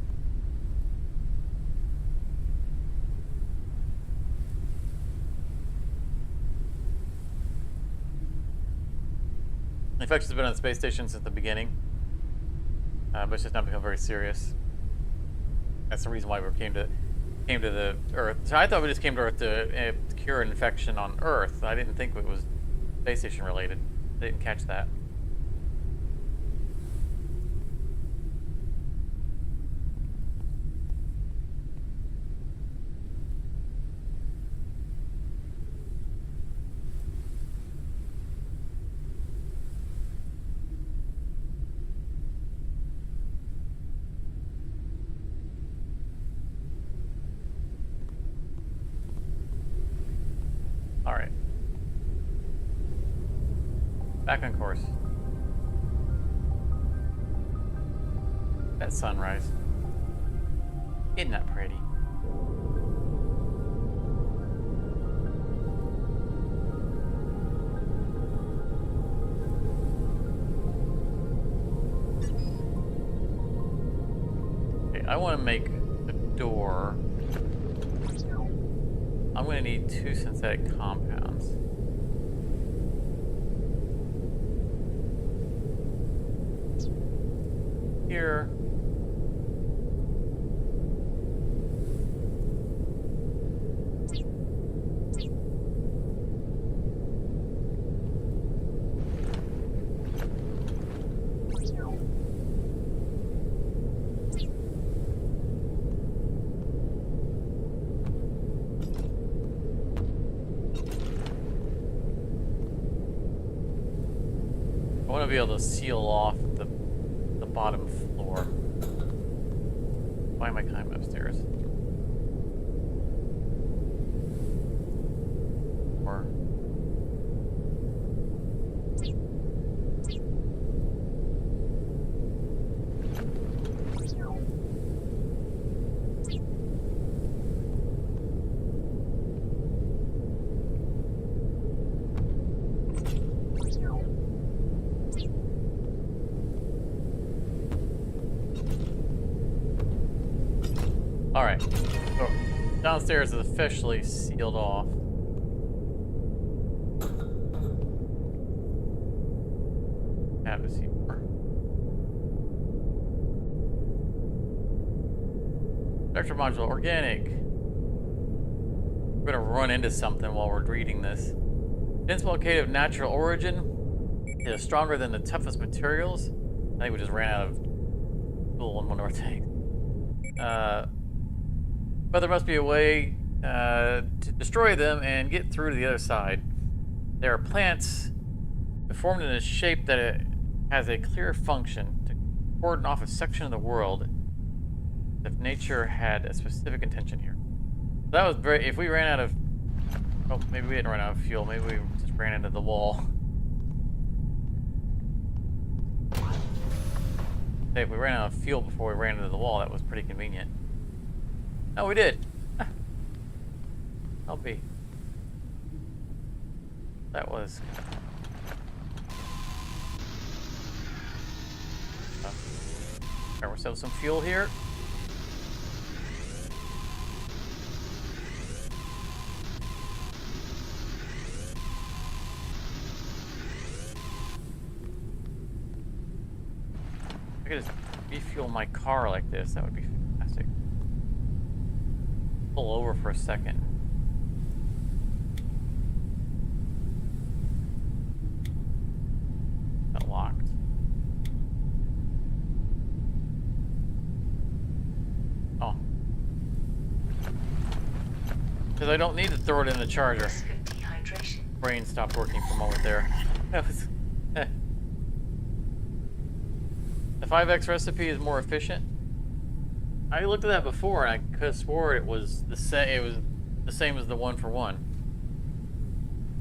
The infection's been on the space station since the beginning, but it's just not become very serious. That's the reason why we came to the Earth. So I thought we just came to Earth to cure an infection on Earth. I didn't think it was space station related. I didn't catch that. All right. Back on course. That sunrise. Isn't that pretty? Okay, I want to make a door. I'm going to need 2 synthetic compounds. Here. I want to be able to seal off the bottom floor. Why am I climbing upstairs? Or all right. So downstairs is officially sealed off. Have a seat. Structure module, organic. We're gonna run into something while we're reading this. Dense volcano of natural origin. It is stronger than the toughest materials. I think we just ran out of fuel on one of our tanks. But there must be a way to destroy them and get through to the other side. There are plants formed in a shape that it has a clear function to cordon off a section of the world if nature had a specific intention here. That was very, if we ran out of, oh, maybe we didn't run out of fuel, maybe we just ran into the wall. Hey, if we ran out of fuel before we ran into the wall, that was pretty convenient. No, we did. I'll be. That was. Grab ourselves some fuel here. could just refuel my car like this, that would be fantastic. Pull over for a second. Not locked. Oh. Because I don't need to throw it in the charger. Risk of dehydration. Brain stopped working for a moment there. That was... The 5x recipe is more efficient. I looked at that before and I could have swore it was the same. It was the same as the 1-for-1.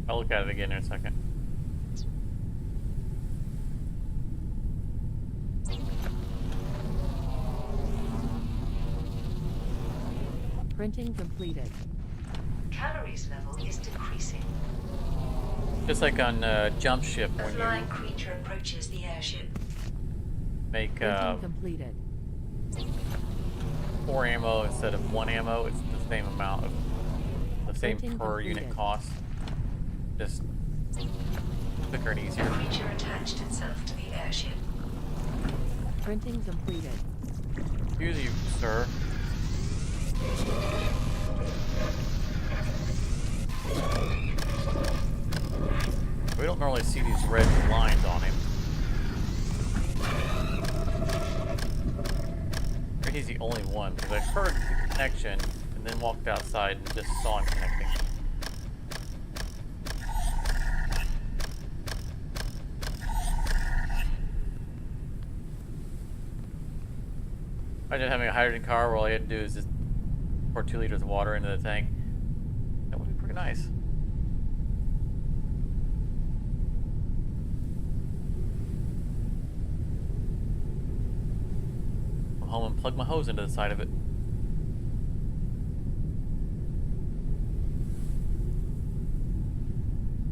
I'll look at it again in a second. Printing completed. Calories level is decreasing. Just like on Jump Ship A when flying you creature approaches the airship. make Printing completed. 4 ammo instead of 1 ammo, it's the same amount of the same Printing per unit completed. cost. Just quicker and The easier. creature attached itself to the airship. Printing completed. Excuse you, sir. We don't normally see these red lines on him. Maybe he's the only one, because I heard the connection and then walked outside and just saw him connecting. Imagine having a hydrogen car where all you had to do is just pour 2 liters of water into the tank. That would be pretty nice. Come home and plug my hose into the side of it.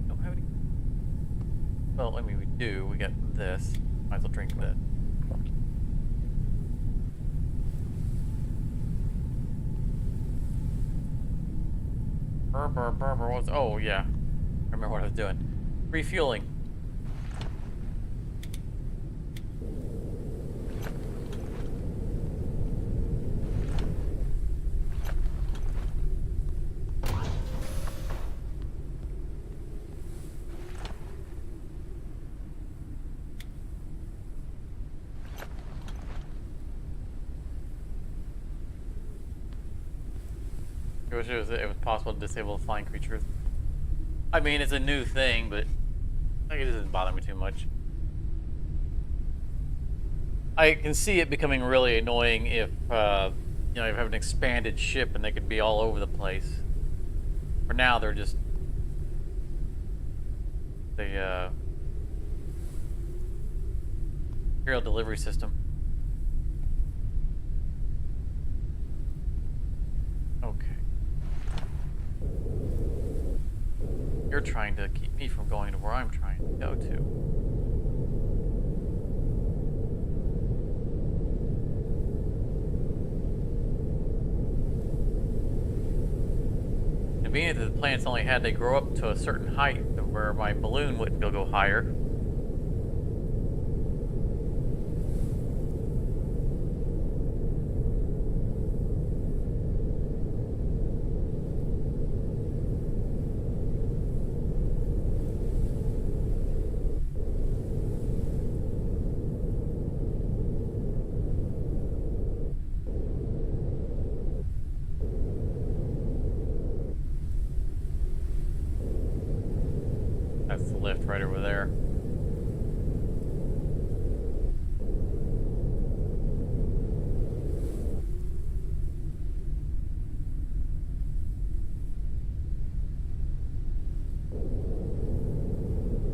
Don't have any. Well, I mean, we do. We got this. Might as well drink that. Oh, yeah. I remember what I was doing. Refueling. I wish it was possible to disable flying creatures. I mean, it's a new thing, but it doesn't bother me too much. I can see it becoming really annoying if, you know, you have an expanded ship and they could be all over the place. For now, they're just the material delivery system. Okay. You're trying to keep me from going to where I'm trying to go to. And being that the planets only had to grow up to a certain height where my balloon wouldn't go higher. That's the lift right over there.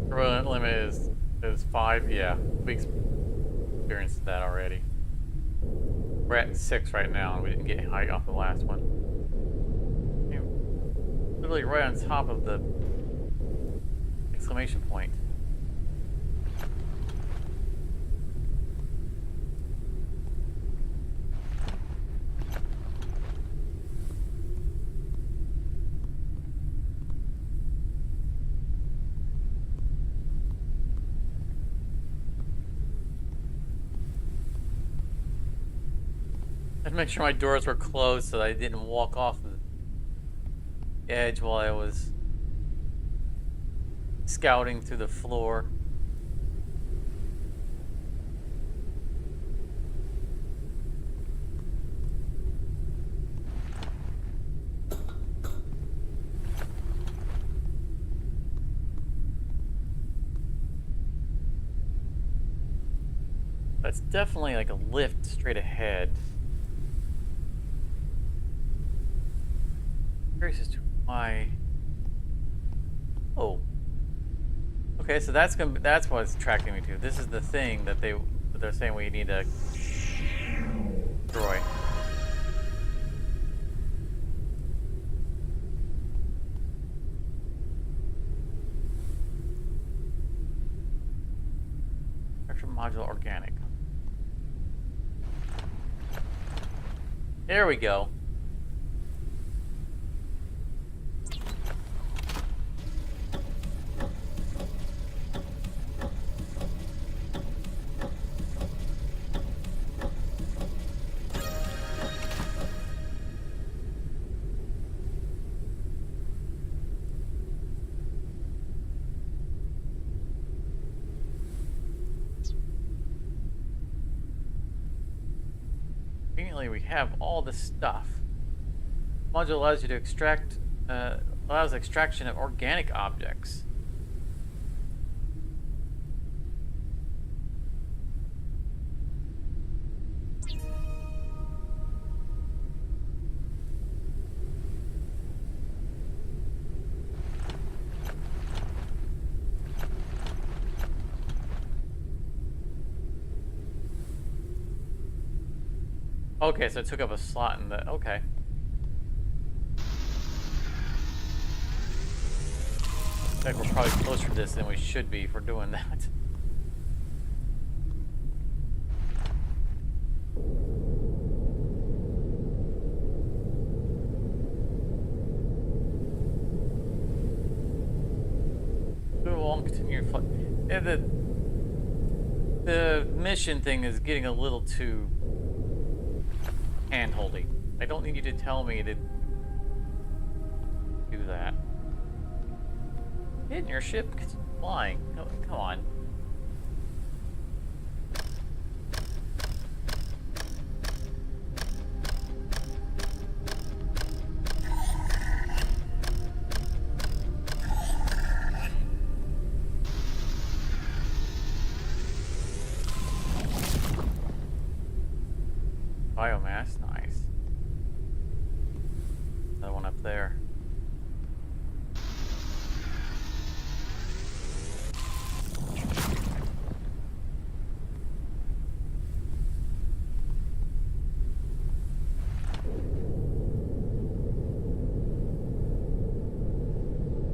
Current limit is 5. Yeah, we experienced that already. We're at 6 right now, and we didn't get high off the last one. I mean, literally right on top of the exclamation point. to make sure my doors were closed so that I didn't walk off the edge while I was scouting through the floor. That's definitely like a lift straight ahead. Curious as to why. Oh. Okay, so that's what it's attracting me to. This is the thing that they're saying we need to destroy. Extra modular organic. There we go. Conveniently, we have all this stuff. Module allows you to extract, allows extraction of organic objects. Okay, so it took up a slot in the... Okay. I think we're probably closer to this than we should be if we're doing that. Move along, continue your flight. Yeah, the mission thing is getting a little too hand-holdy. I don't need you to tell me to do that. Get in your ship because it's flying. No, come on. Biomass, nice. Another one up there.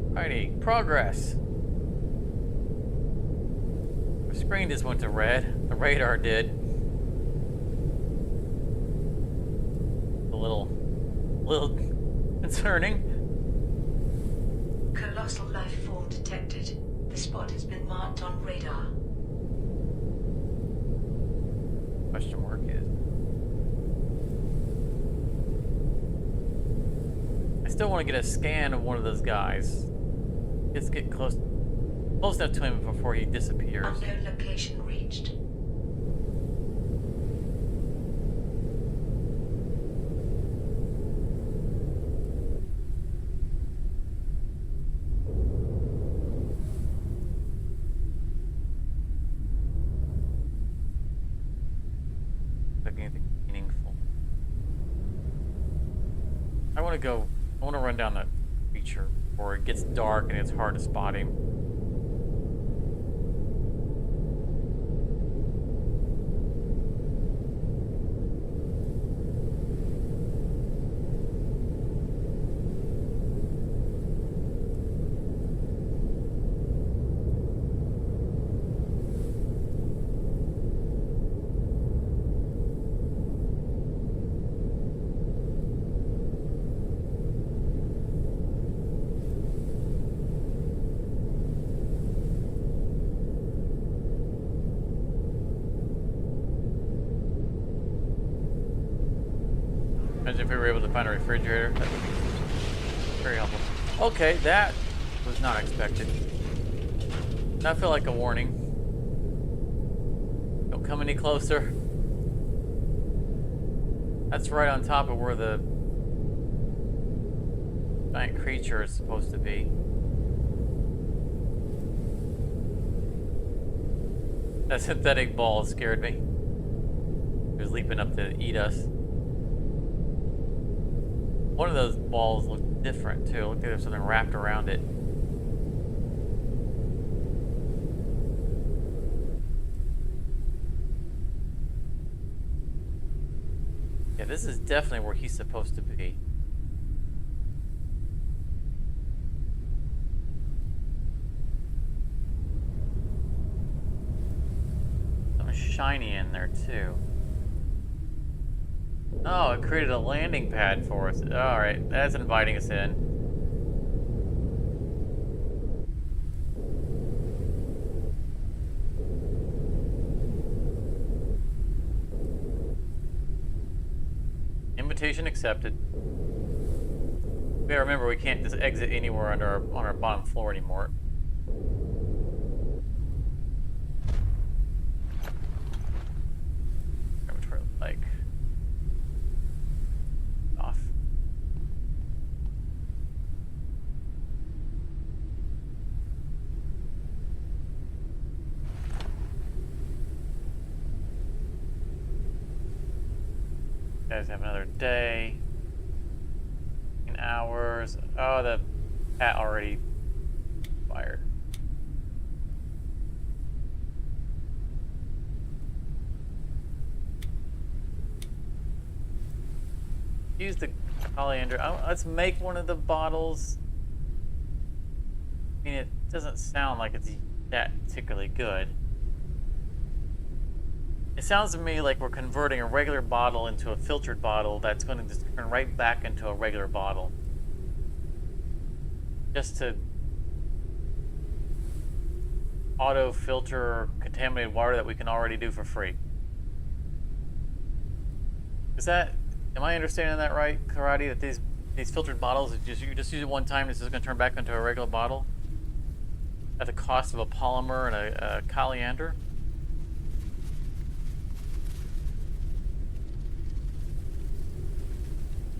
Alrighty, progress. The screen just went to red. The radar did. A little concerning. Colossal life form detected. The spot has been marked on radar. Question mark is. I still want to get a scan of one of those guys. Let's get close enough to him before he disappears. Unknown location reached. Anything meaningful. I want to run down that feature before it gets dark and it's hard to spot him. we were able to find a refrigerator, that would be very helpful. Okay, that was not expected. That felt like a warning. Don't come any closer. That's right on top of where the giant creature is supposed to be. That synthetic ball scared me. It was leaping up to eat us. One of those balls looked different too. It looked like there was something wrapped around it. Yeah, this is definitely where he's supposed to be. Something shiny in there too. Oh, it created a landing pad for us. Alright, that's inviting us in. Invitation accepted. We gotta remember we can't just exit anywhere on our bottom floor anymore. Like off. Guys have another day. 9 hours. Oh, the cat already fired. Use the coriander. Let's make one of the bottles. I mean, it doesn't sound like it's that particularly good. It sounds to me like we're converting a regular bottle into a filtered bottle that's going to just turn right back into a regular bottle. Just to auto-filter contaminated water that we can already do for free. Am I understanding that right, Karate? That these filtered bottles, you just use it one time, it's just going to turn back into a regular bottle at the cost of a polymer and a coriander?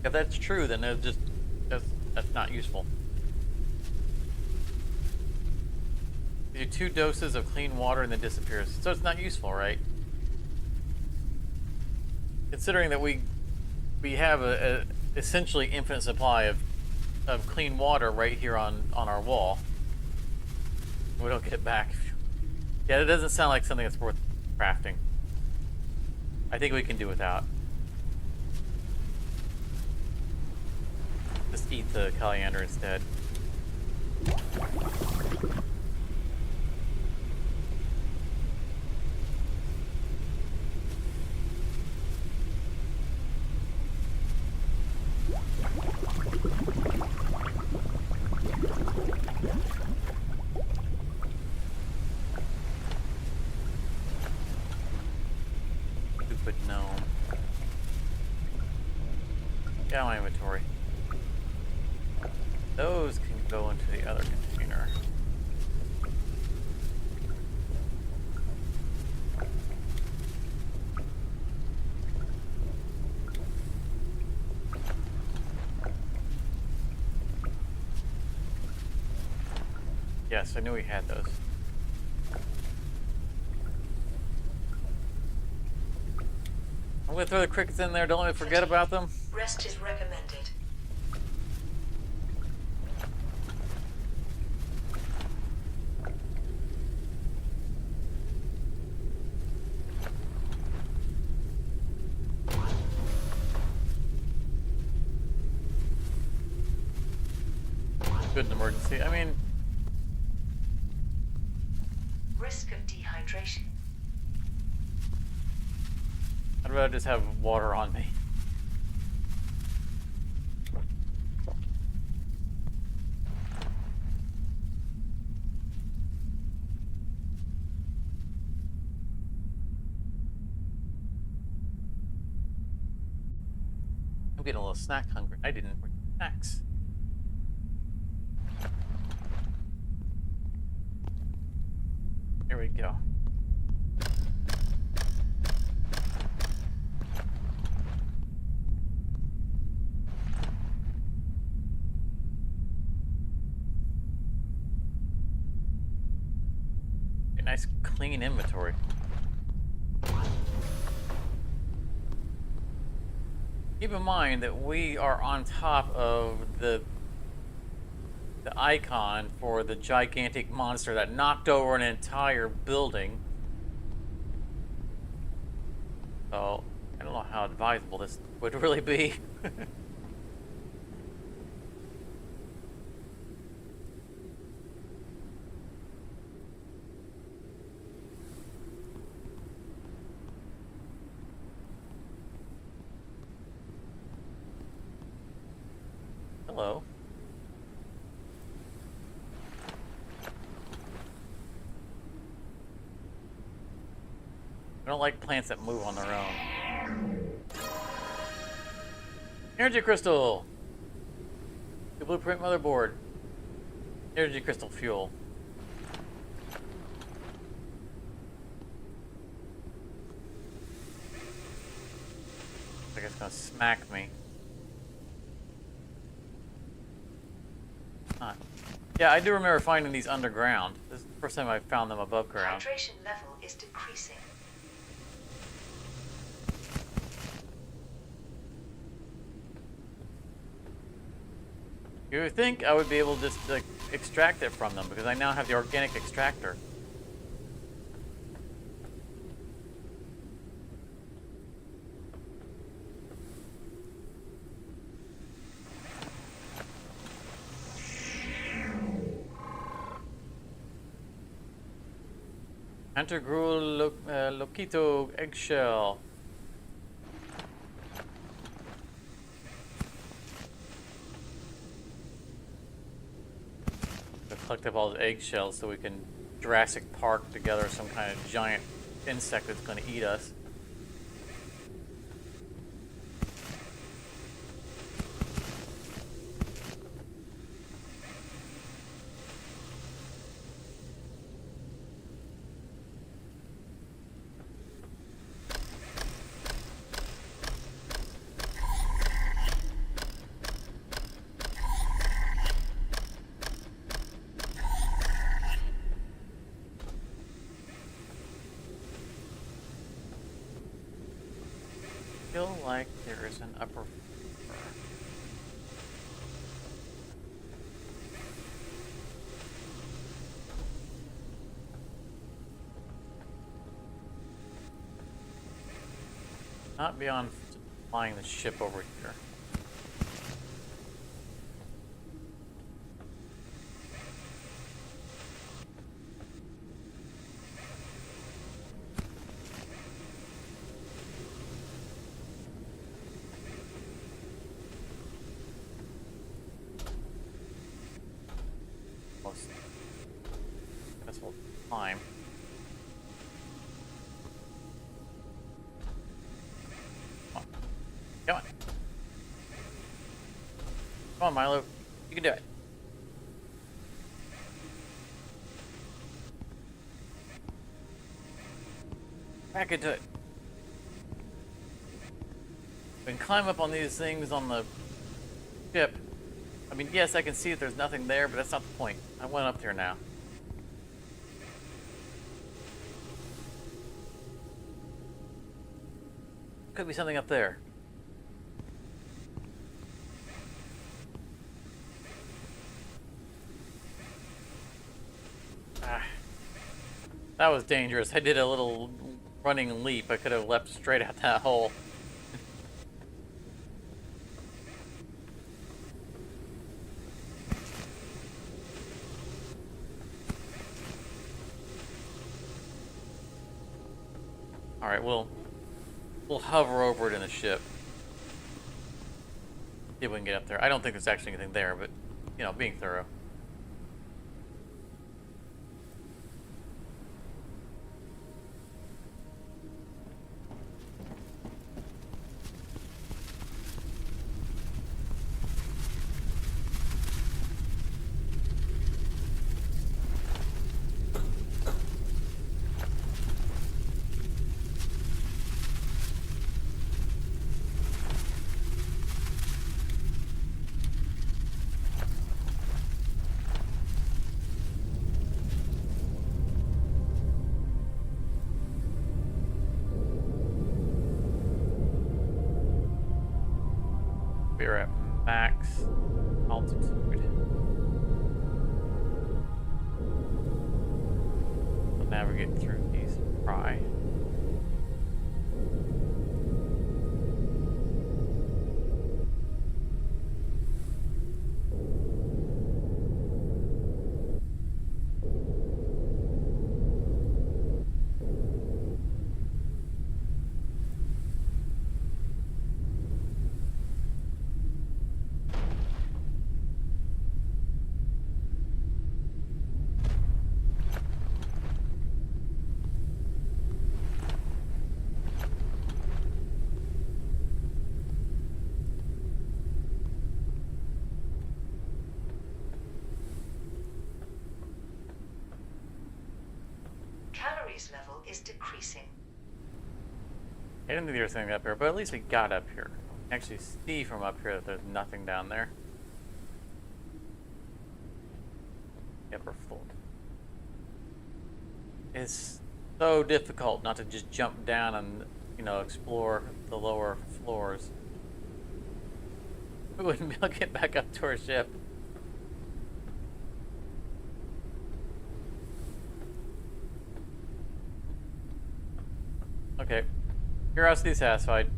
If that's true, then that's not useful. You do 2 doses of clean water and then disappears, so it's not useful, right? Considering that we have a essentially infinite supply of clean water right here on our wall. We don't get it back. Yeah, it doesn't sound like something that's worth crafting. I think we can do without. Just eat the coriander instead. Stupid gnome. Get out of my inventory. Those can go into the other container. Yes, I knew we had those. I'm gonna throw the crickets in there. Don't let me forget about them. Rest is recommended. Good in emergency. I mean, Risk of dehydration. I'd rather just have water on me. I'm getting a little snack hungry. I didn't bring snacks. Here we go. A nice clean inventory. Keep in mind that we are on top of the icon for the gigantic monster that knocked over an entire building. So, I don't know how advisable this would really be. Hello. I don't like plants that move on their own. Energy crystal! The blueprint motherboard. Energy crystal fuel. I think it's gonna smack me. Huh. Yeah, I do remember finding these underground. This is the first time I found them above ground. Hydration level is decreasing. You would think I would be able to just like extract it from them because I now have the organic extractor. Hunter grew Loquito eggshell. Collect up all the eggshells so we can Jurassic Park together some kind of giant insect that's going to eat us. Feel like there is an upper floor. Not beyond flying the ship over here. Guess we'll climb. Come on. Come on. Come on, Milo. You can do it. Back into it. We can climb up on these things on the ship. I mean, yes, I can see that there's nothing there, but that's not the point. I went up there now. Could be something up there. Ah. That was dangerous. I did a little running leap. I could have leapt straight out that hole. Alright, we'll hover over it in the ship. See if we can get up there. I don't think there's actually anything there, but, you know, being thorough. We are at max altitude. We'll navigate through these fry. Calories level is decreasing. I didn't think there was anything up here, but at least we got up here. You can actually see from up here that there's nothing down there. The upper floor. It's so difficult not to just jump down and, you know, explore the lower floors. We wouldn't be able to get back up to our ship. Okay. Curiosity satisfied.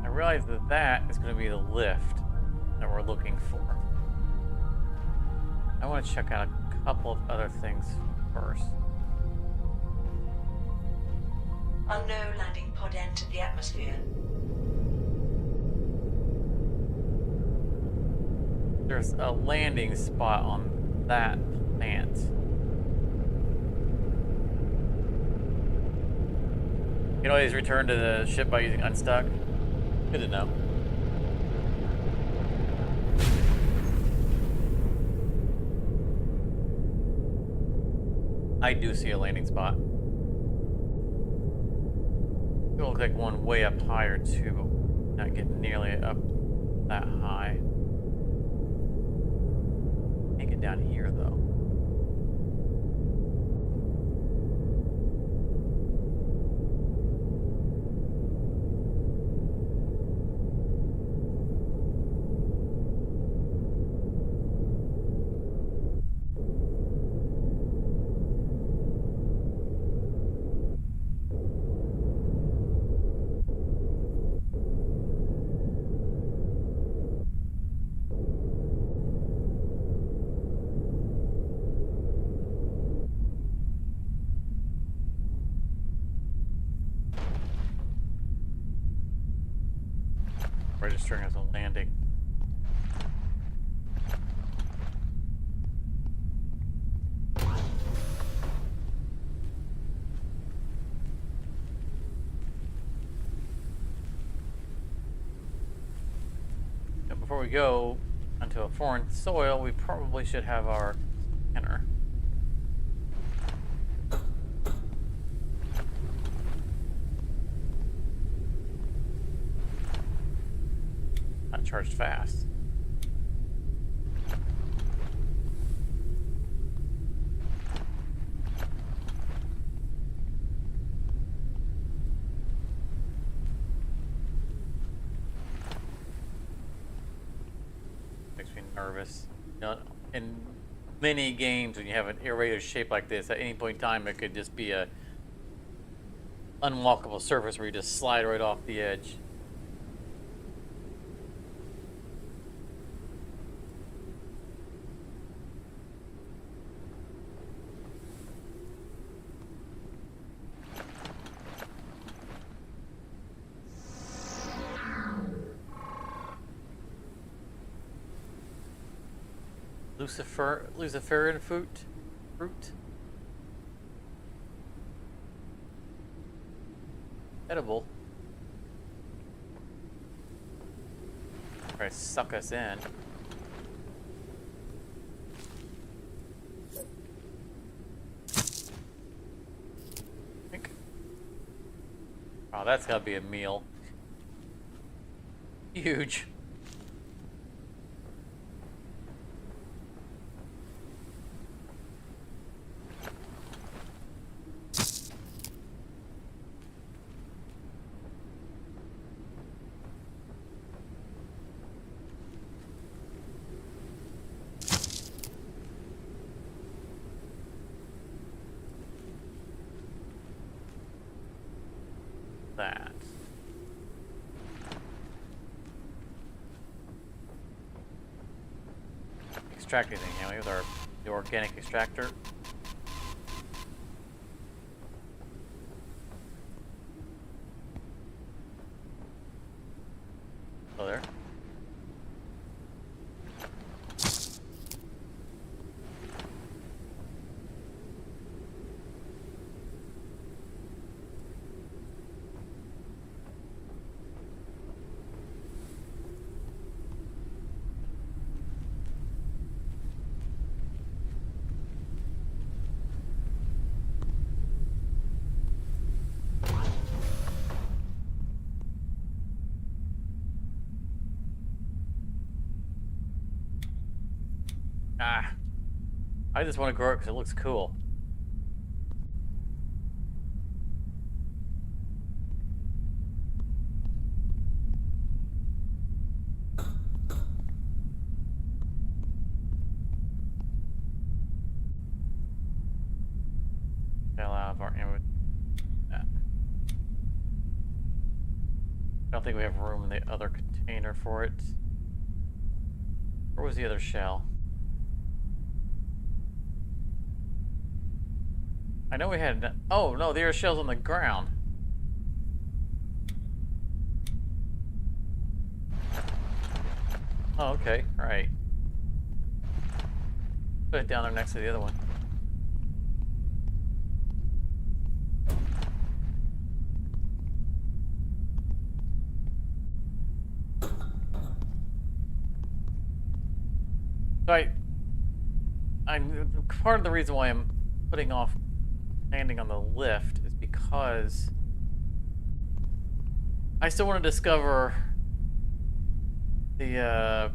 I realize that that is going to be the lift that we're looking for. I want to check out a couple of other things first. Unknown landing pod entered the atmosphere. There's a landing spot on that plant. You can always return to the ship by using unstuck. Good to know. I do see a landing spot. It'll look like one way up higher too, but not get nearly up that high. Can't get down here though. Registering as a landing. Now, before we go onto a foreign soil, we probably should have our scanner. Charged fast. Makes me nervous. You know, in many games, when you have an irregular shape like this, at any point in time, it could just be a unwalkable surface where you just slide right off the edge. Luciferian fruit? Edible. Try to suck us in. that's gotta be a meal. Huge. That. Extract anything, can we, with the organic extractor? Oh, there. Ah, I just want to grow it because it looks cool. Fell out of our inventory. I don't think we have room in the other container for it. Where was the other shell? I know we had. Oh no, the other shell's on the ground. Oh, okay, right. Put it down there next to the other one. I'm part of the reason why I'm putting off landing on the lift is because I still want to discover the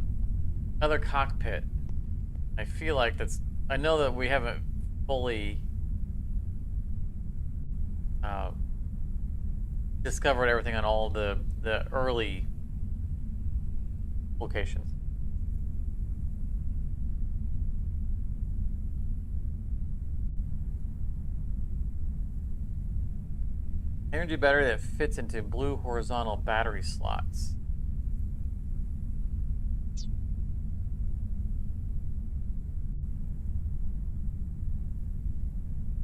other cockpit. I feel like I know that we haven't fully discovered everything on all the early locations. Energy battery that fits into blue horizontal battery slots.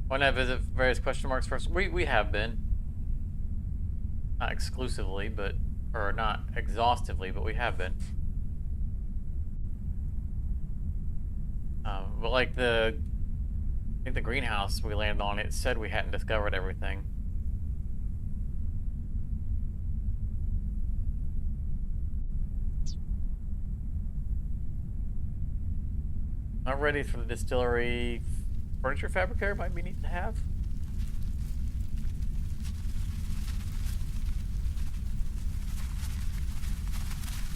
Why not visit various question marks first? We have been. Not exclusively, but, or not exhaustively, but we have been. But like I think the greenhouse we landed on, it said we hadn't discovered everything. Not ready for the distillery. Furniture fabricator might be neat to have.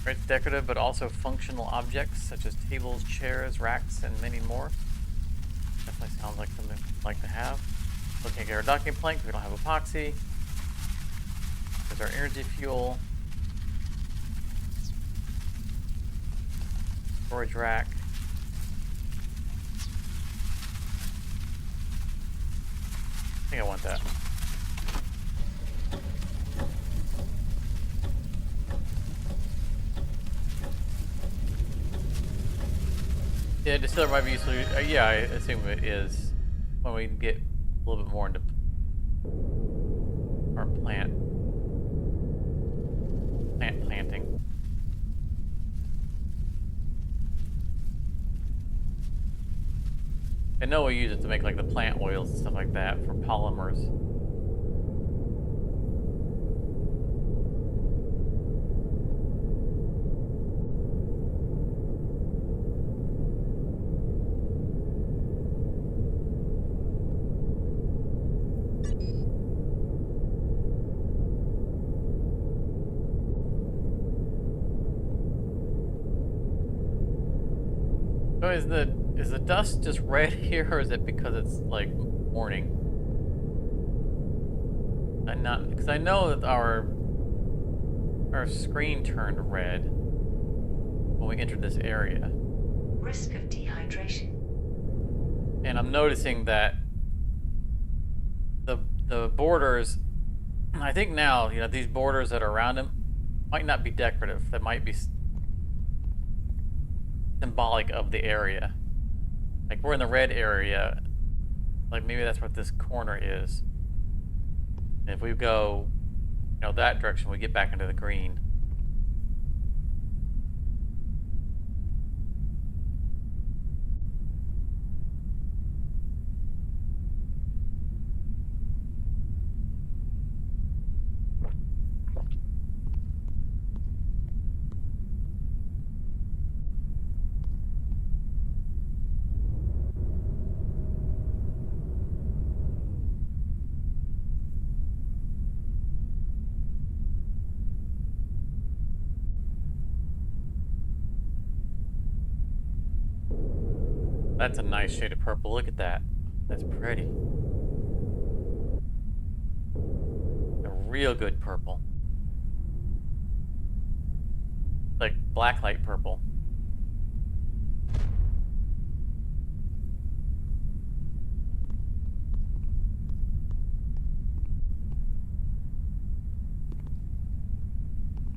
It's decorative, but also functional objects such as tables, chairs, racks, and many more. Definitely sounds like something I'd like to have. Looking at our docking plank, we don't have epoxy. There's our energy fuel. Storage rack. I think I want that. Yeah, distiller might be useful. Yeah, I assume it is when we get a little bit more into our plant planting. I know we use it to make like the plant oils and stuff like that for polymers. So is the dust just red here, or is it because it's like morning? I'm not, because I know that our screen turned red when we entered this area. Risk of dehydration. And I'm noticing that the borders, I think now, you know, these borders that are around them might not be decorative. That might be symbolic of the area. Like we're in the red area. Like maybe that's what this corner is. And if we go, you know, that direction, we get back into the green. That's a nice shade of purple. Look at that. That's pretty. A real good purple. Like blacklight purple.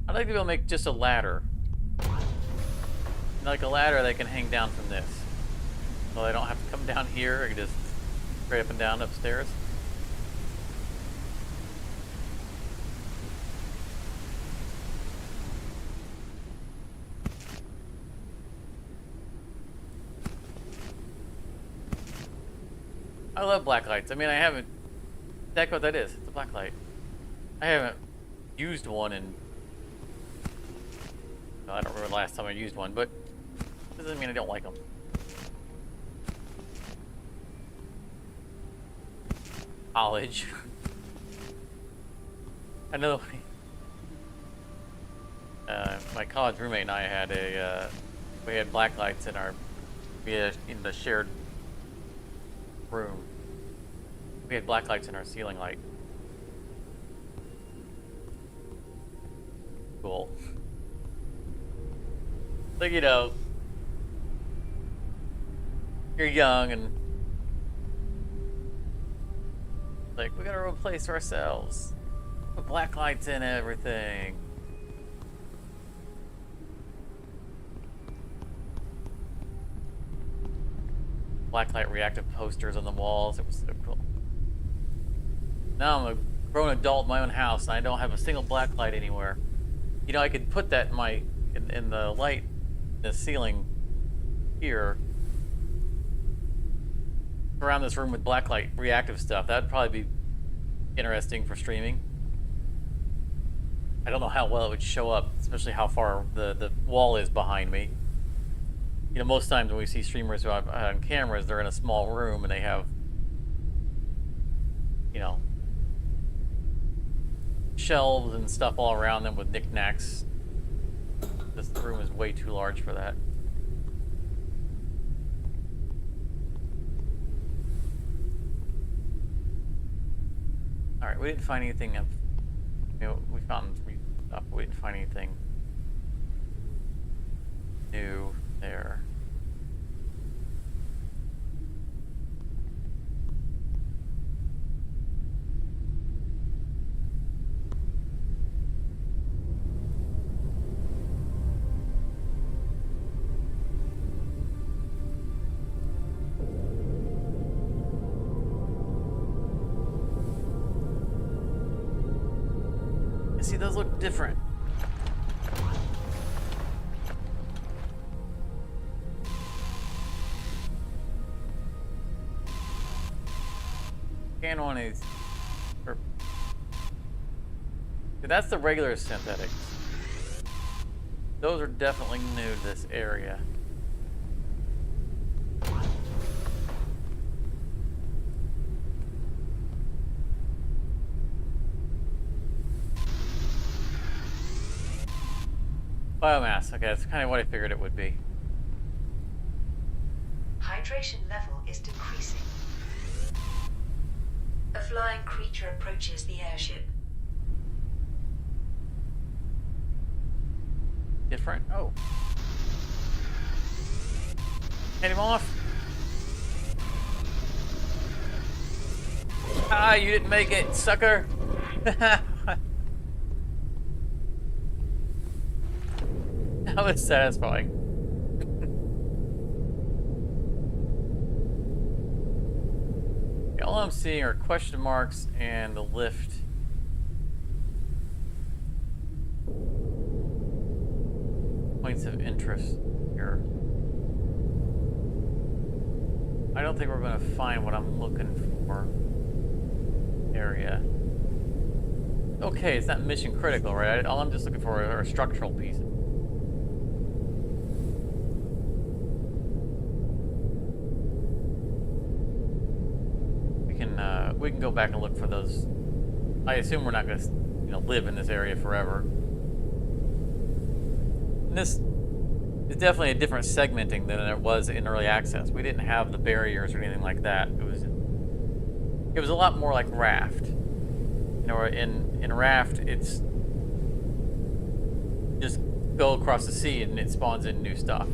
I'd like to be able to make just a ladder. Like a ladder that can hang down from this. So I don't have to come down here, I can just straight up and down upstairs. I love black lights. I mean, I haven't... That's what that is. It's a black light. I haven't used one in... I don't remember the last time I used one, but doesn't mean I don't like them. College. I know. My college roommate and I had we had black lights in in the shared room. We had black lights in our ceiling light. Cool. Like, you know, you're young and like, we got our own place to ourselves. Put black lights in everything. Blacklight reactive posters on the walls. It was so cool. Now I'm a grown adult in my own house and I don't have a single blacklight anywhere. You know, I could put that in the light, the ceiling here, around this room with blacklight reactive stuff. That'd probably be interesting for streaming. I don't know how well it would show up, especially how far the wall is behind me. You know, most times when we see streamers who have on cameras, they're in a small room and they have, you know, shelves and stuff all around them with knickknacks. This room is way too large for that. Alright, we didn't find anything of, you know, we found stuff, but we didn't find anything new there. See, those look different. Can one is, that's the regular synthetics. Those are definitely new to this area. Biomass, okay, that's kind of what I figured it would be. hydration level is decreasing. A flying creature approaches the airship. Different. Oh. Head him off. Ah, you didn't make it, sucker. That was satisfying. All I'm seeing are question marks and the lift. Points of interest here. I don't think we're going to find what I'm looking for. Area. Okay, it's not mission critical, right? All I'm just looking for are structural pieces. We can go back and look for those. I assume we're not going to, live in this area forever. And this is definitely a different segmenting than it was in early access. We didn't have the barriers or anything like that. It was a lot more like Raft. In Raft, it's just go across the sea and it spawns in new stuff.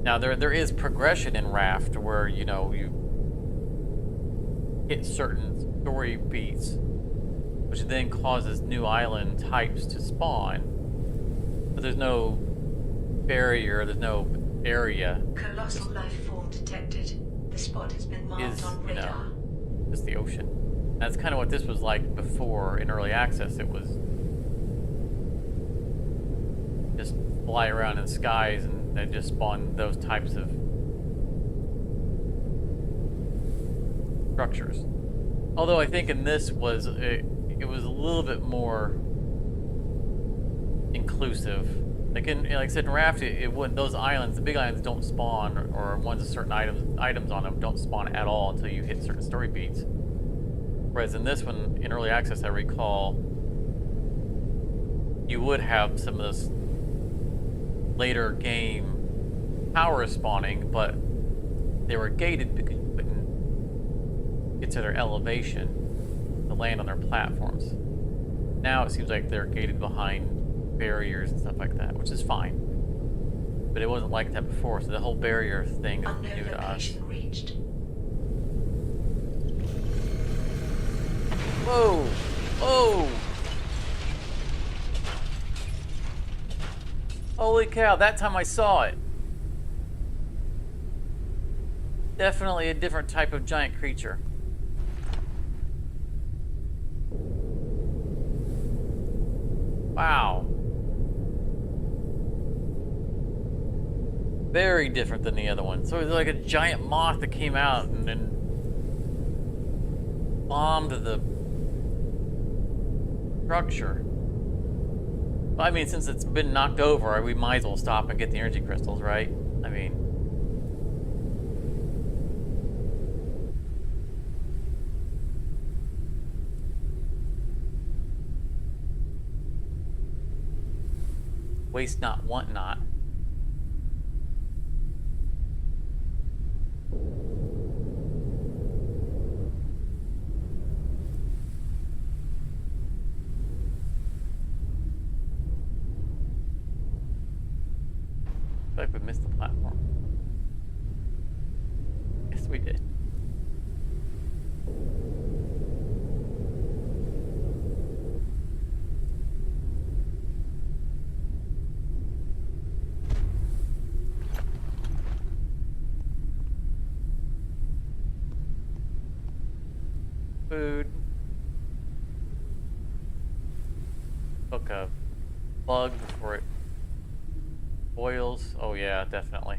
Now there is progression in Raft where you hit certain story beats, which then causes new island types to spawn. But there's no barrier, there's no area. Colossal life form detected. The spot has been marked on radar. Just the ocean. That's kind of what this was like before in early access. It was just fly around in skies and they just spawn those types of structures. Although I think in this it was a little bit more inclusive. Like I said, in Raft, it wouldn't. Those islands, the big islands, don't spawn, or ones with certain items on them don't spawn at all until you hit certain story beats. Whereas in this one, in early access, I recall, you would have some of those later game power spawning, but they were gated because you couldn't get to their elevation to land on their platforms. Now it seems like they're gated behind barriers and stuff like that, which is fine. But it wasn't like that before, so the whole barrier thing is new to us. Reached. Whoa! Whoa! Holy cow, that time I saw it. Definitely a different type of giant creature. Wow. Very different than the other one. So it was like a giant moth that came out and then bombed the structure. Well, I mean, since it's been knocked over, we might as well stop and get the energy crystals, right? I mean... waste not, want not. I feel like we missed the platform. Yes, we did. Food. Hook a bug before it boils. Oh yeah, definitely.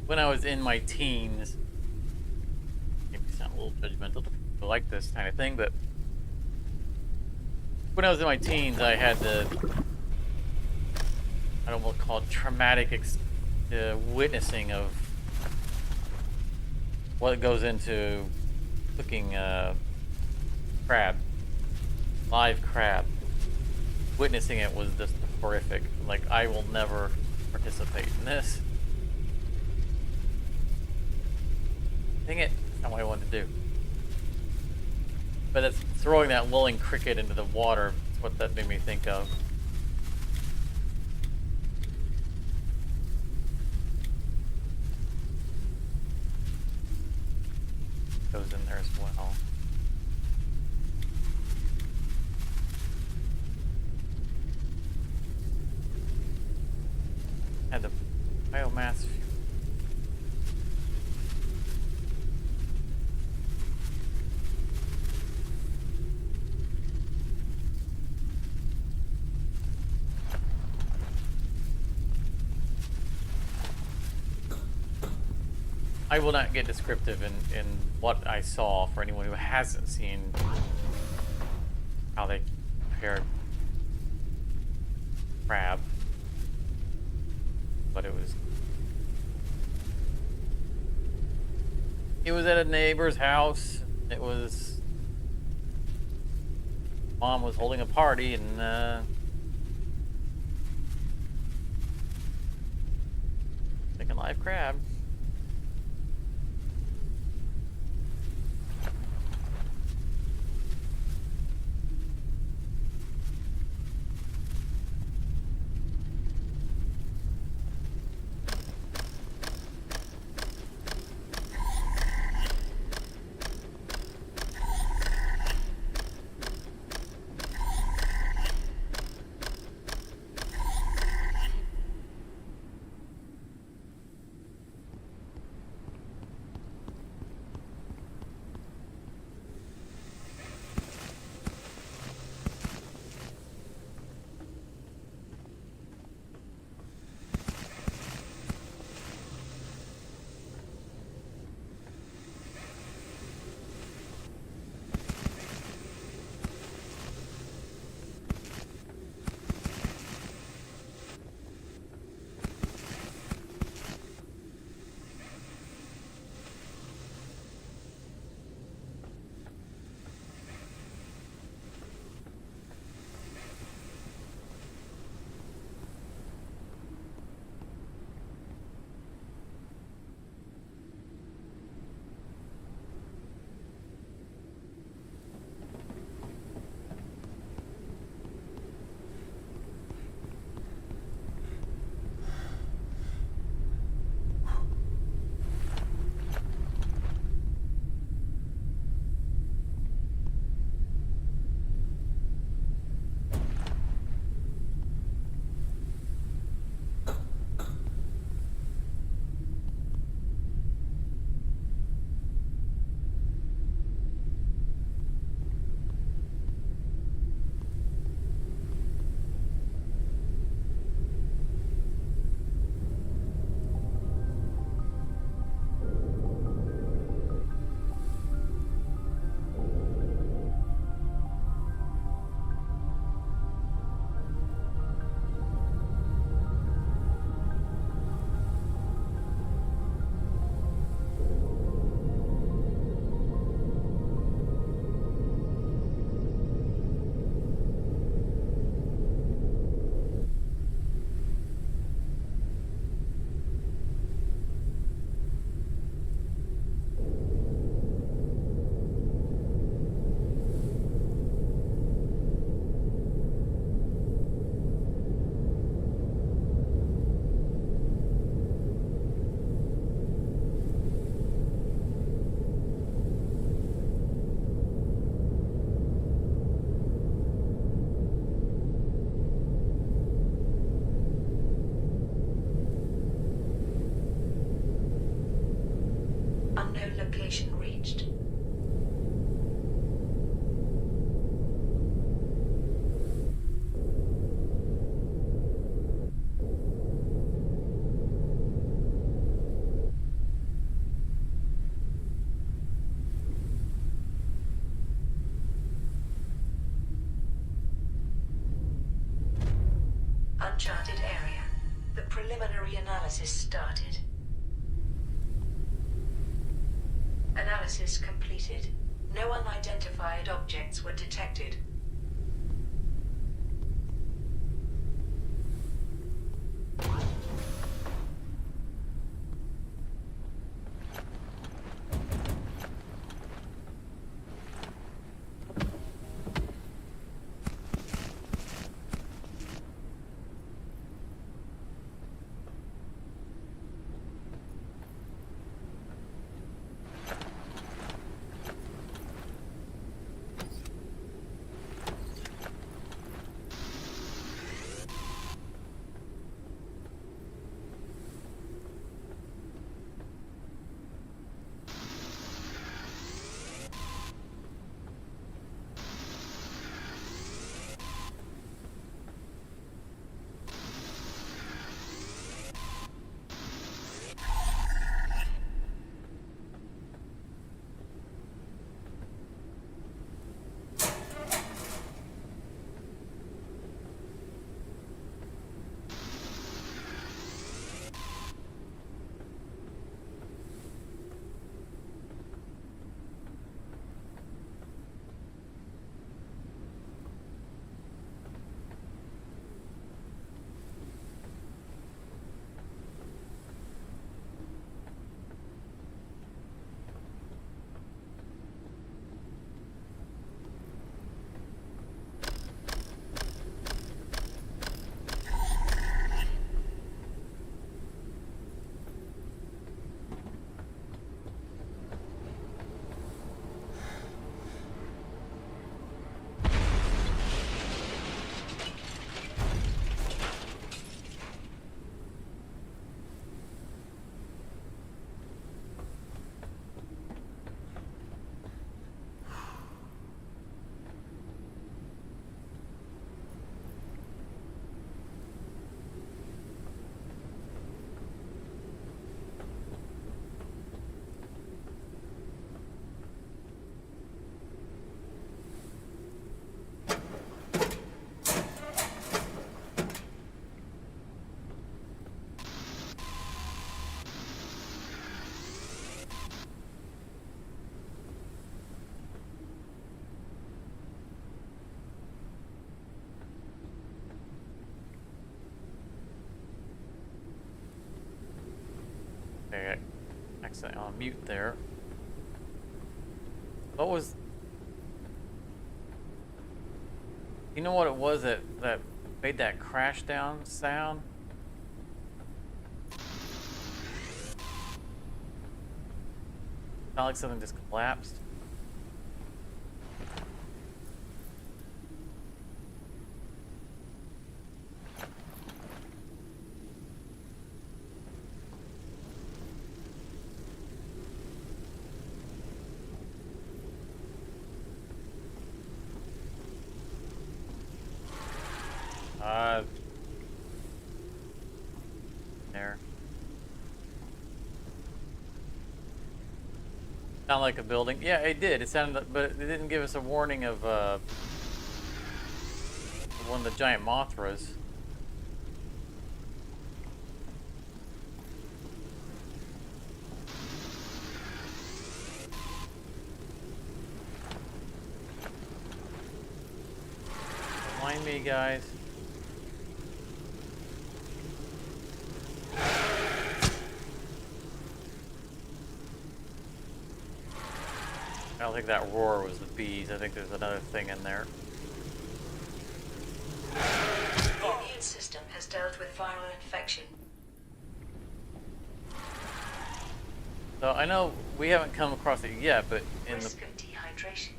When I was in my teens, maybe sound a little judgmental to people like this kind of thing, but when I was in my teens, I had the, I don't want to call it traumatic witnessing of what goes into cooking crab, live crab. Witnessing it was just horrific. Like, I will never participate in this. Dang it, that's not what I wanted to do. But it's throwing that willing cricket into the water. That's what that made me think of. Goes in there as well. Had the biomass. I will not get descriptive in what I saw for anyone who hasn't seen how they prepared crab, but it was at a neighbor's house. It was, mom was holding a party and making live crab. Unknown location reached. Uncharted area. The preliminary analysis started. Analysis completed. No unidentified objects were detected. Okay, accidentally on mute there. What was... You know what it was that made that crash down sound? Sound like something just collapsed. There. Sound like a building. Yeah, it did. It sounded, but it didn't give us a warning of one of the giant Mothras. Remind me, guys. I don't think that roar was the bees. I think there's another thing in there. The immune system has dealt with viral infection. So I know we haven't come across it yet, but in the Risk of dehydration.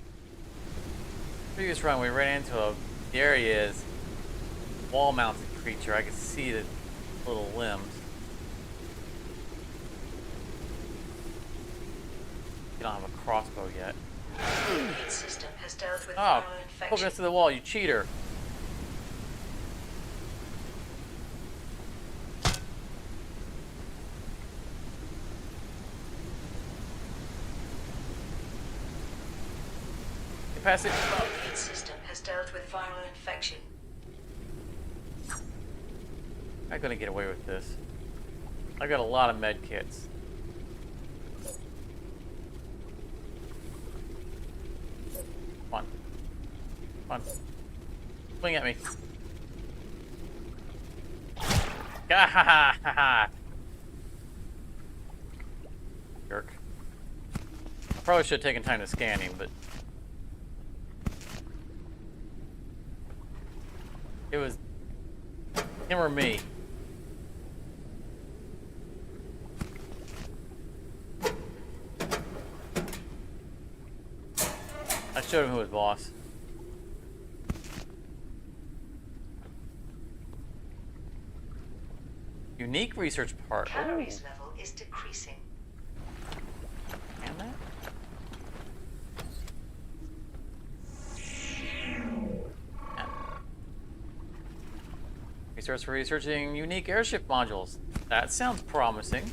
previous run we ran into the area is wall-mounted creature. I could see the little limbs. You don't have a crossbow yet. The immune system has dealt with Oh, viral poking infection. us to the wall, you cheater. You pass it. The immune system has dealt with viral infection. I'm gonna get away with this. I've got a lot of med kits. Swing at me. Ha ha ha ha! Jerk. Probably should have taken time to scan him, but it was him or me. I showed him who was boss. Unique research part. Calories level is decreasing. Can that? Resource for researching unique airship modules. That sounds promising.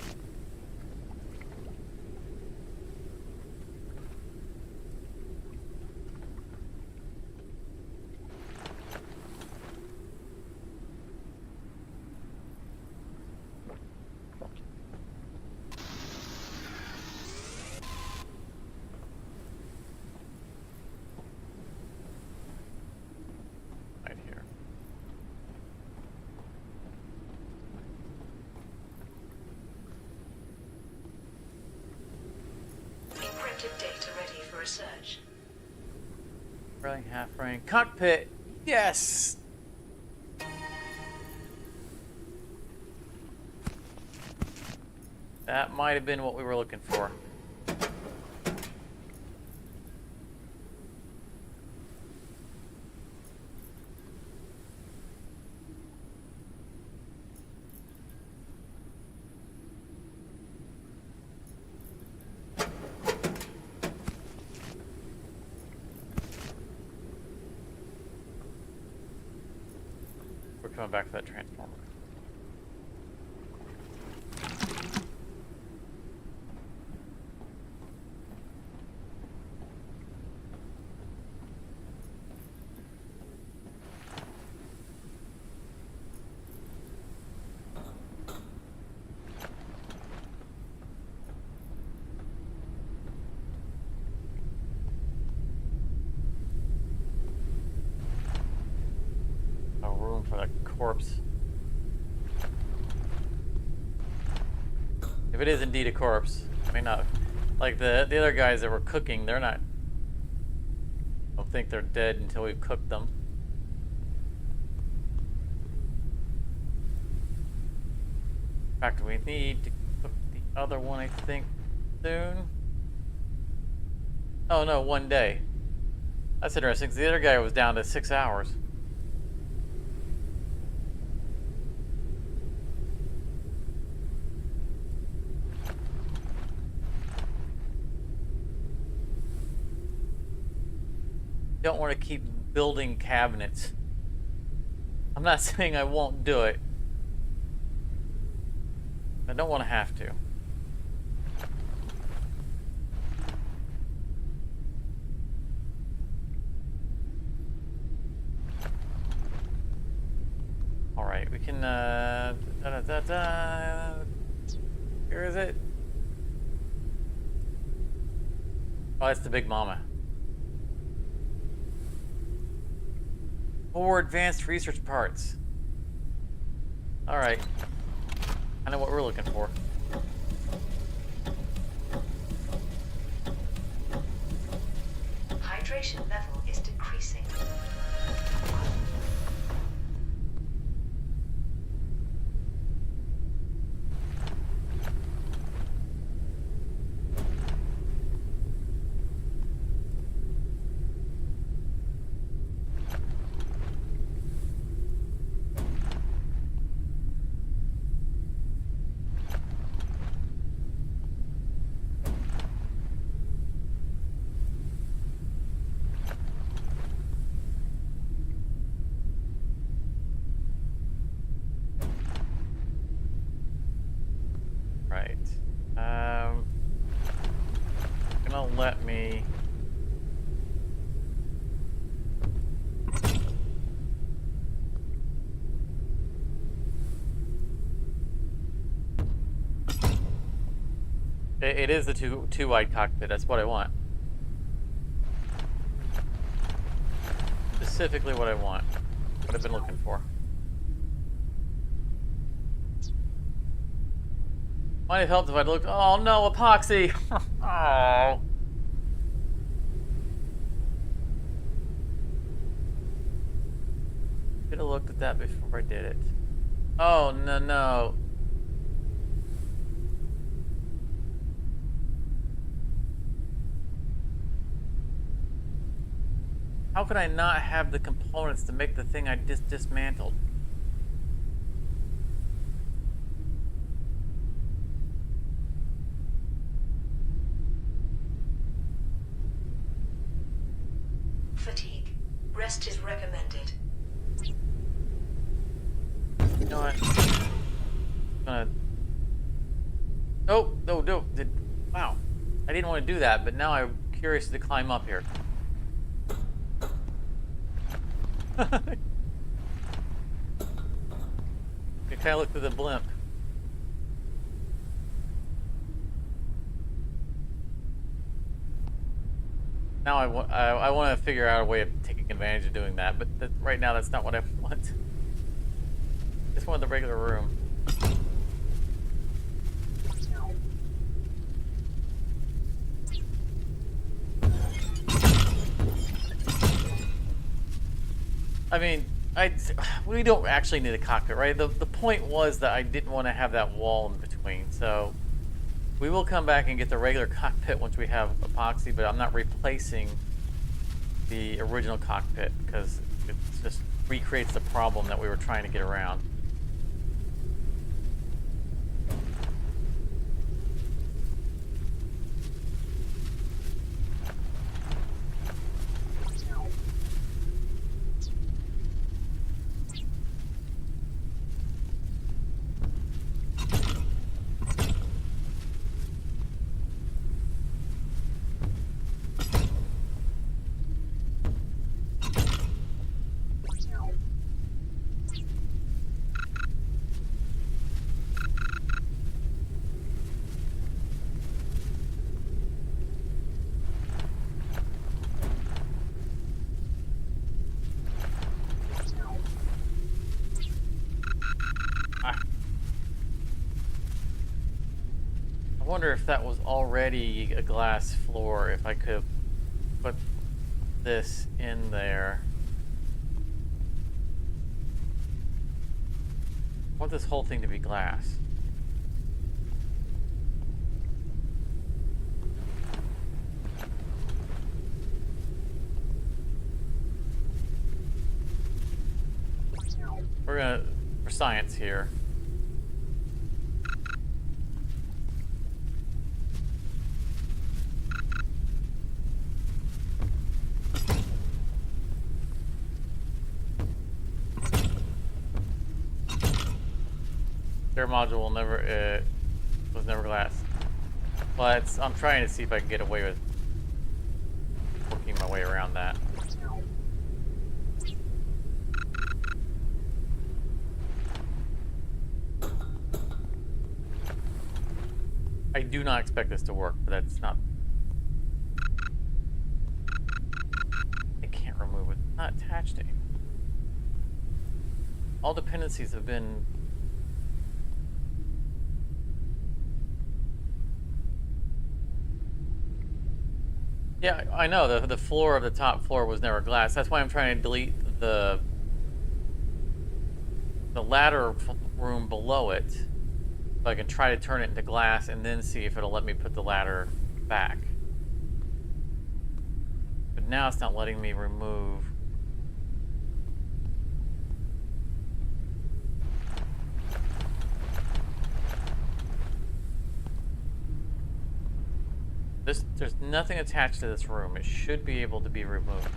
Right here. Encrypted data ready for research. Running half rank. Cockpit! Yes! That might have been what we were looking for. We're coming back for that transformer. No room for that corpse. If it is indeed a corpse, I mean, not like the other guys that were cooking. They're not. I don't think they're dead until we've cooked them. In fact, we need to cook the other one, I think, soon. Oh no, 1 day. That's interesting, 'cause the other guy was down to 6 hours. Don't want to keep building cabinets. I'm not saying I won't do it. I don't want to have to. All right, we can. Where is it? Oh, that's the Big Mama. More advanced research parts. All right. I know what we're looking for. Hydration level is decreasing. Right. Gonna let me. It is the two wide cockpit. That's what I want. Specifically what I want. what I've been looking for. Might have helped if I'd looked. Oh no, epoxy! Oh. Should have looked at that before I did it. Oh no, no. How could I not have the components to make the thing I just dismantled? Fatigue. Rest is recommended. You know what? I'm gonna... Oh, no, no. Wow. I didn't want to do that, but now I'm curious to climb up here. You kind of look through the blimp. Now I want to figure out a way of taking advantage of doing that, but right now that's not what I want. Just want the regular room. I mean, we don't actually need a cockpit, right? The point was that I didn't want to have that wall in between, so we will come back and get the regular cockpit once we have epoxy, but I'm not replacing the original cockpit because it just recreates the problem that we were trying to get around. I wonder if that was already a glass floor, if I could put this in there. I want this whole thing to be glass. We're gonna, for science here. Their module will never, was never glass. But I'm trying to see if I can get away with working my way around that. I do not expect this to work, but that's not... I can't remove it. It's not attached to anything. All dependencies have been... Yeah, I know, the floor of the top floor was never glass. That's why I'm trying to delete the ladder room below it, so I can try to turn it into glass and then see if it'll let me put the ladder back. But now it's not letting me remove. There's nothing attached to this room. It should be able to be removed.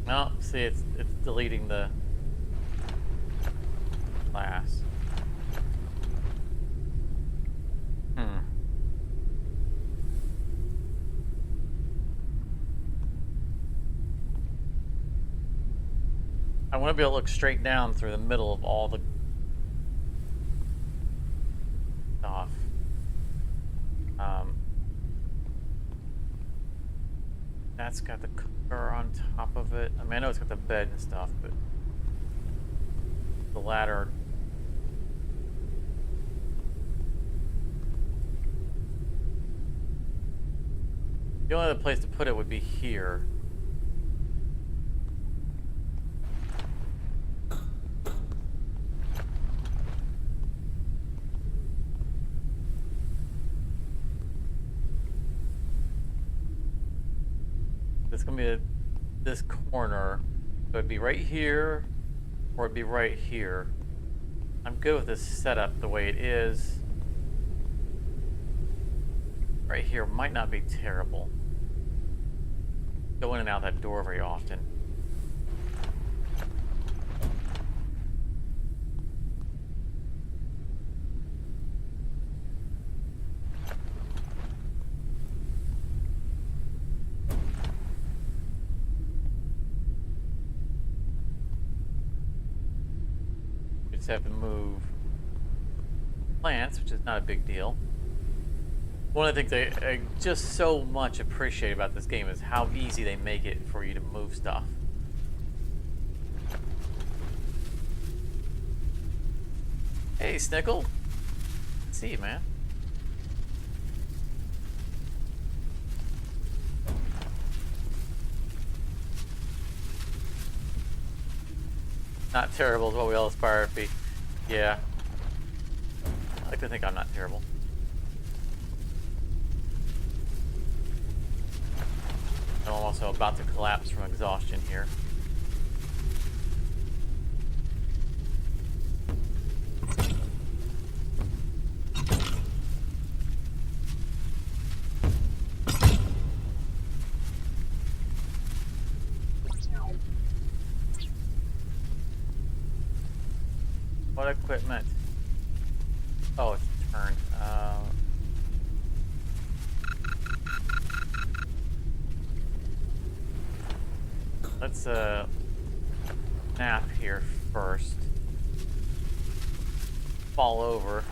No, see, it's deleting the class. I want to be able to look straight down through the middle of all the stuff. That's got the cooker on top of it. I mean, I know it's got the bed and stuff, but the ladder. The only other place to put it would be here. It's gonna be this corner, so it'd be right here, or it'd be right here. I'm good with this setup the way it is. Right here might not be terrible. Go in and out that door very often. Just have to move plants, which is not a big deal. One of the things I just so much appreciate about this game is how easy they make it for you to move stuff. Hey, Snickle. See you, man. Not terrible is what we all aspire to be. Yeah. I like to think I'm not terrible. I'm also about to collapse from exhaustion here. What equipment? Oh, it's turned. Let's nap here first. Fall over.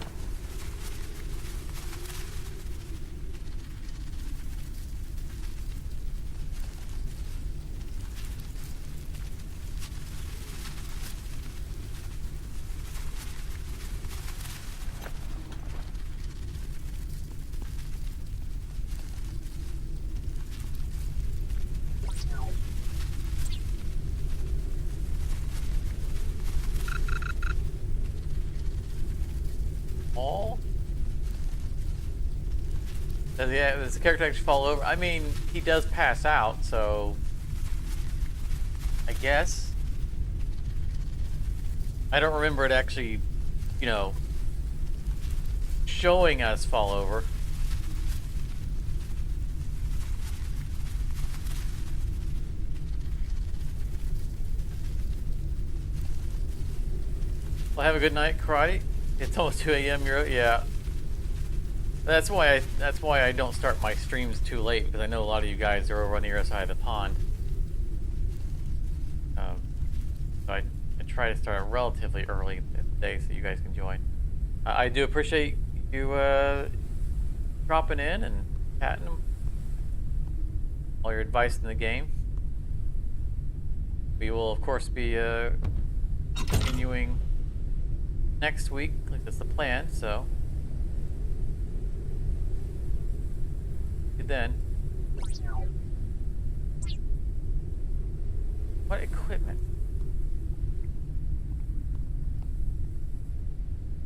Does the character actually fall over? I mean, he does pass out, so I guess. I don't remember it actually, you know, showing us fall over. Well, have a good night, Karate. It's almost 2 a.m. Yeah. That's why I don't start my streams too late, because I know a lot of you guys are over on the other side of the pond. So I try to start relatively early in the day so you guys can join. I do appreciate you dropping in and chatting all your advice in the game. We will of course be continuing next week, like that's the plan. So. Then what equipment?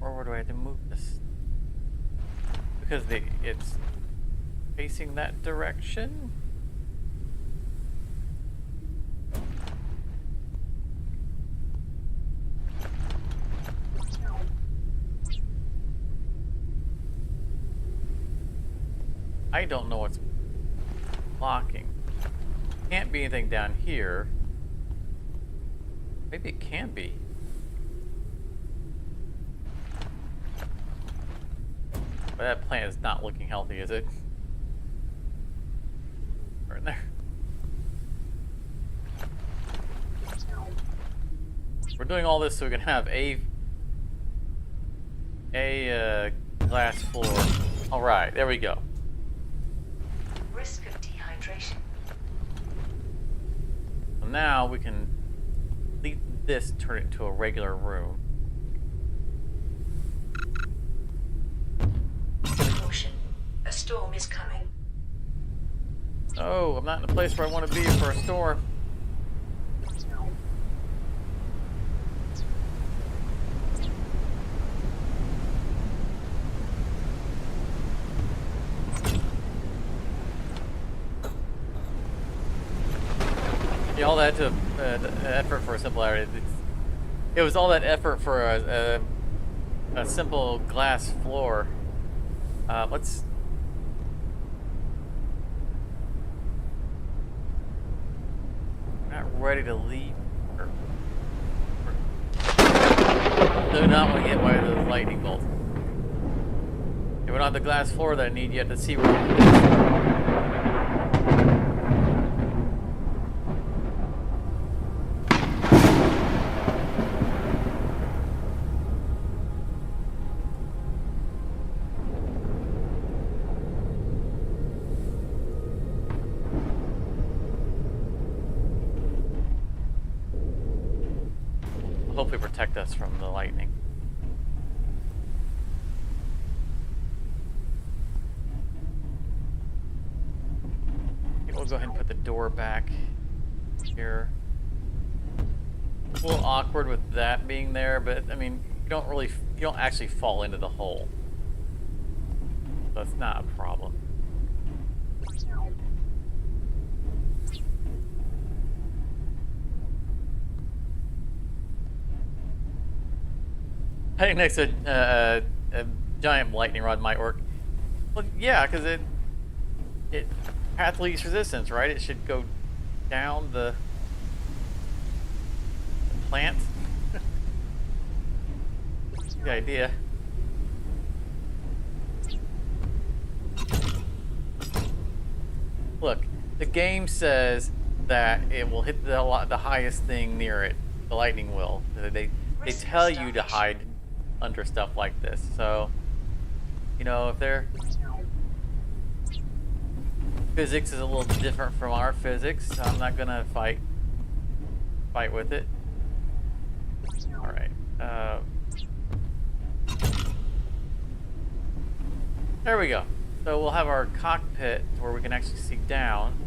Or where do I have to move this? Because it's facing that direction? I don't know what's blocking. Can't be anything down here. Maybe it can be. But that plant is not looking healthy, is it? Right in there. We're doing all this so we can have a glass floor. All right, there we go. Risk of dehydration. So now we can leave this, turn it into a regular room. Caution. A storm is coming. Oh, I'm not in a place where I want to be for a storm. Yeah, all that to effort for a simple area. It was all that effort for a simple glass floor. Let's. We're not ready to leave. Do not want to get by the lightning bolt. Yeah, we're not the glass floor that I need yet to see where. Hopefully protect us from the lightning. Okay, we'll go ahead and put the door back here. It's a little awkward with that being there, but I mean, you don't actually fall into the hole. So it's not a problem. I think next to a giant lightning rod might work. Well, yeah, because it path least resistance, right? It should go down the plant. That's the idea. Look, the game says that it will hit the highest thing near it. The lightning will. They tell you to hide under stuff like this, so you know, if their physics is a little different from our physics, I'm not gonna fight with it. All right, there we go. So we'll have our cockpit where we can actually see down.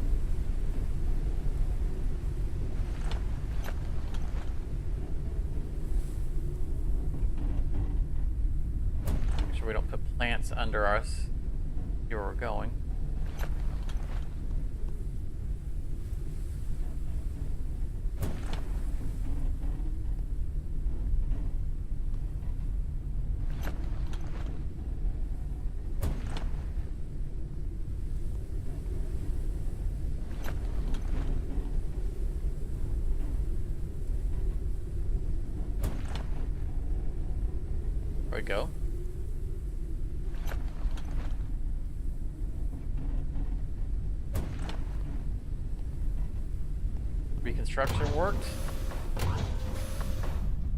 We don't put plants under us. Here we're going. There we go. Reconstruction worked.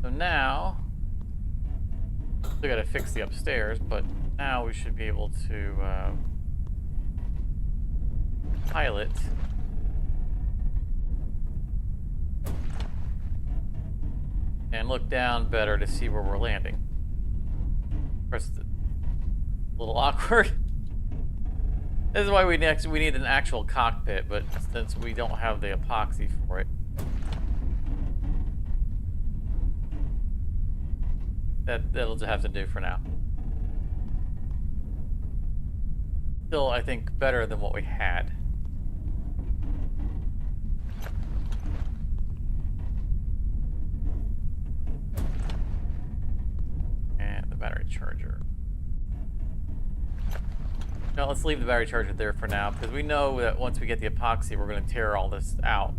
So now, still got to fix the upstairs, but now we should be able to pilot. And look down better to see where we're landing. Of course, it's a little awkward. This is why we need an actual cockpit, but since we don't have the epoxy for it, that'll just have to do for now. Still, I think better than what we had. And the battery charger. No, let's leave the battery charger there for now, because we know that once we get the epoxy, we're going to tear all this out.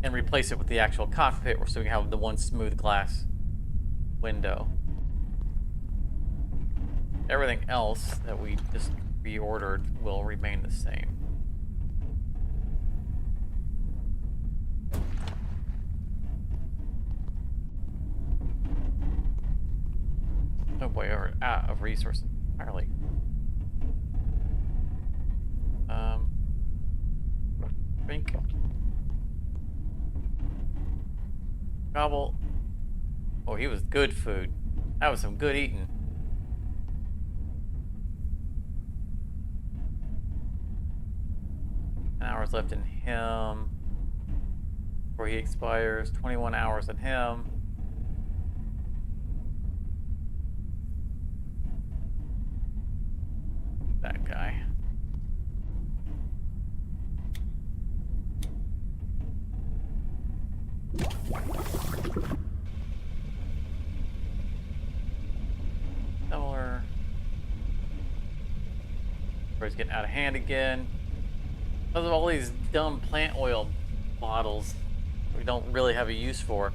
and replace it with the actual cockpit so we can have the one smooth glass window. Everything else that we just reordered will remain the same. Oh boy, we're out of resources entirely. Drink. Gobble. Oh, he was good food. That was some good eating. Hours left in him before he expires. 21 hours in him. That guy. Similar. He's getting out of hand again. Because of all these dumb plant oil bottles we don't really have a use for.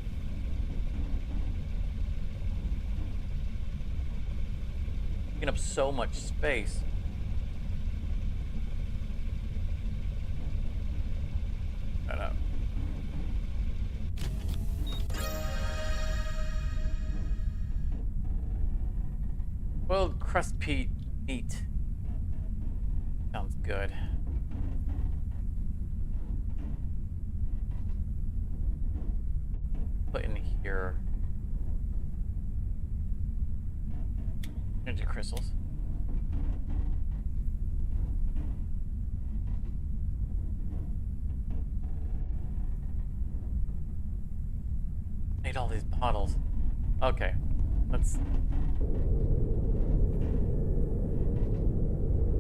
Taking up so much space. Shut up. Boiled crust meat. Sounds good. Put in here energy crystals. Need all these bottles. Okay, let's.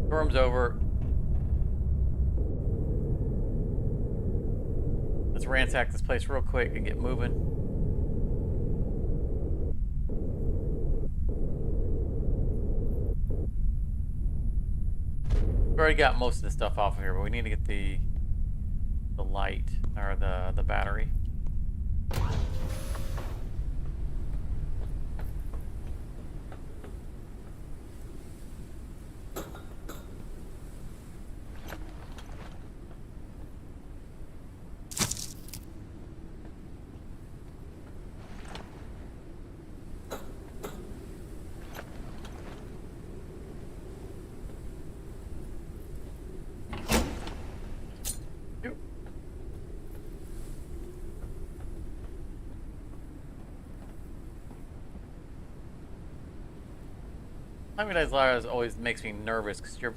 Storm's over. Let's ransack this place real quick and get moving. We've already got most of the stuff off of here, but we need to get the light or the battery. Climbing ladders always makes me nervous because you're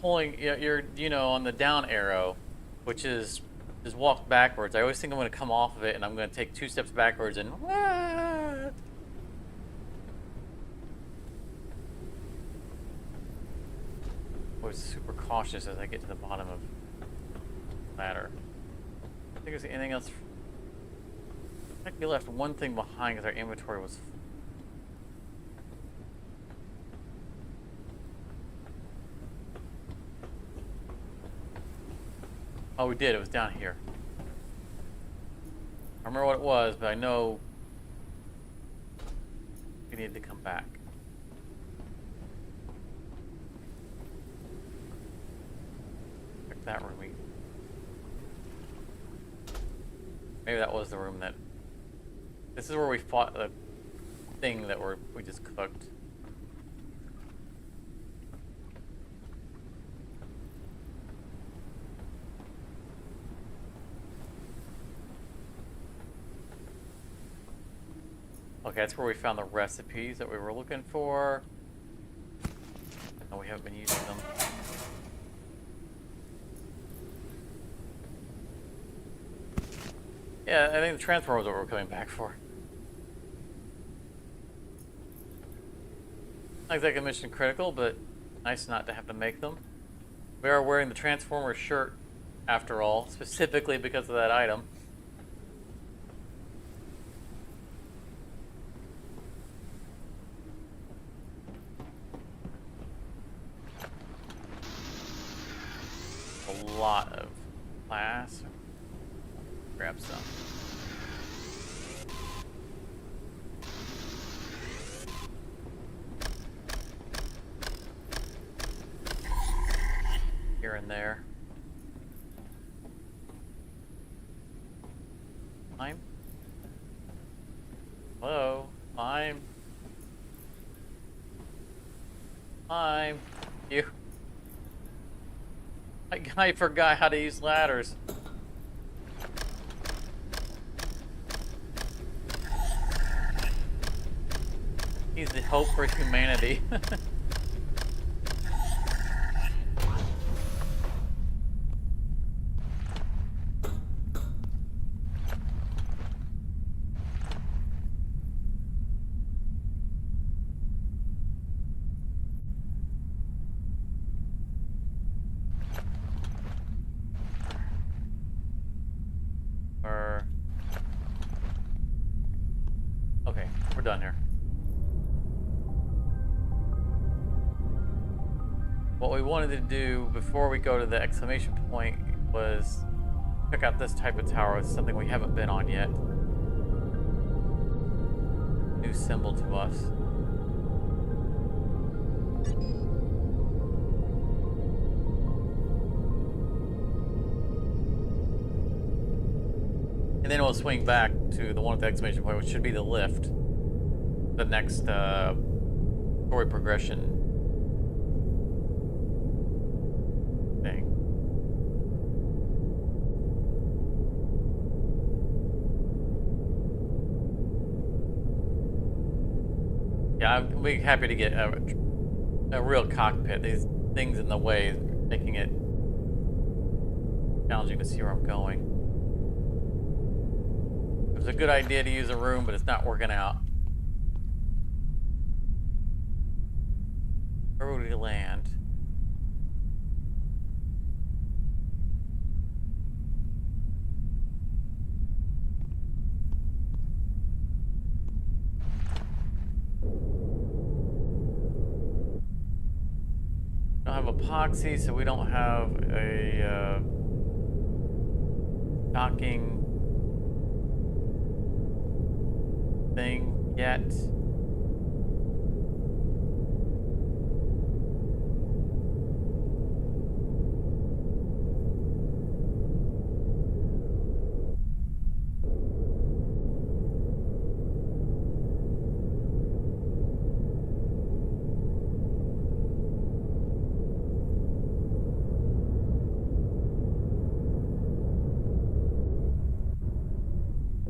pulling, you're on the down arrow, which is just walk backwards. I always think I'm going to come off of it and I'm going to take 2 steps backwards and what? I was super cautious as I get to the bottom of the ladder. I think there's anything else. I think we left one thing behind because our inventory was. Oh, we did. It was down here. I remember what it was, but I know we needed to come back. Check that room. Maybe that was the room that. This is where we fought the thing that we just cooked. Okay, that's where we found the recipes that we were looking for. And we haven't been using them. Yeah, I think the transformer was what we're coming back for. Not exactly mission critical, but nice not to have to make them. We are wearing the transformer shirt, after all, specifically because of that item. A lot of glass. grab some. Here and there. Climb. Hello, climb. Climb. You. My guy forgot how to use ladders. He's the hope for humanity. Okay, we're done here. What we wanted to do before we go to the exclamation point was check out this type of tower. It's something we haven't been on yet. New symbol to us. And then we'll swing back to the one at the exclamation point, which should be the lift. The next story progression thing. Yeah, I'd be happy to get a real cockpit. These things in the way making it challenging to see where I'm going. It was a good idea to use a room, but it's not working out. Where would we land? Don't have epoxy, so we don't have a docking thing yet.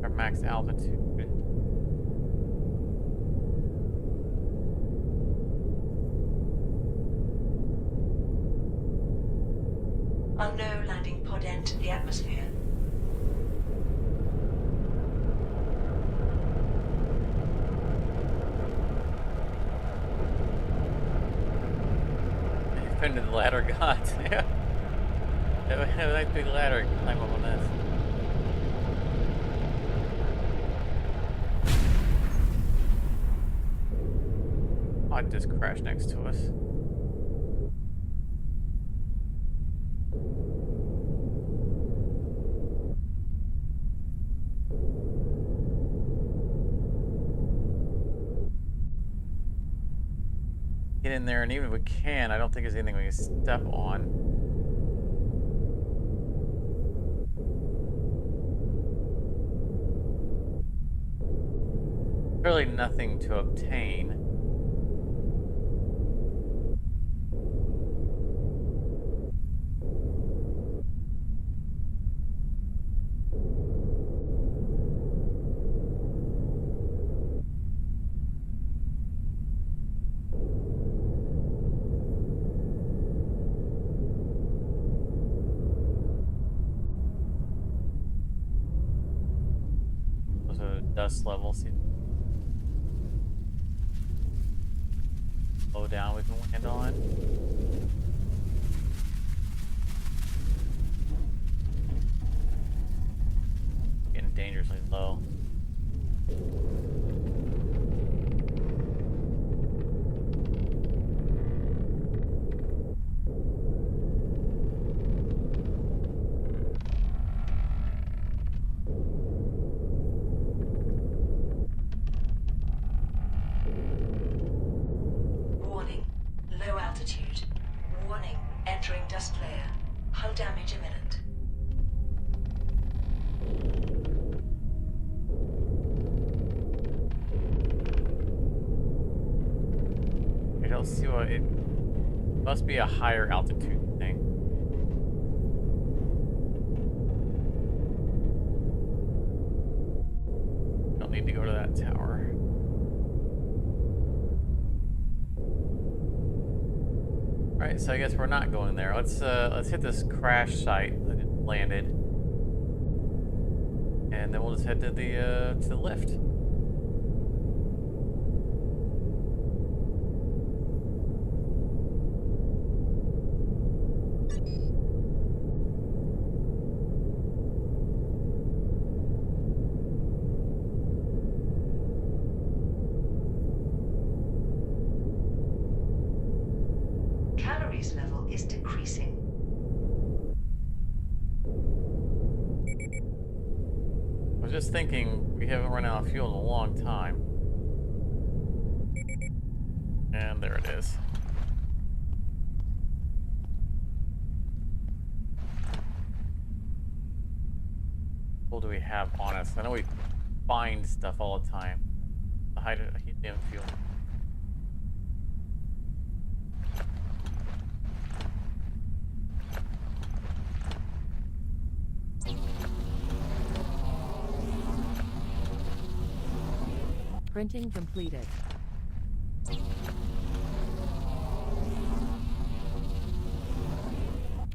Our max altitude. Unknown landing pod entered the atmosphere. Into the ladder gods. Yeah. Have a nice big ladder. Climb up on this. Pod just crashed next to us. Get in there, and even if we can, I don't think there's anything we can step on. Really nothing to obtain. Dust level. See, low down we can land on. Getting dangerously low. Let's see what it must be, a higher altitude thing. Don't need to go to that tower. Alright, so I guess we're not going there. Let's hit this crash site that it landed. And then we'll just head to the lift. Calories level is decreasing. I was just thinking, we haven't run out of fuel in a long time. And there it is. What do we have on us? I know we find stuff all the time. The helium fuel. Printing completed.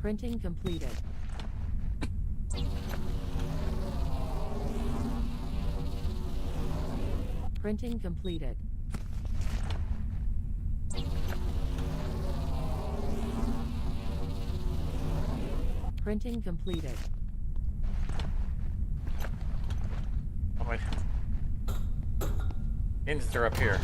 Printing completed. Printing completed. Printing completed. Oh my. Engines are up here.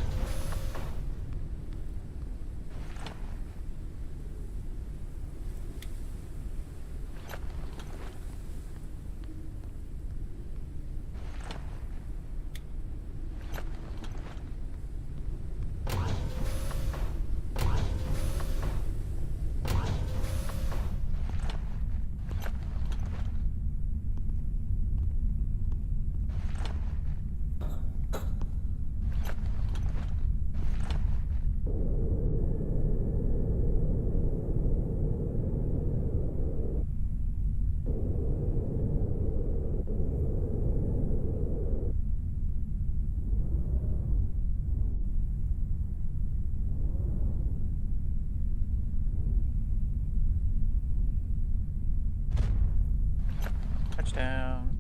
Touchdown.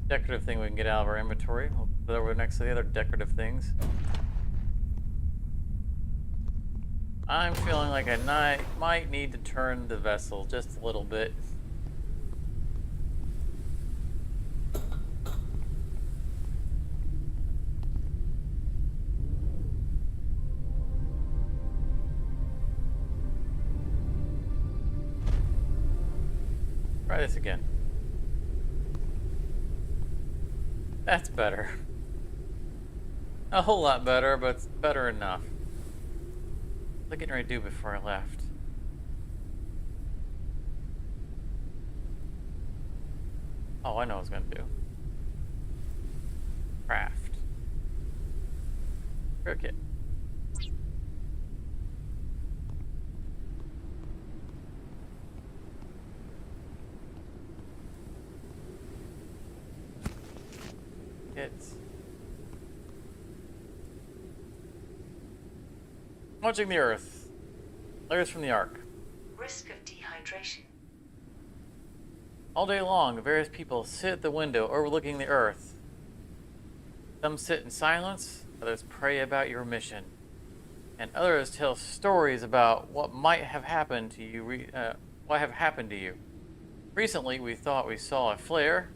Decorative thing we can get out of our inventory. We'll put it over next to the other decorative things. I'm feeling like I might need to turn the vessel just a little bit. Try this again. That's better. A whole lot better, but it's better enough. What was I getting ready to do before I left? Oh, I know what I was gonna do. Craft. Cricket. It's watching the Earth. Layers from the Ark. Risk of dehydration. All day long, various people sit at the window overlooking the Earth. Some sit in silence, others pray about your mission, and others tell stories about what might have happened to you. Recently, we thought we saw a flare.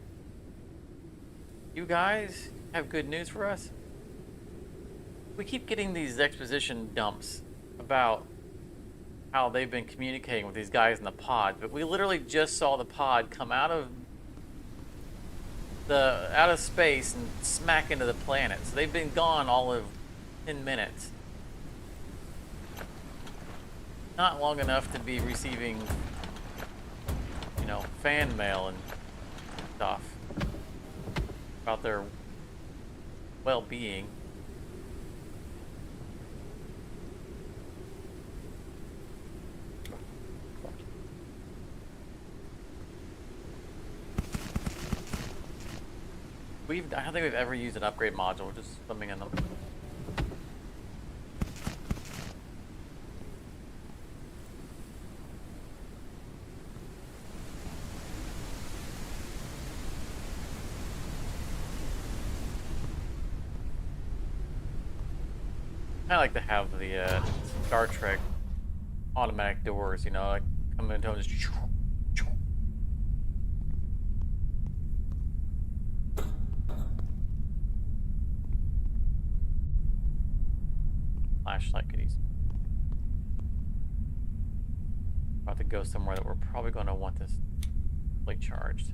You guys have good news for us? We keep getting these exposition dumps about how they've been communicating with these guys in the pod, but we literally just saw the pod come out of space and smack into the planet. So they've been gone all of 10 minutes. Not long enough to be receiving, fan mail and stuff about their well-being. I don't think we've ever used an upgrade module, just swimming in them. I like to have the Star Trek automatic doors, you know, like come into them just. Flashlight could easily. About to go somewhere that we're probably going to want this fully charged.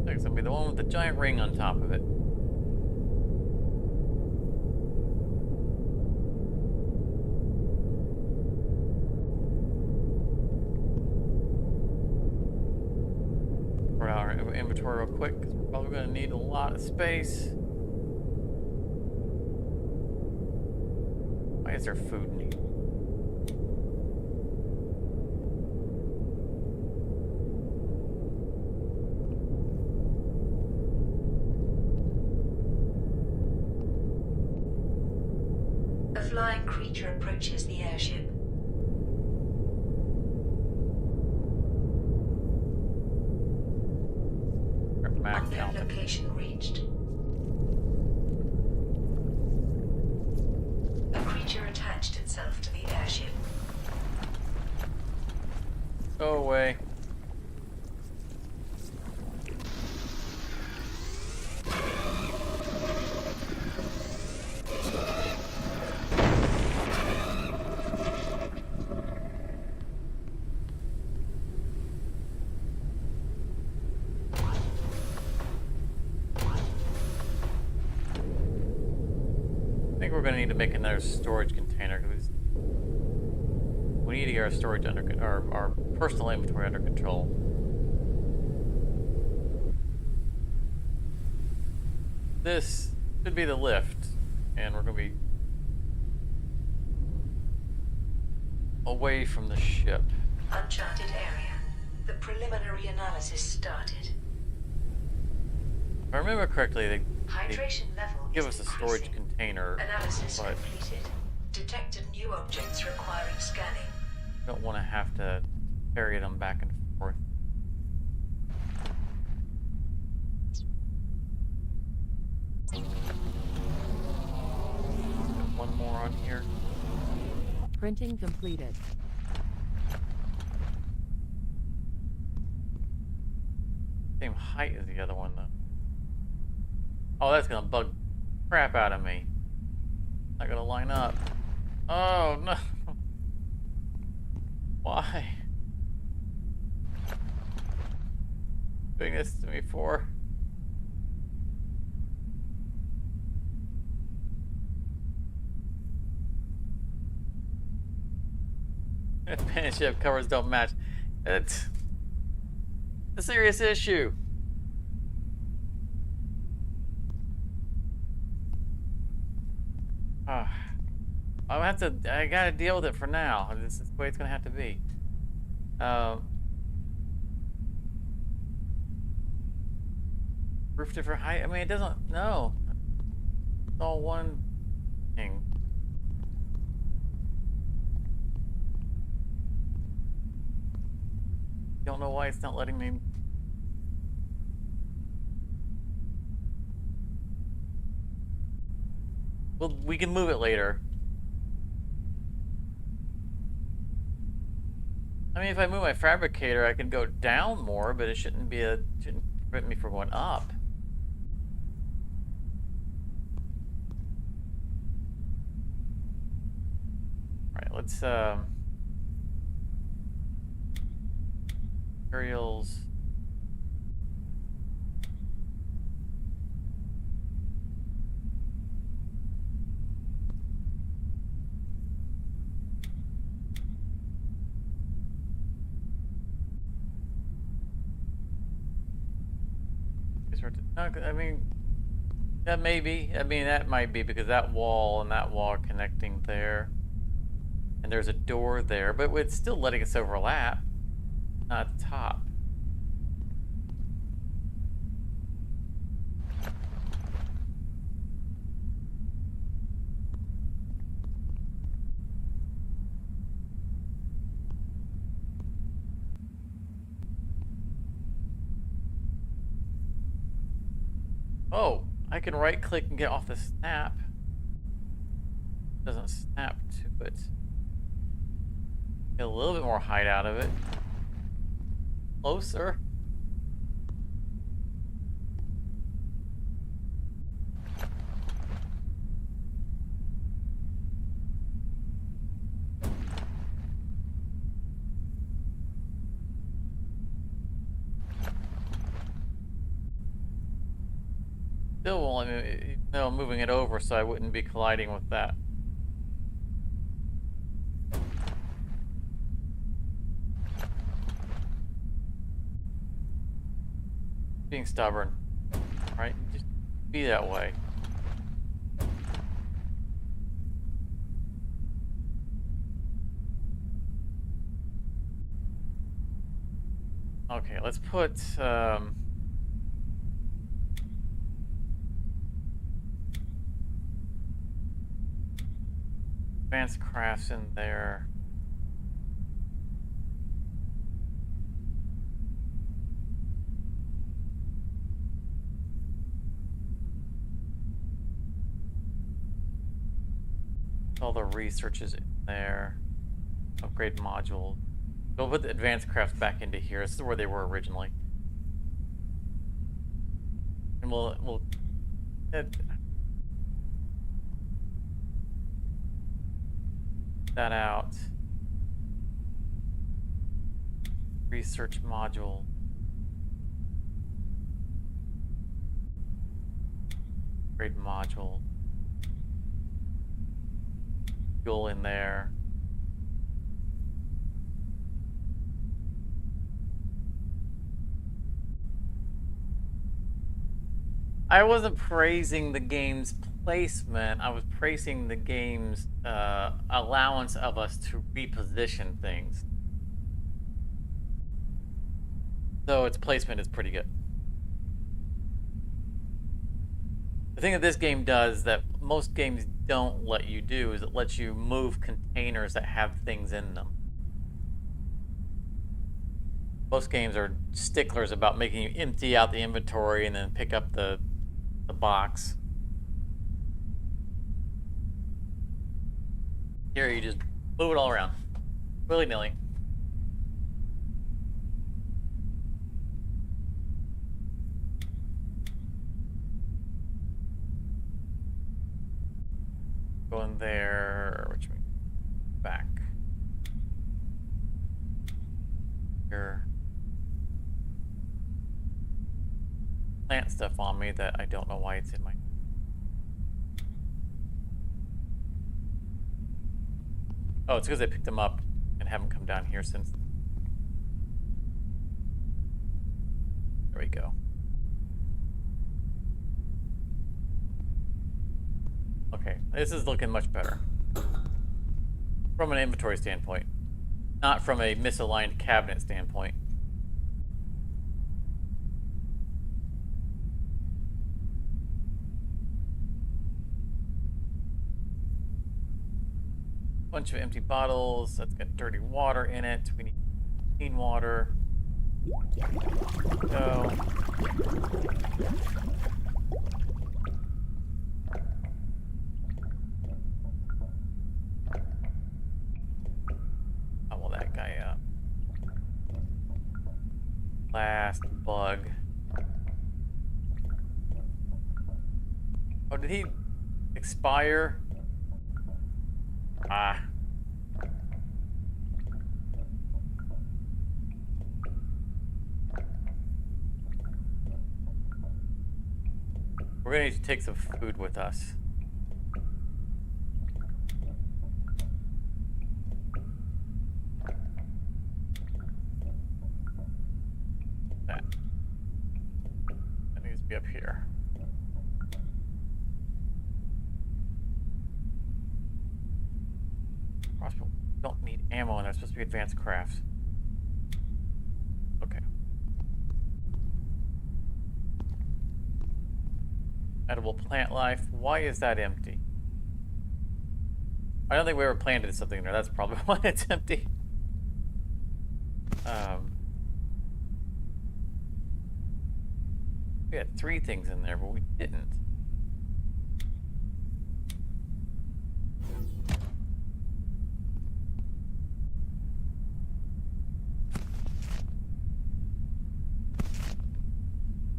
It's gonna be the one with the giant ring on top of it. Sort out our inventory real quick because we're probably gonna need a lot of space. Why is there food in here? A flying creature approaches the airship. Unknown location reached. A creature attached itself to the airship. Go away. I think we're going to need to make another storage container because we need to get our storage under our personal inventory under control. This should be the lift, and we're going to be away from the ship. Uncharted area. The preliminary analysis started. If I remember correctly, they Hydration level give is us a storage increasing. container, Analysis but completed. Detected new objects requiring scanning. don't want to have to carry them back and forth. Put one more on here. Printing completed. Same height as the other one, though. Oh, that's gonna bug crap out of me. Not gonna line up. Oh no! Why? Doing this to me for? Ship covers don't match. It's a serious issue. I gotta deal with it for now. This is the way it's gonna have to be. Roof different height. I mean, it doesn't. No, it's all one thing. Don't know why it's not letting me. Well, we can move it later. I mean, if I move my fabricator, I can go down more, but it shouldn't prevent me from going up. All right, let's materials. I mean, that may be. I mean, that might be because that wall and that wall are connecting there. And there's a door there, but it's still letting us overlap. Not at the top. Oh, I can right click and get off the snap. Doesn't snap to it. Get a little bit more height out of it. Closer. Still won't let me, no, moving it over so I wouldn't be colliding with that. Being stubborn, right? Just be that way. Okay, let's put advanced crafts in there. All the research is in there. Upgrade module. We'll put the advanced crafts back into here. This is where they were originally. And we'll that out. Research module. Upgrade module. Fuel in there. I wasn't praising the game's placement. I was praising the game's allowance of us to reposition things. So its placement is pretty good. The thing that this game does that most games don't let you do is it lets you move containers that have things in them. Most games are sticklers about making you empty out the inventory and then pick up the box. Here you just move it all around, willy-nilly. Go in there, which means back. Here. Plant stuff on me that I don't know why it's in my. Oh, it's because I picked them up and haven't come down here since. There we go. Okay, this is looking much better. From an inventory standpoint, not from a misaligned cabinet standpoint. Bunch of empty bottles. That's got dirty water in it. We need clean water. Go. Oh, well, that guy up. Last bug. Oh, did he expire? Ah. We're gonna need to take some food with us. That needs to be up here. Crossbow don't need ammo, and they're supposed to be advanced crafts. Okay. Edible plant life. Why is that empty? I don't think we ever planted something in there. That's probably why it's empty. We had 3 things in there, but we didn't.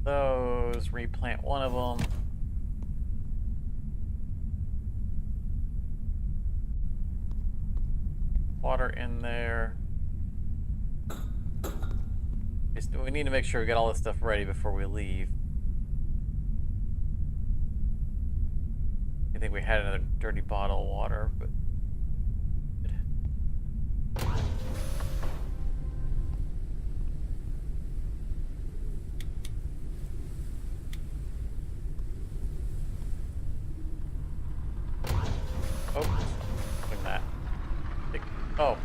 Those, replant one of them. Water in there. We need to make sure we get all this stuff ready before we leave. I think we had another dirty bottle of water, but... Oh, look at that. Oh.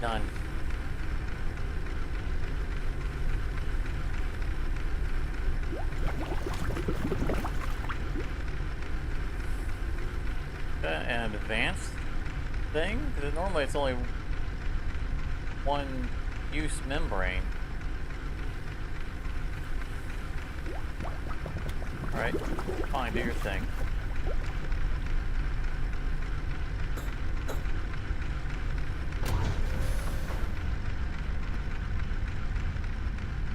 Done. An advanced thing? Because normally it's only one use membrane. Alright, fine, do your thing.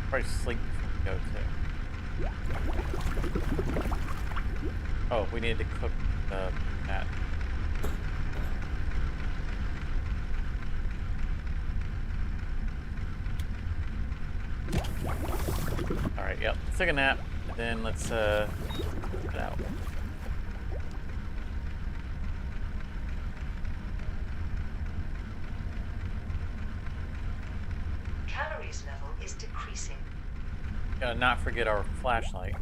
Probably sleep before we go too. Oh, we need to cook that. Alright, yep. Let's take a nap, and then let's get out. Calories level is decreasing. Gotta not forget our flashlight.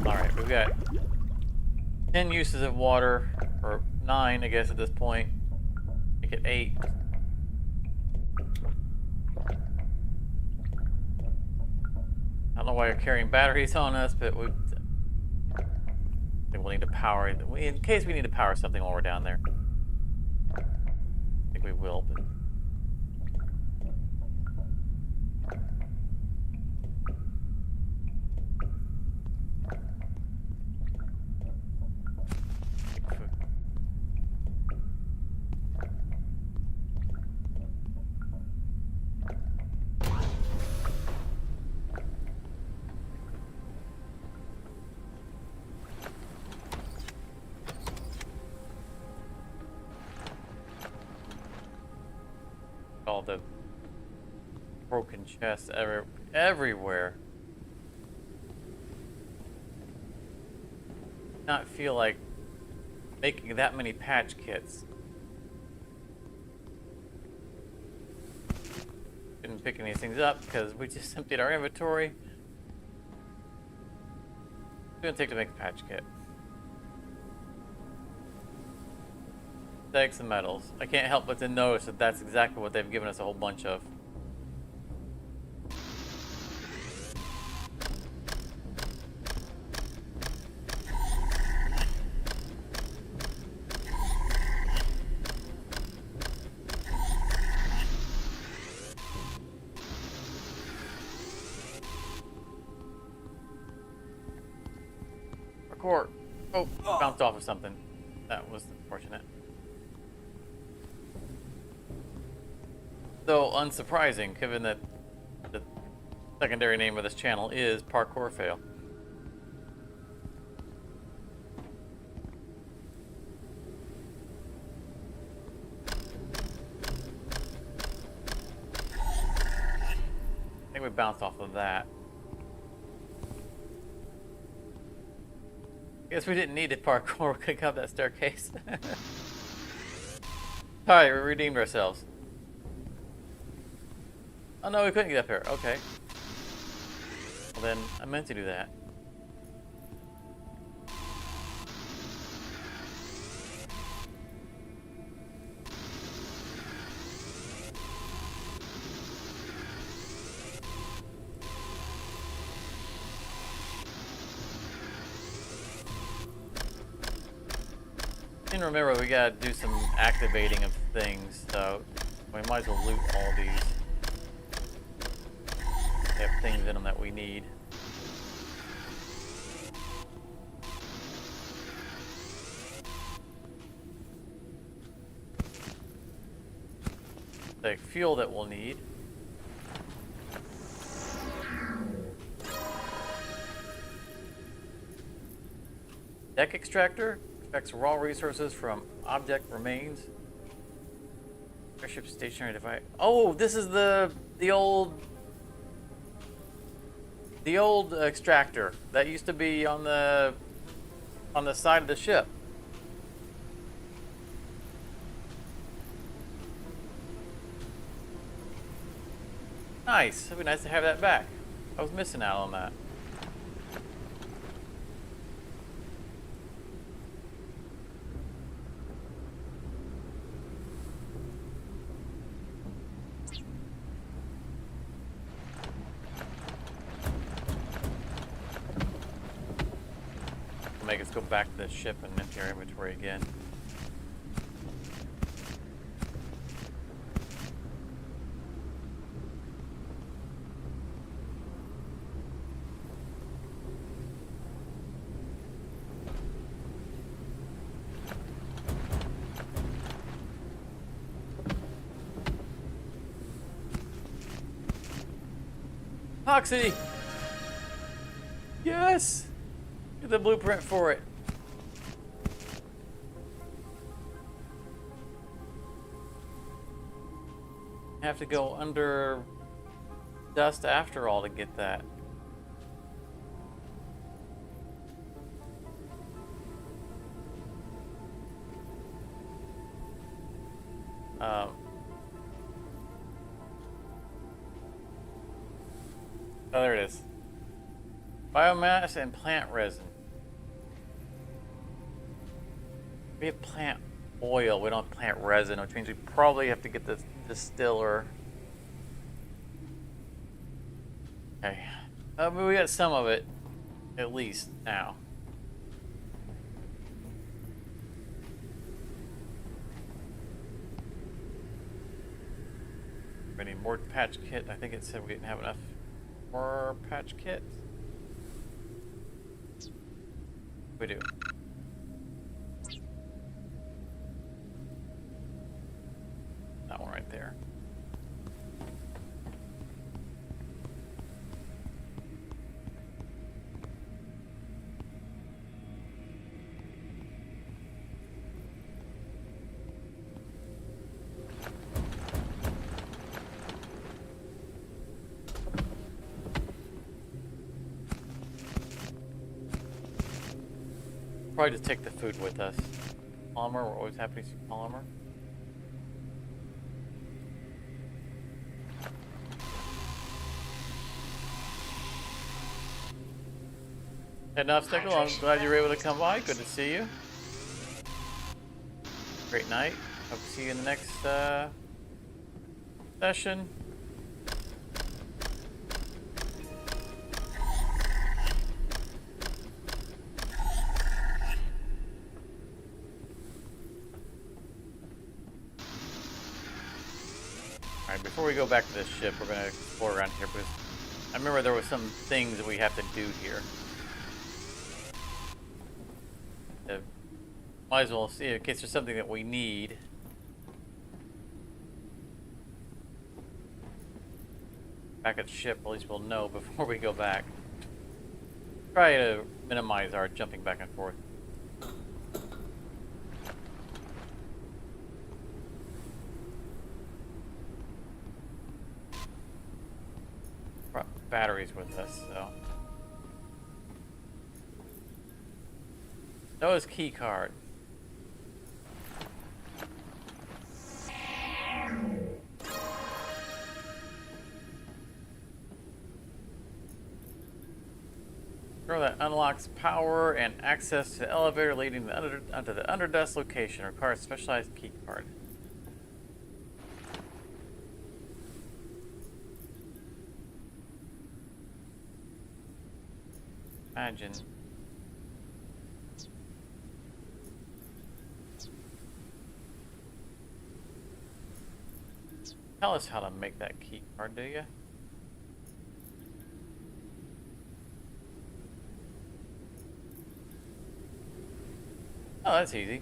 Alright, we've got 10 uses of water, or 9 I guess at this point. Make it 8. I don't know why you're carrying batteries on us, but I think we'll need to power it. In case we need to power something while we're down there. I think we will, but... all the broken chests everywhere. not feel like making that many patch kits. Didn't pick any things up because we just emptied our inventory. It's gonna take to make a patch kit. Thanks and metals. I can't help but to notice that that's exactly what they've given us a whole bunch of. Record. Oh, bounced off of something. That was unfortunate. Though unsurprising, given that the secondary name of this channel is Parkour Fail. I think we bounced off of that. Guess we didn't need to parkour. We could have that staircase. Alright, we redeemed ourselves. Oh no, we couldn't get up here. Okay. Well then, I meant to do that. And remember, we gotta do some activating of things, so we might as well loot all these. They have things in them that we need. The fuel that we'll need. Deck extractor extracts raw resources from object remains. Airship stationary device. Oh, this is the old extractor that used to be on the side of the ship. Nice. It'd be nice to have that back. I was missing out on that. Make us go back to the ship and empty our inventory again. Epoxy! Yes! Get the blueprint for it. Have to go under dust after all to get that. Oh, there it is. Biomass and plant resin. We have plant oil. We don't have plant resin, which means we probably have to get the distiller. Okay. But we got some of it, at least now. We need more patch kit. I think it said we didn't have enough more patch kits. We do. That one right there. probably just take the food with us. Polymer, we're always happy to see polymer. Enough, Stickle. I'm glad you were able to come by. Good to see you. Great night. Hope to see you in the next session. Alright, before we go back to this ship, we're going to explore around here because I remember there were some things that we have to do here. Might as well see in case there's something that we need. Back at the ship, at least we'll know before we go back. Try to minimize our jumping back and forth. Brought batteries with us, so. Noah's key card. That unlocks power and access to the elevator leading onto the underdesk location. Requires specialized key card. Imagine. Tell us how to make that key card, do you? Oh, that's easy.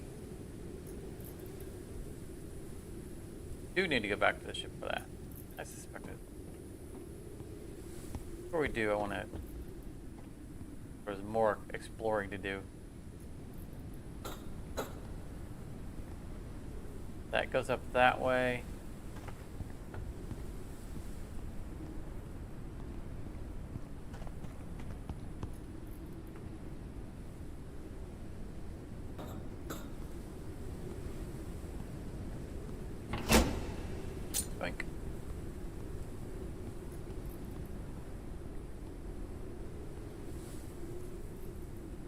Do need to go back to the ship for that. I suspected. Before we do, I want to. There's more exploring to do. That goes up that way.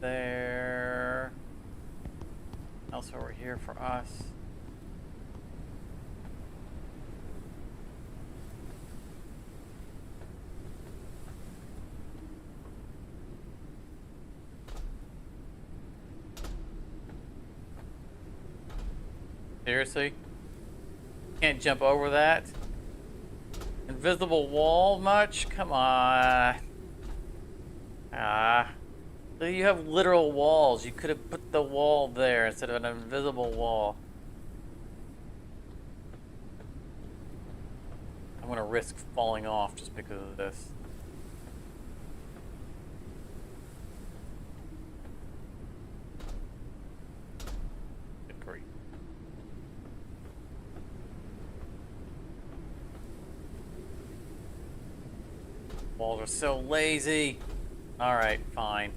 There. Else over here for us. Seriously? Can't jump over that? Invisible wall much? Come on. Ah. So you have literal walls. You could have put the wall there instead of an invisible wall. I'm gonna risk falling off just because of this. Good grief. Walls are so lazy. Alright, fine.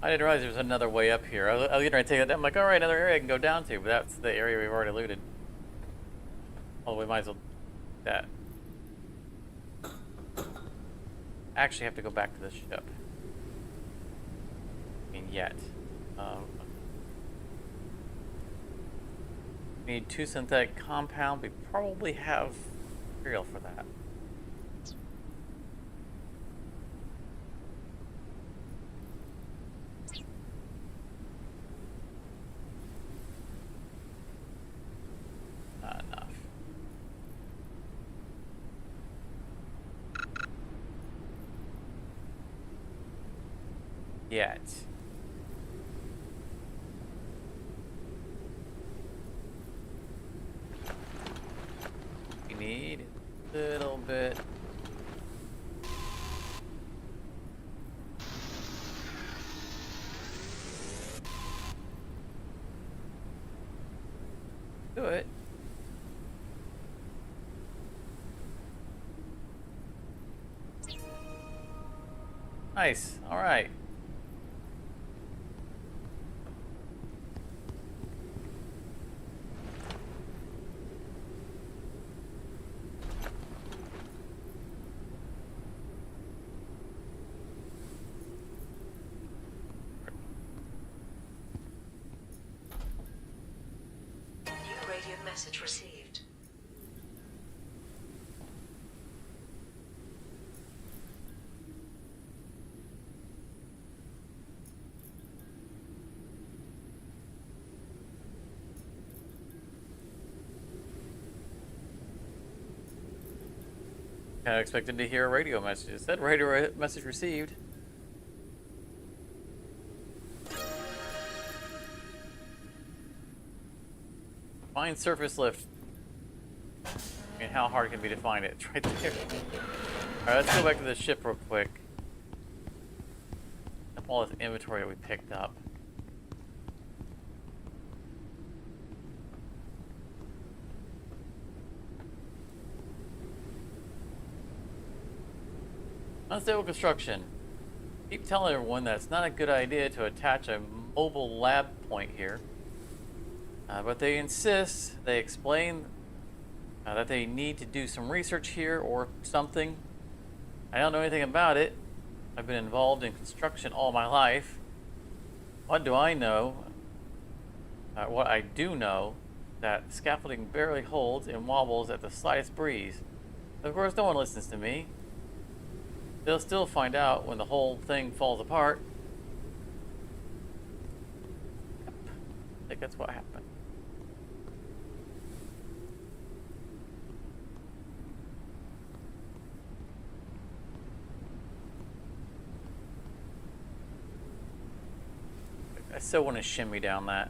I didn't realize there was another way up here. I was going to take it. I'm like, all right, another area I can go down to, but that's the area we've already looted. Oh, we might as well do that. Actually have to go back to the ship. I mean, yet. We need 2 synthetic compound. We probably have material for that. Not enough. Yet. We need a little bit. do it. Nice. All right. New radio message received. Kind of expected to hear a radio message. It said radio message received. Find surface lift. I mean, how hard can it be to find it? It's right there. Alright, let's go back to the ship real quick. Up all this inventory that we picked up. Unstable construction. Keep telling everyone that it's not a good idea to attach a mobile lab point here. But they insist. They explain that they need to do some research here or something. I don't know anything about it. I've been involved in construction all my life. What do I know? What I do know, that scaffolding barely holds and wobbles at the slightest breeze. Of course, no one listens to me. They'll still find out when the whole thing falls apart. Yep. I think that's what happened. I still want to shimmy down that.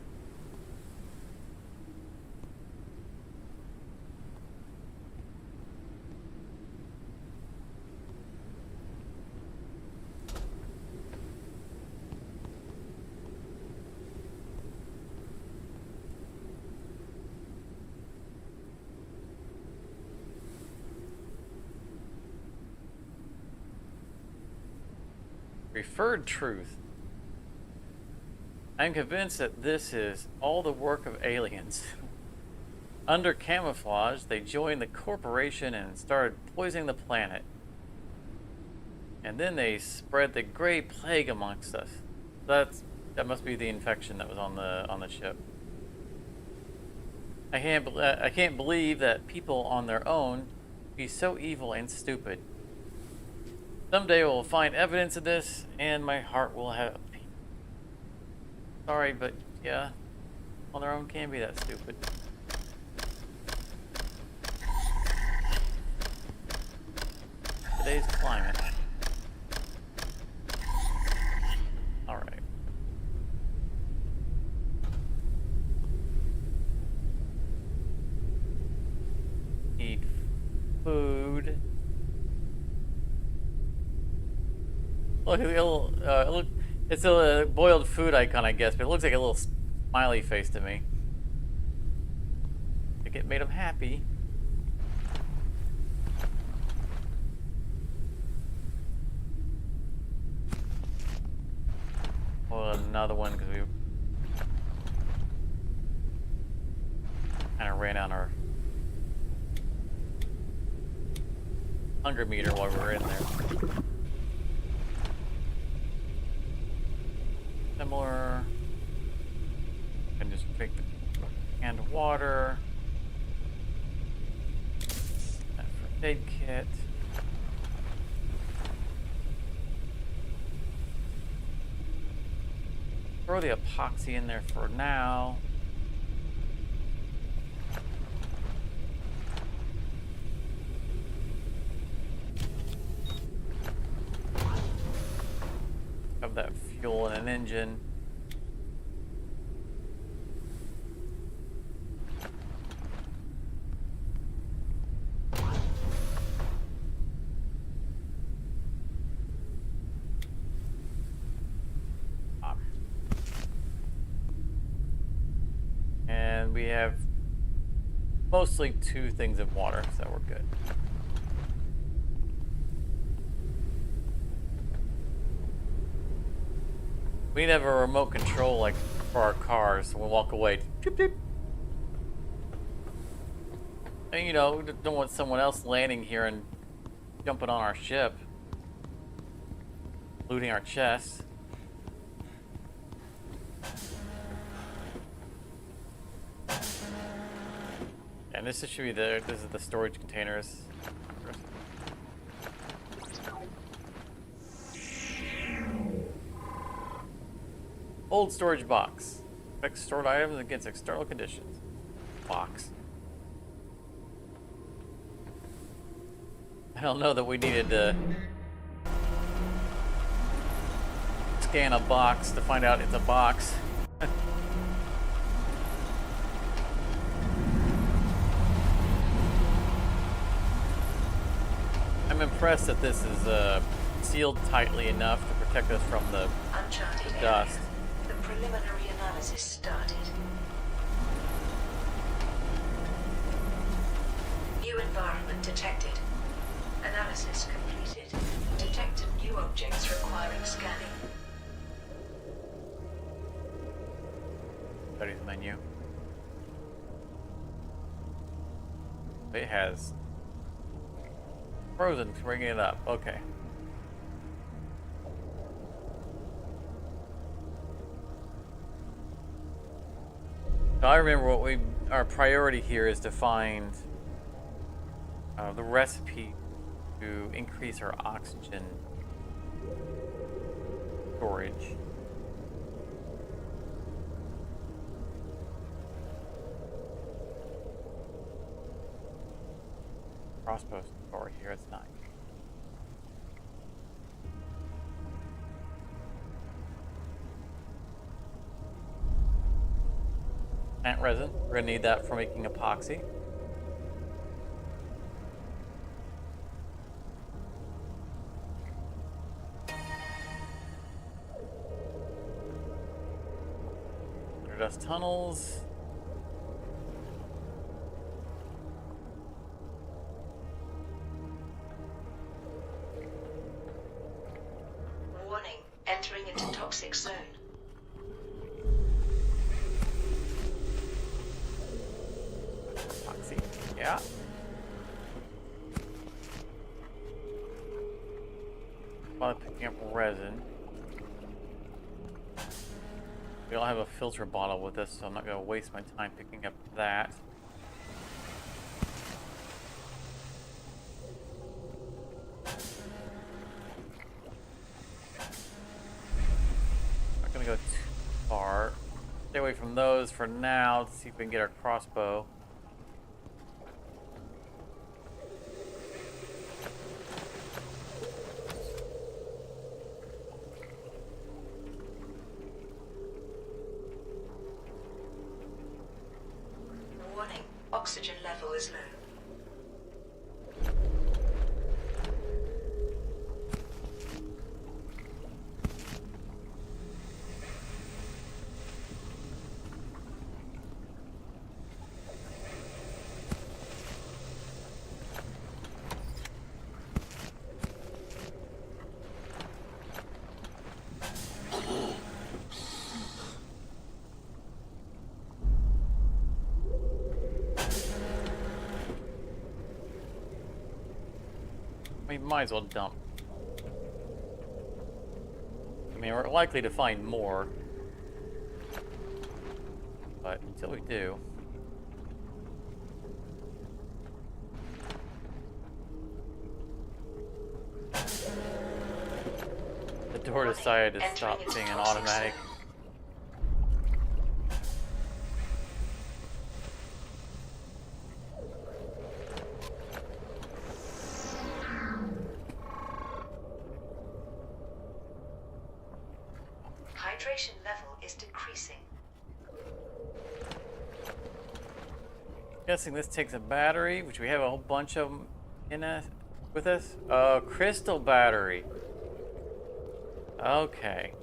Referred truth. I'm convinced that this is all the work of aliens. Under camouflage, they joined the corporation and started poisoning the planet. And then they spread the Gray Plague amongst us. That must be the infection that was on the ship. I can't believe that people on their own be so evil and stupid. Someday we'll find evidence of this, and my heart will have peace. Sorry, but yeah, on their own can be that stupid. Today's climate. All right. Eat food. Look at the little, look, it's a boiled food icon, I guess, but it looks like a little smiley face to me. I think it made him happy. Well, another one because we kind of ran on our hunger meter while we were in there. Similar. And just take the canned water. That first aid kit. Throw the epoxy in there for now. Have that fuel in an engine. And we have mostly 2 things of water, so we're good. We need to have a remote control like for our cars, so we'll walk away. Doop, doop. And you know, we don't want someone else landing here and jumping on our ship, looting our chests. And this should be this is the storage containers. Old storage box. Protects stored items against external conditions. Box. I don't know that we needed to scan a box to find out it's a box. I'm impressed that this is sealed tightly enough to protect us from the dust. The preliminary analysis started. New environment detected. Analysis completed. Detected new objects requiring scanning. Studies menu. It has frozen, bringing it up. Okay. So I remember what our priority here is to find the recipe to increase our oxygen storage. Crossbow story here, it's nice. Plant resin, we're gonna need that for making epoxy. Underdust tunnels. Warning, entering into toxic zone. Epoxy, yeah. While picking up resin. We don't have a filter bottle with us, so I'm not going to waste my time picking up that. Not going to go too far. Stay away from those for now to see if we can get our crossbow. Warning, oxygen level is low. We might as well dump. I mean, we're likely to find more. But until we do. The door decided to stop being an automatic. Hydration level is decreasing. Guessing this takes a battery, which we have a whole bunch of them with us. Crystal battery. Okay.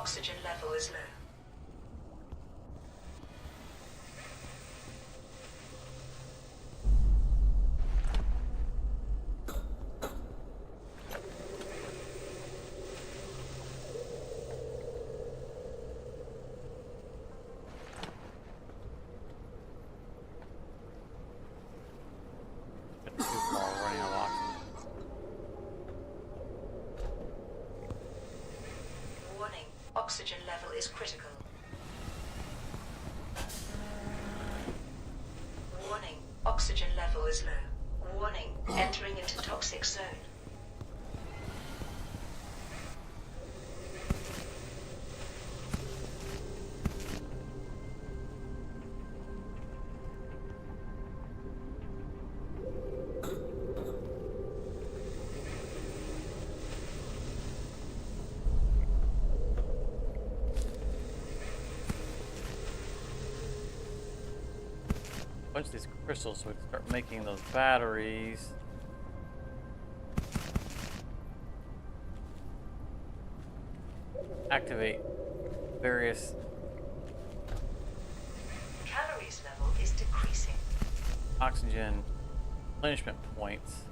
Oxygen level is low. Too far, we're running out of oxygen. Warning, oxygen level is critical. Warning, oxygen level is low. Warning, entering into toxic zone. Bunch of these crystals so we can start making those batteries. Activate various Calories level is decreasing. oxygen replenishment points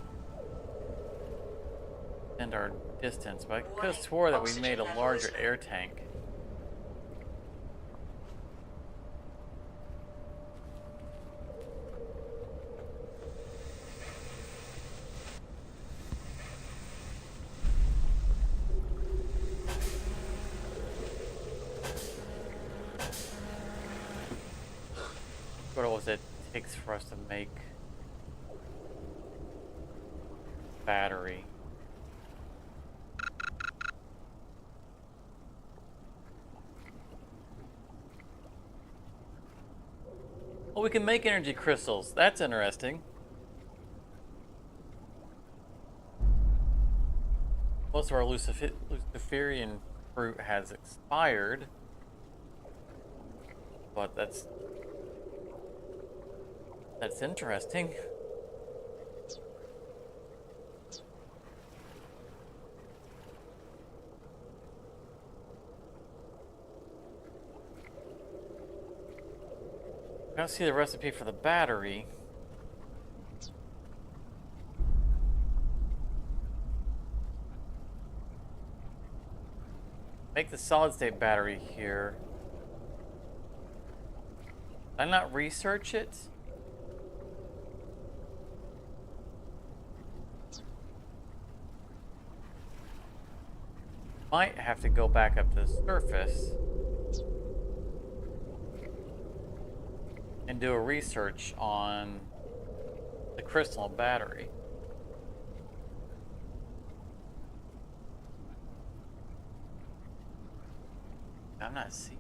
and our distance. But I could have swore that we made a larger air tank. What was it takes for us to make battery? Oh, we can make energy crystals. That's interesting. Most of our Luciferian fruit has expired, but that's interesting. I don't see the recipe for the battery. Make the solid state battery here. Did I not research it? Might have to go back up to the surface and do a research on the crystal battery. I'm not seeing.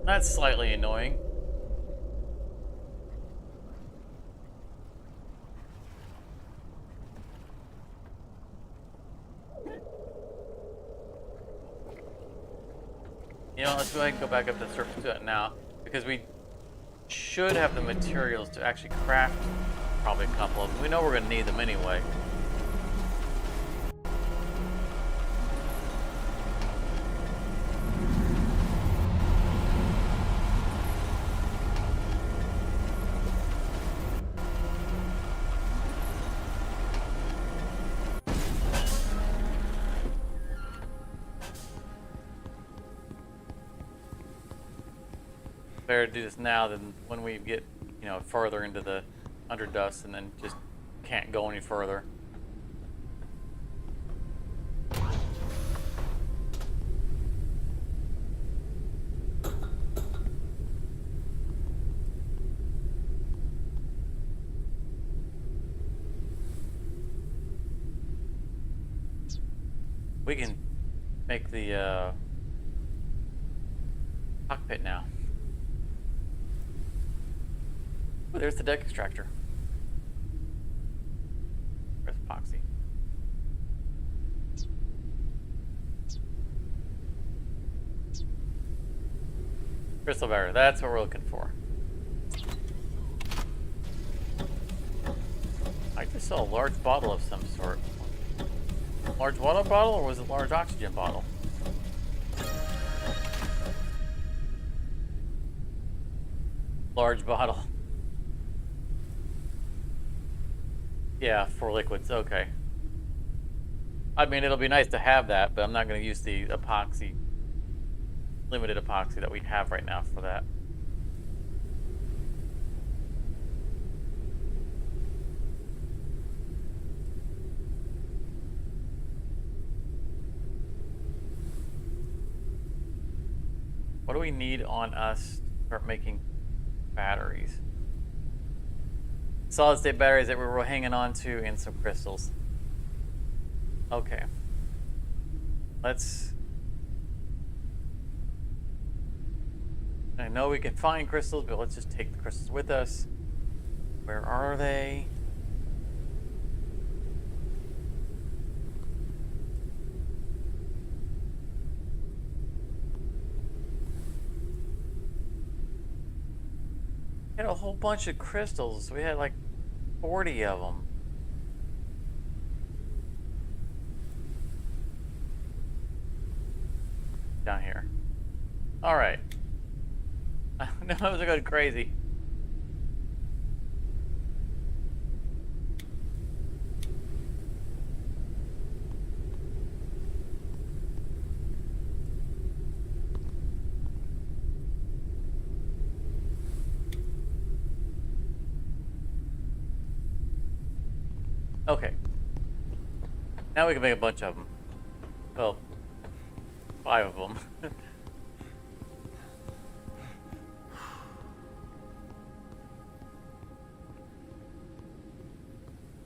That's slightly annoying. You know, let's go ahead and go back up to the surface to it now, because we should have the materials to actually craft probably a couple of them. We know we're going to need them anyway. Better to do this now than when we get, you know, further into the underdust and then just can't go any further. We can make the cockpit now. Oh, there's the deck extractor. Where's epoxy? Crystal barrier, that's what we're looking for. I just saw a large bottle of some sort. Large water bottle, or was it large oxygen bottle? Large bottle. Yeah, for liquids, okay. I mean, it'll be nice to have that, but I'm not going to use the epoxy, limited epoxy that we have right now for that. What do we need on us to start making batteries? Solid state batteries that we were hanging on to, and some crystals. Okay. I know we can find crystals, but let's just take the crystals with us. Where are they? We had a whole bunch of crystals. We had like 40 of them. Down here. All right. No, I was going crazy. Okay. Now we can make a bunch of them. Well, 5 of them.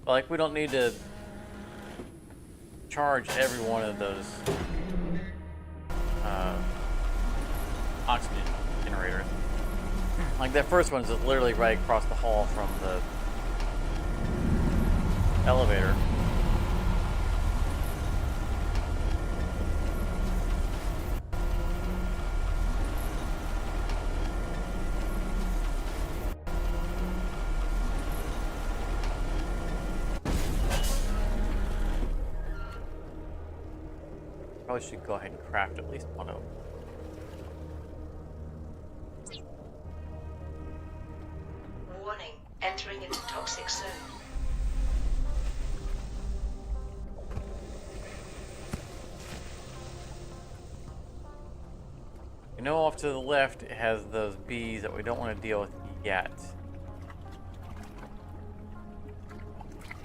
But like, we don't need to charge every one of those oxygen generators. Like that first one is just literally right across the hall from the elevator. Probably should go ahead and craft at least one of them. Warning, entering into toxic zone. You know, off to the left it has those bees that we don't want to deal with yet.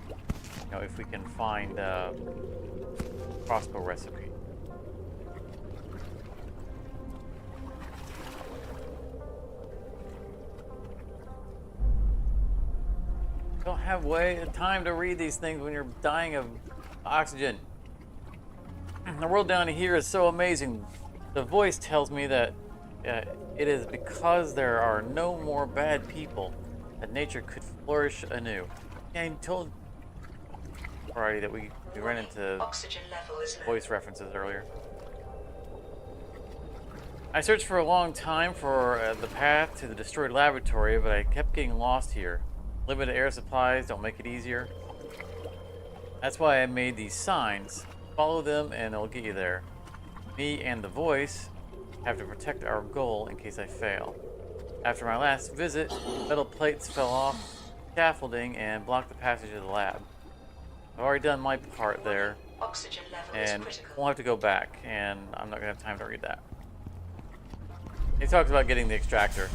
You know, if we can find a crossbow recipe. Don't have time to read these things when you're dying of oxygen. The world down here is so amazing. The voice tells me that it is because there are no more bad people that nature could flourish anew. Yeah, I told already that we ran into Oxygen level is low. voice references earlier. I searched for a long time for the path to the destroyed laboratory, but I kept getting lost here. Limited air supplies don't make it easier. That's why I made these signs. Follow them and they'll get you there. Me and the voice have to protect our goal in case I fail. After my last visit, metal plates fell off scaffolding and blocked the passage to the lab. I've already done my part there, Oxygen level and is critical. we'll have to go back, and I'm not going to have time to read that. He talks about getting the extractor.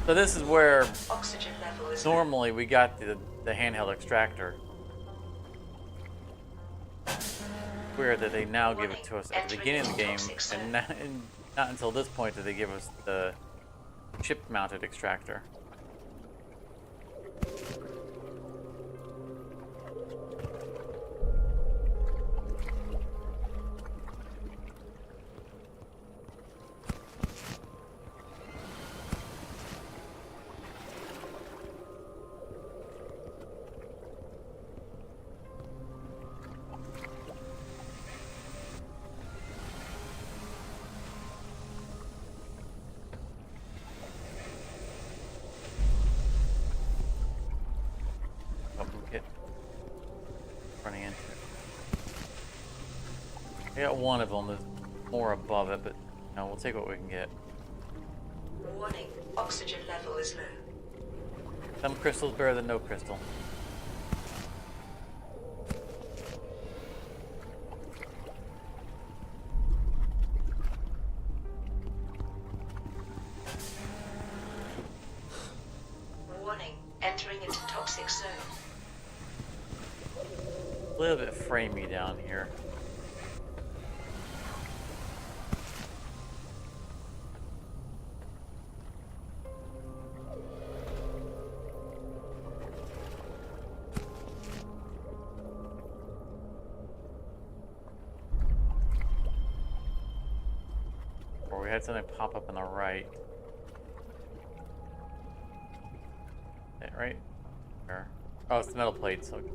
So this is where Oxygen level is normally we got the handheld extractor. Weird that they now give it to us at the beginning of the game, and not until this point do they give us the chip-mounted extractor. Running into. I got one of them. There's more above it, but no, we'll take what we can get. Warning, oxygen level is low. Some crystal's better than no crystal. Warning, entering into toxic zone. A little bit framey down here. Or we had something pop up on the right. That right? There. Oh, it's the metal plates. Okay.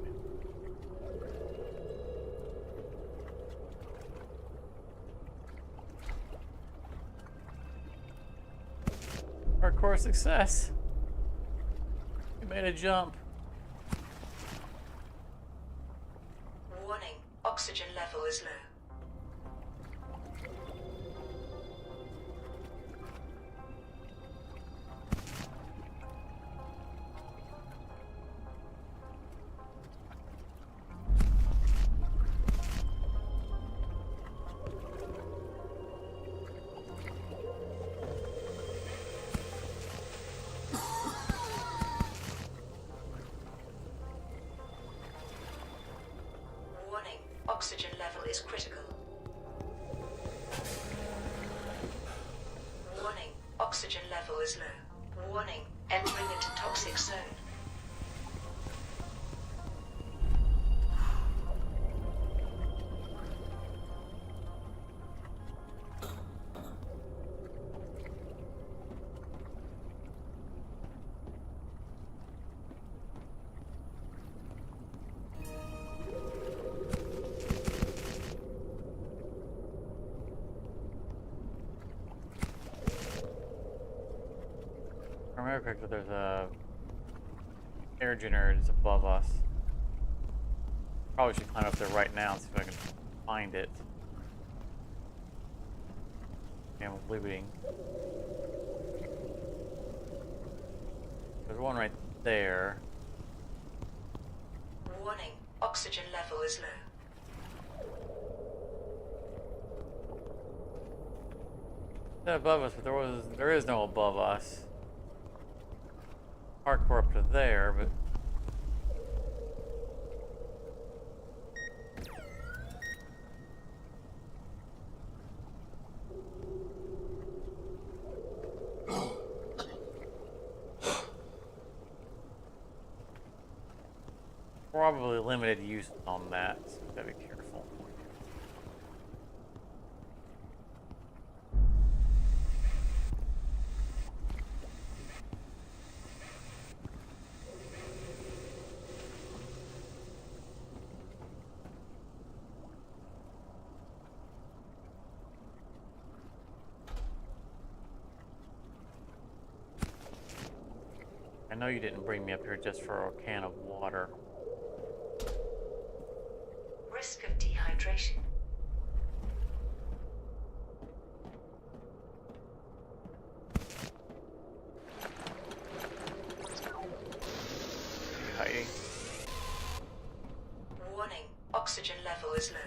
Hardcore success. We made a jump. Warning, oxygen level is low. Warning, oxygen level is critical. Warning, oxygen level is low. Warning, entering into toxic zone. If I remember correctly, there's a air generator that's above us. Probably should climb up there right now and see if I can find it. Okay, I'm looting. There's one right there. Warning, oxygen level is low. They're above us, but there is no above us. Hardcore up to there, but probably limited use on that, so gotta be careful. I know you didn't bring me up here just for a can of water. Risk of dehydration. Hiding. Warning, oxygen level is low.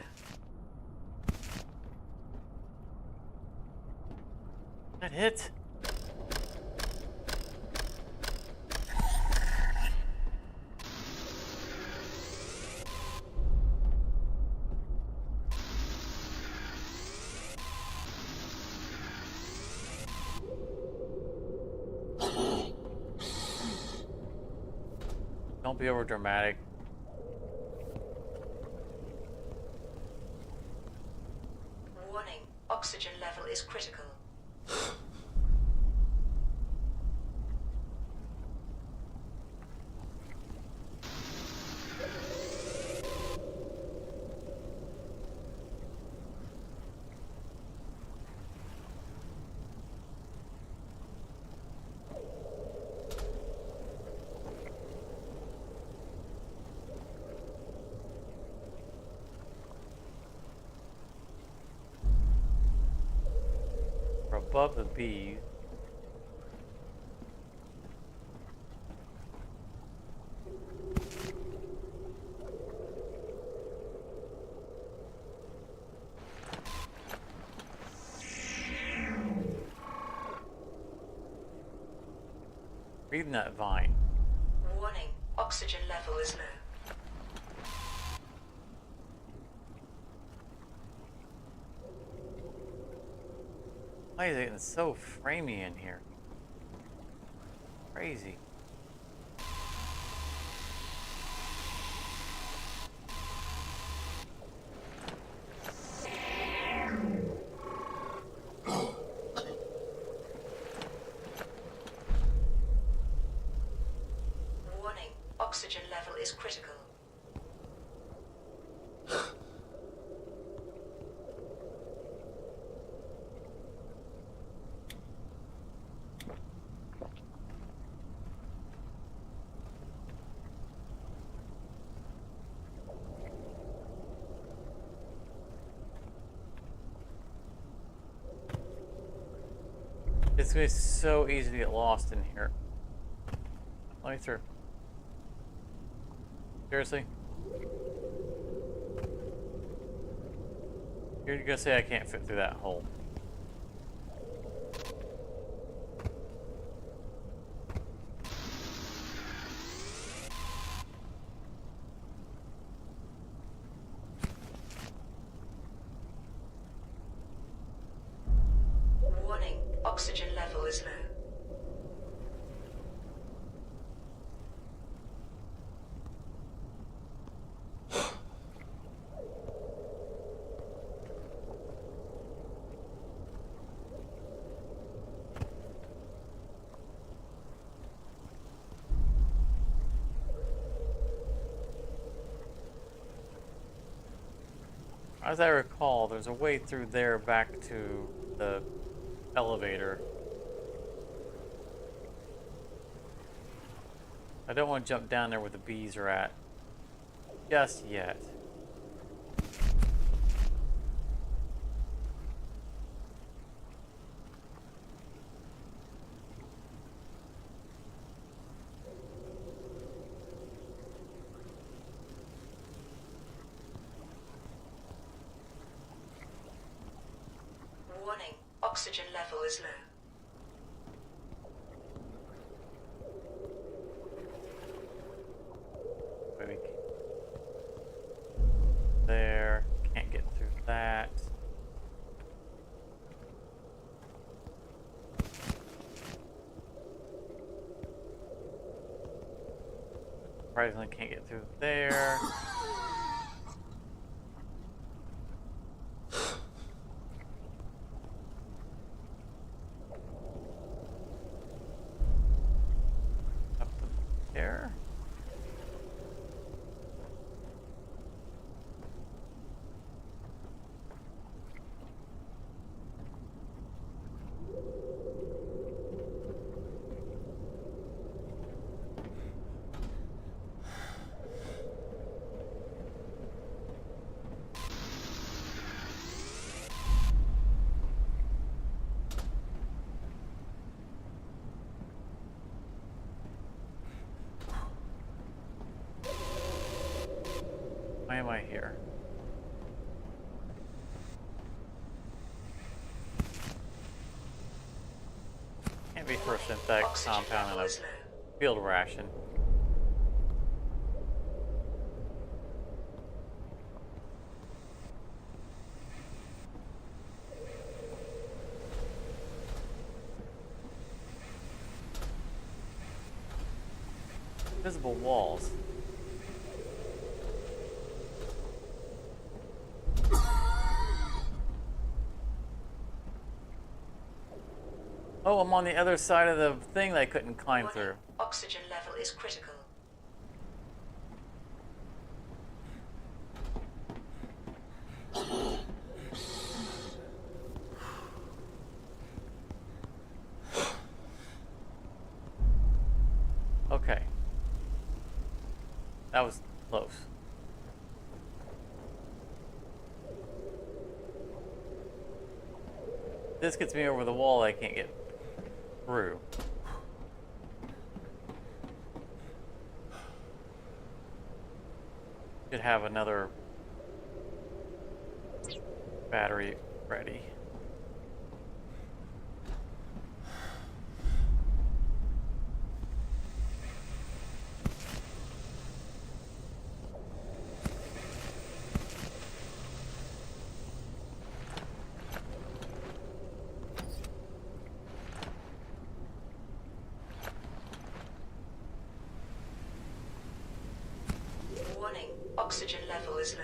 That hit? Don't be over dramatic. Warning, oxygen level is critical. above the bees. Reading that vine. Warning, oxygen level is low. Why is it getting so framey in here? Crazy. Warning, oxygen level is critical. It's gonna be so easy to get lost in here. Let me through. Seriously? You're gonna say I can't fit through that hole. Warning, oxygen level is low. As I recall, there's a way through there back to the elevator. I don't want to jump down there where the bees are at just yet. Warning, oxygen level is low. Maybe there. Can't get through that. Surprisingly, can't get through there. Up there. Why am I here? Can't be for a synthetic Oxygen compound level in a is low. field ration. Visible walls. Oh, I'm on the other side of the thing that I couldn't climb Warning, through. oxygen level is critical. Okay. That was close. this gets me over the wall, I can't get through. Should have another battery ready. Warning, oxygen level is low.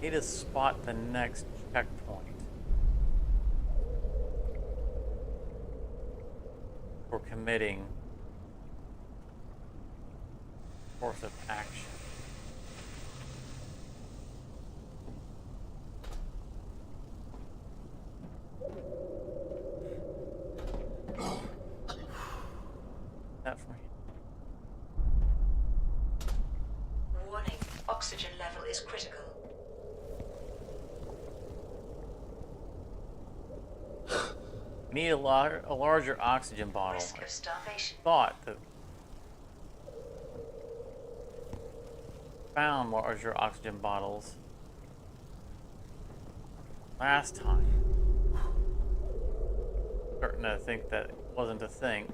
Need to spot the next checkpoint. For committing course of action. That from here. Warning, oxygen level is critical. We need a larger oxygen bottle. Risk of starvation. Thought that found larger oxygen bottles last time. Starting to think that wasn't a thing.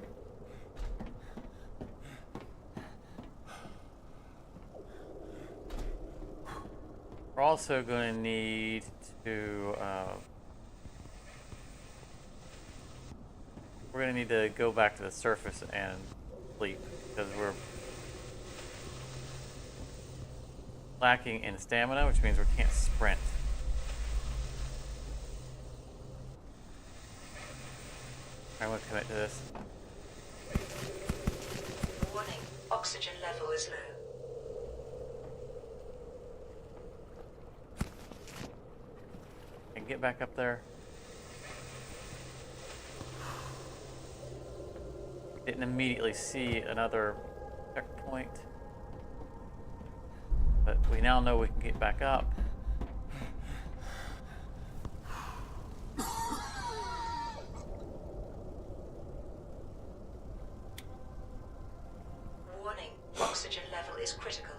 We're also going to need to we're going to need to go back to the surface and sleep because we're lacking in stamina, which means we can't sprint. I'm going to commit to this. Warning, oxygen level is low. And get back up there. Didn't immediately see another checkpoint. But we now know we can get back up. Warning, oxygen level is critical.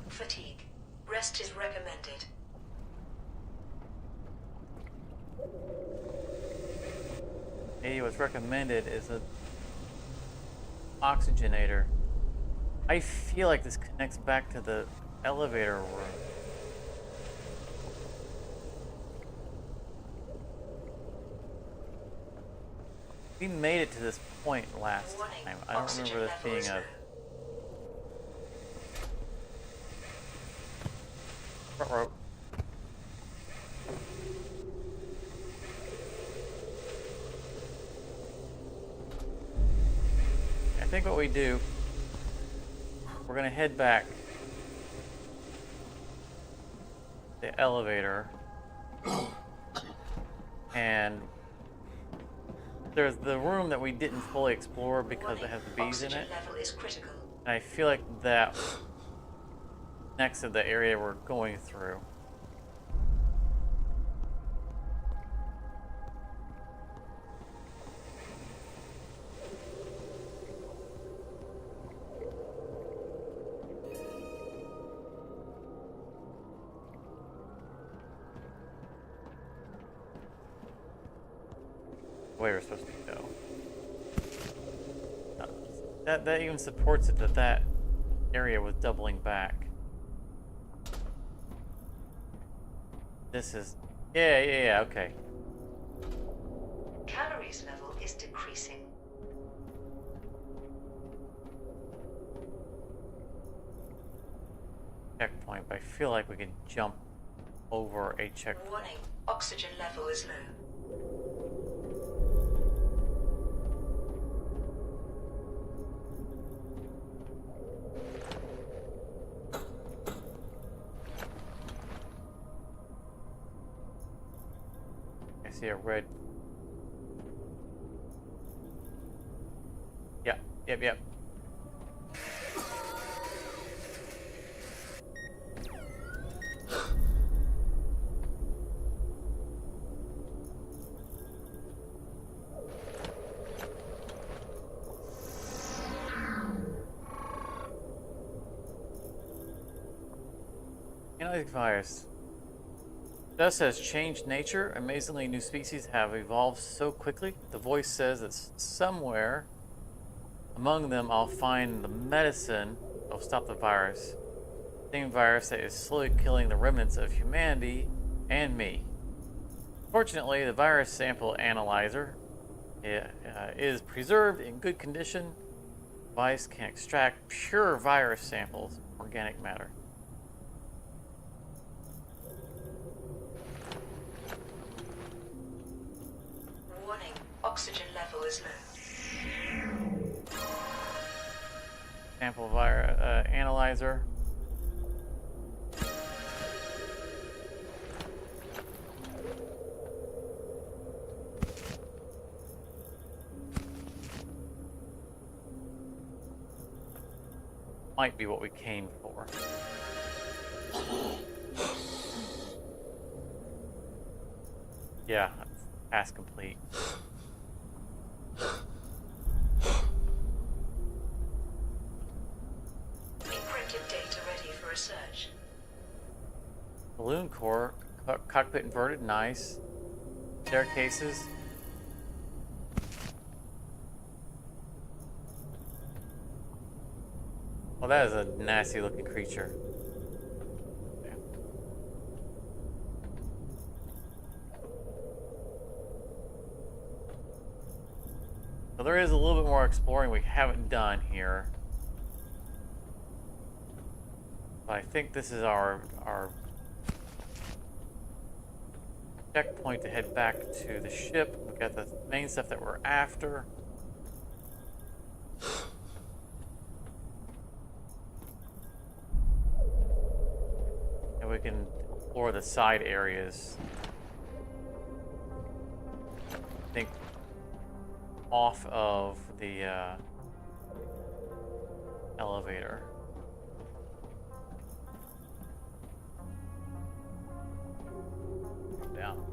Fatigue. Rest is recommended. Hey, what's recommended is a oxygenator. I feel like this connects back to the elevator room. We made it to this point last Warning, time. I don't oxygen remember this level is being a low. front rope. I think what we do, we're gonna head back to the elevator, and there's the room that we didn't fully explore because it has the bees in Oxygen it, level is critical. and I feel like that next to the area we're going through. Way we're supposed to go. That even supports it that area was doubling back. This is yeah, okay. Calories level is decreasing. Checkpoint, but I feel like we can jump over a checkpoint. Warning, oxygen level is low. see a red. Yep. Analytic virus. Dust has changed nature. Amazingly, new species have evolved so quickly. The voice says that somewhere among them I'll find the medicine that will stop the virus. The same virus that is slowly killing the remnants of humanity and me. Fortunately, the virus sample analyzer is preserved in good condition. The device can extract pure virus samples, organic matter. Warning, oxygen level is low. Sample virus analyzer. Might be what we came for. Yeah, task complete. Encrypted data ready for research. Balloon core, cockpit inverted, nice. Staircases. Well, that is a nasty looking creature. So there is a little bit more exploring we haven't done here. But I think this is our checkpoint to head back to the ship. We've got the main stuff that we're after. And we can explore the side areas. I think off of the elevator. Down.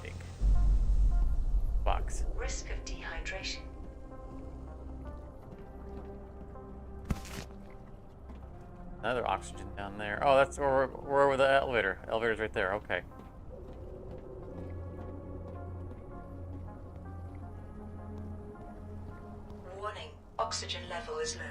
Big box. Risk of dehydration. Another oxygen down there. Oh, that's where we're over the elevator. Elevator's right there. Okay. Warning, oxygen level is low.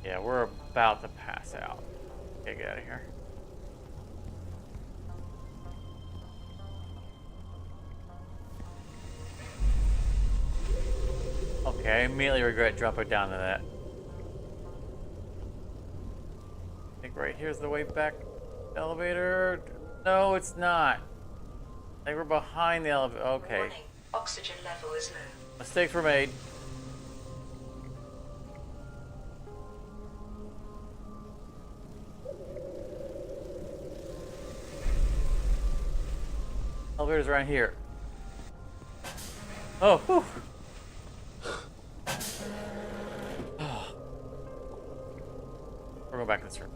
Yeah, we're about to pass out. Okay, get out of here. Okay, I immediately regret jumping down to that. I think right here's the way back. Elevator. No, it's not. I think we're behind the elevator. Okay. Warning, oxygen level is low. Mistakes were made. Elevator's around here. Oh, whew. We're going back this room.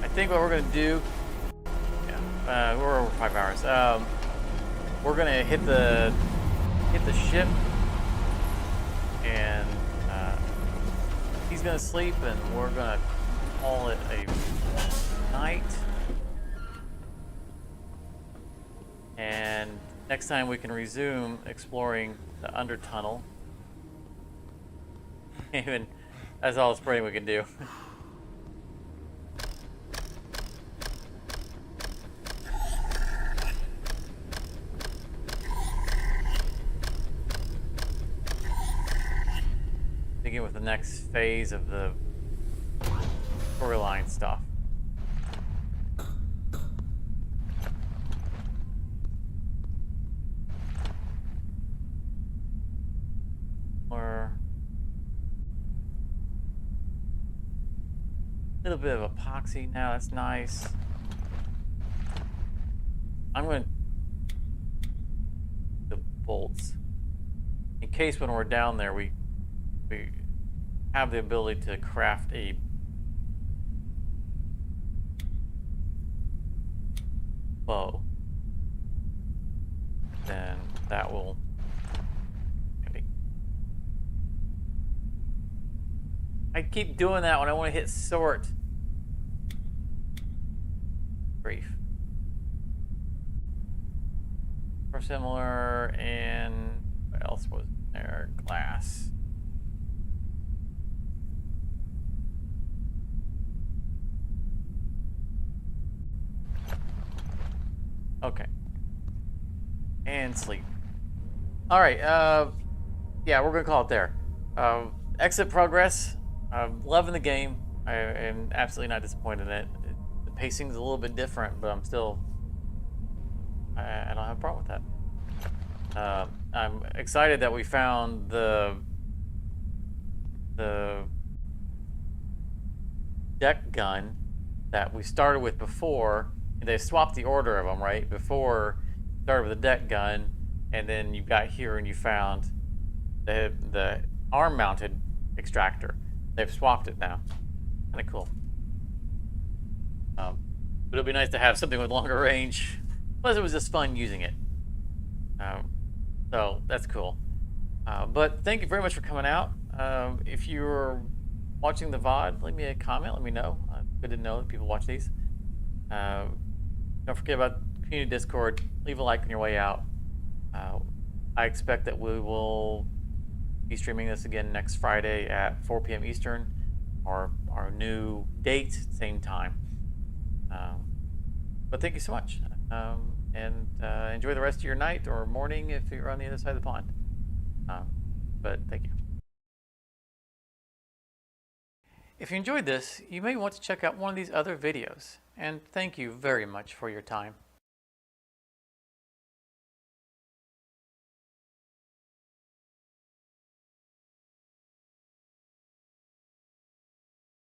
I think what we're gonna do, yeah, we're over 5 hours. We're gonna hit the ship, and he's gonna sleep, and we're gonna call it a night. And next time we can resume exploring the under tunnel. Even that's all the spraying we can do. Begin with the next phase of the storyline stuff. Or a little bit of epoxy now, that's nice. I'm going to the bolts in case when we're down there we have the ability to craft a bow. Then that will maybe. I keep doing that when I want to hit sort. Grief. Or similar, and what else was there? Glass. Okay. And sleep. All right. Yeah, we're gonna call it there. Exit progress. I'm loving the game. I am absolutely not disappointed in it. The pacing's a little bit different, but I'm still. I don't have a problem with that. I'm excited that we found the deck gun that we started with before. They swapped the order of them, right? Before started with the deck gun, and then you got here and you found the arm-mounted extractor. They've swapped it now. Kind of cool. But it'll be nice to have something with longer range. Plus, it was just fun using it. So that's cool. But thank you very much for coming out. If you're watching the VOD, leave me a comment. Let me know. Good to know that people watch these. Don't forget about community Discord. Leave a like on your way out. I expect that we will be streaming this again next Friday at 4 p.m. Eastern, or our new date, same time. But thank you so much, and enjoy the rest of your night or morning if you're on the other side of the pond. But thank you. If you enjoyed this, you may want to check out one of these other videos, and thank you very much for your time.